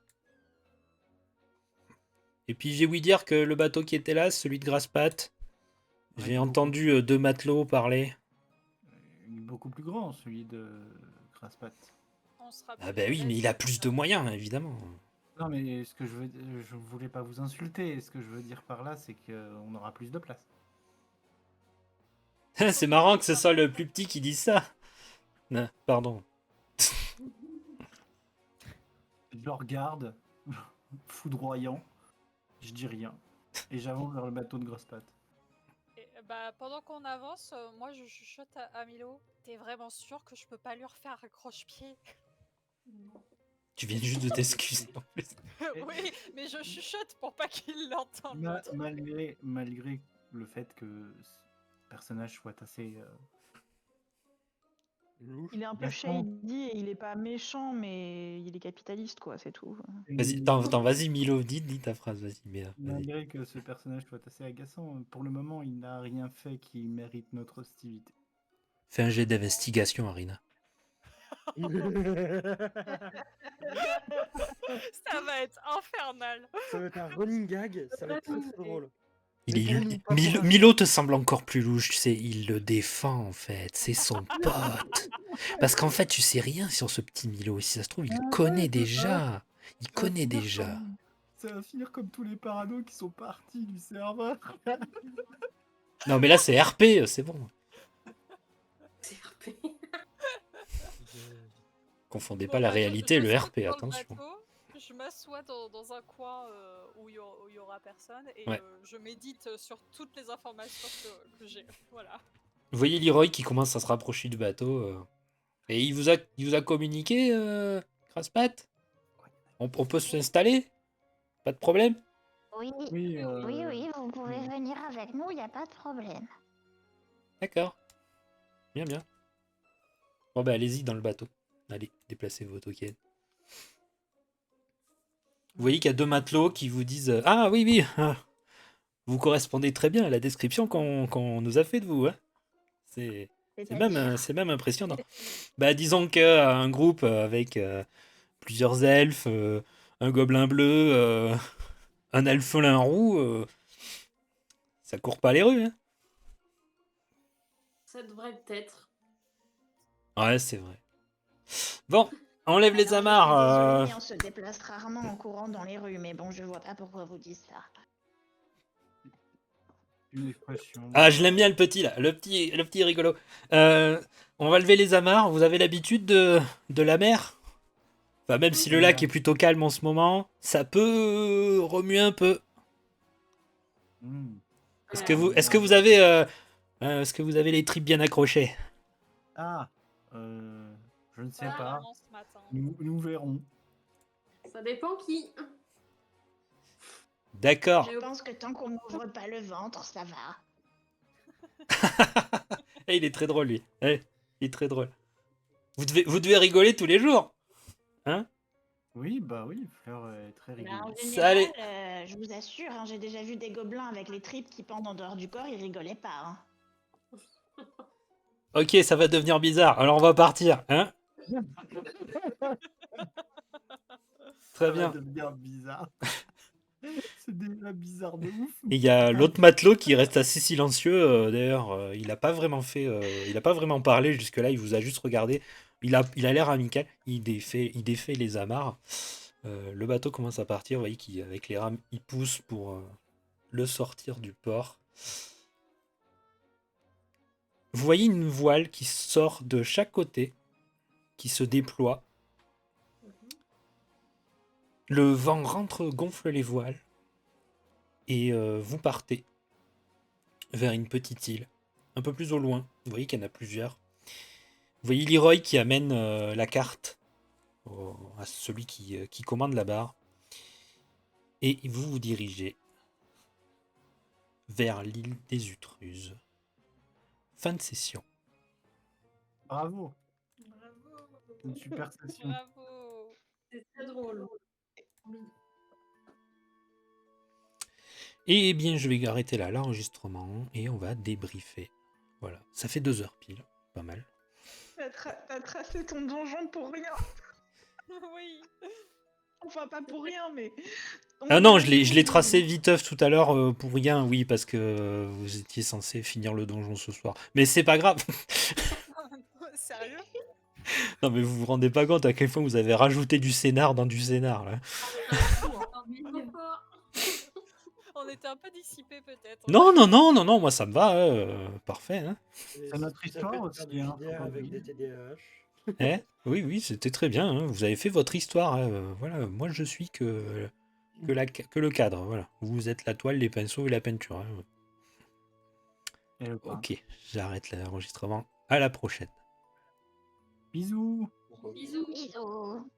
Et puis j'ai ouï dire que le bateau qui était là, celui de Graspat, j'ai entendu 2 matelots parler. Il est beaucoup plus grand, celui de Graspat. On sera Ah plus bah à oui, mais l'aise. il a plus de moyens, évidemment. Non, mais ce que je veux, je voulais pas vous insulter. Ce que je veux dire par là, c'est qu'on aura plus de place. C'est marrant que ce soit le plus petit qui dise ça. Non, pardon. Je le regarde, foudroyant. Je dis rien. Et j'avance vers le bateau de grosse patte. Et, bah, pendant qu'on avance, moi je chuchote à Milo. T'es vraiment sûr que je peux pas lui refaire un croche-pied? Tu viens juste de t'excuser en plus. Oui, mais je chuchote pour pas qu'il l'entende. l'autre. Malgré le fait que ce personnage soit assez Louche. Il est un peu D'accord. shady et il est pas méchant, mais il est capitaliste, quoi, c'est tout. Vas-y, vas-y Milo, dis ta phrase, vas-y. Mais, vas-y. Malgré que ce personnage soit assez agaçant, pour le moment, il n'a rien fait qui mérite notre hostilité. Fais un jet d'investigation, Arina. Ça va être infernal. Ça va être un running gag, ça va être très très drôle. Milo te semble encore plus louche, tu sais, il le défend en fait, c'est son pote. Parce qu'en fait, tu sais rien sur ce petit Milo, si ça se trouve, il le connaît déjà. Il connaît déjà. Ça va finir comme tous les parados qui sont partis du serveur. Non mais là c'est RP, c'est bon. C'est RP. Confondez Bon, pas la bah, réalité et je le saute RP, dans le attention. bateau, je m'assois dans un coin où il y aura personne et Ouais. je médite sur toutes les informations que j'ai. Voilà. Vous voyez Leroy qui commence à se rapprocher du bateau. Et il vous a communiqué, Craspat? On peut s'installer? Pas de problème? Oui, Oui, oui, vous pouvez venir avec nous, il n'y a pas de problème. D'accord. Bien, bien. Bon bah allez-y dans le bateau. Allez, déplacez vos tokens. Vous voyez qu'il y a 2 matelots qui vous disent ah oui, oui, vous correspondez très bien à la description qu'on nous a fait de vous. Hein. C'est même impressionnant. Bah disons qu'un groupe avec plusieurs elfes, un gobelin bleu, un elfelin roux, ça court pas les rues. Hein. Ça devrait peut-être. Ouais, c'est vrai. Bon, enlève les Alors, amarres. je suis désolée, on se déplace rarement en courant dans les rues, mais bon, je vois pas pourquoi vous dites ça. une expression. Ah, je l'aime bien le petit là, le petit rigolo. On va lever les amarres. Vous avez l'habitude de la mer? Enfin, même si le lac est plutôt calme en ce moment, ça peut remuer un peu. Est-ce que vous avez les tripes bien accrochées? Ah, je ne sais Ah, pas. Vraiment ce matin. Nous verrons. Ça dépend qui. D'accord. Je pense que tant qu'on n'ouvre pas le ventre, ça va. Eh, il est très drôle lui. Eh, il est très drôle. Vous devez rigoler tous les jours. Hein? Oui, bah oui, Fleur est très Mais en rigolote. général, Allez. je vous assure, hein, j'ai déjà vu des gobelins avec les tripes qui pendent en dehors du corps, ils rigolaient pas. Hein. Ok, ça va devenir bizarre. Alors on va partir. Hein? Très bien. Ça va devenir bizarre. C'est déjà bizarre de ouf. Et il y a l'autre matelot qui reste assez silencieux. D'ailleurs, il a pas vraiment parlé jusque-là. Il vous a juste regardé. Il a l'air amical. Il défait les amarres. Le bateau commence à partir. Vous voyez qu'avec les rames, il pousse pour le sortir du port. Vous voyez une voile qui sort de chaque côté, qui se déploie. Le vent rentre, gonfle les voiles. Et vous partez vers une petite île, un peu plus au loin. Vous voyez qu'il y en a plusieurs. Vous voyez Leroy qui amène la carte à celui qui commande la barre. Et vous vous dirigez vers l'île des Utruses. Fin de session. Bravo. Bravo. Une super session. Bravo. C'est très drôle. Et bien, je vais arrêter là l'enregistrement et on va débriefer. Voilà, ça fait 2 heures pile, pas mal. T'as tracé ton donjon pour rien. Oui. Enfin, pas pour rien, mais. Ah non, je l'ai tracé viteuf tout à l'heure pour rien, oui, parce que vous étiez censé finir le donjon ce soir. Mais c'est pas grave. Sérieux? Non, mais vous vous rendez pas compte à quel point vous avez rajouté du scénar dans du scénar, là. On était un peu dissipés peut-être. Non, non, non, non, non, moi ça me va, parfait. Hein. C'est notre histoire aussi, hein, faut pas avec des oublier. TDAH. Eh, oui, oui, c'était très bien. Hein. Vous avez fait votre histoire. Hein. Voilà, moi je suis que le cadre. Voilà, vous êtes la toile, les pinceaux et la peinture. Hein. Et le peintre. Ok, j'arrête l'enregistrement. À la prochaine. Bisous. Bisous. Bisous.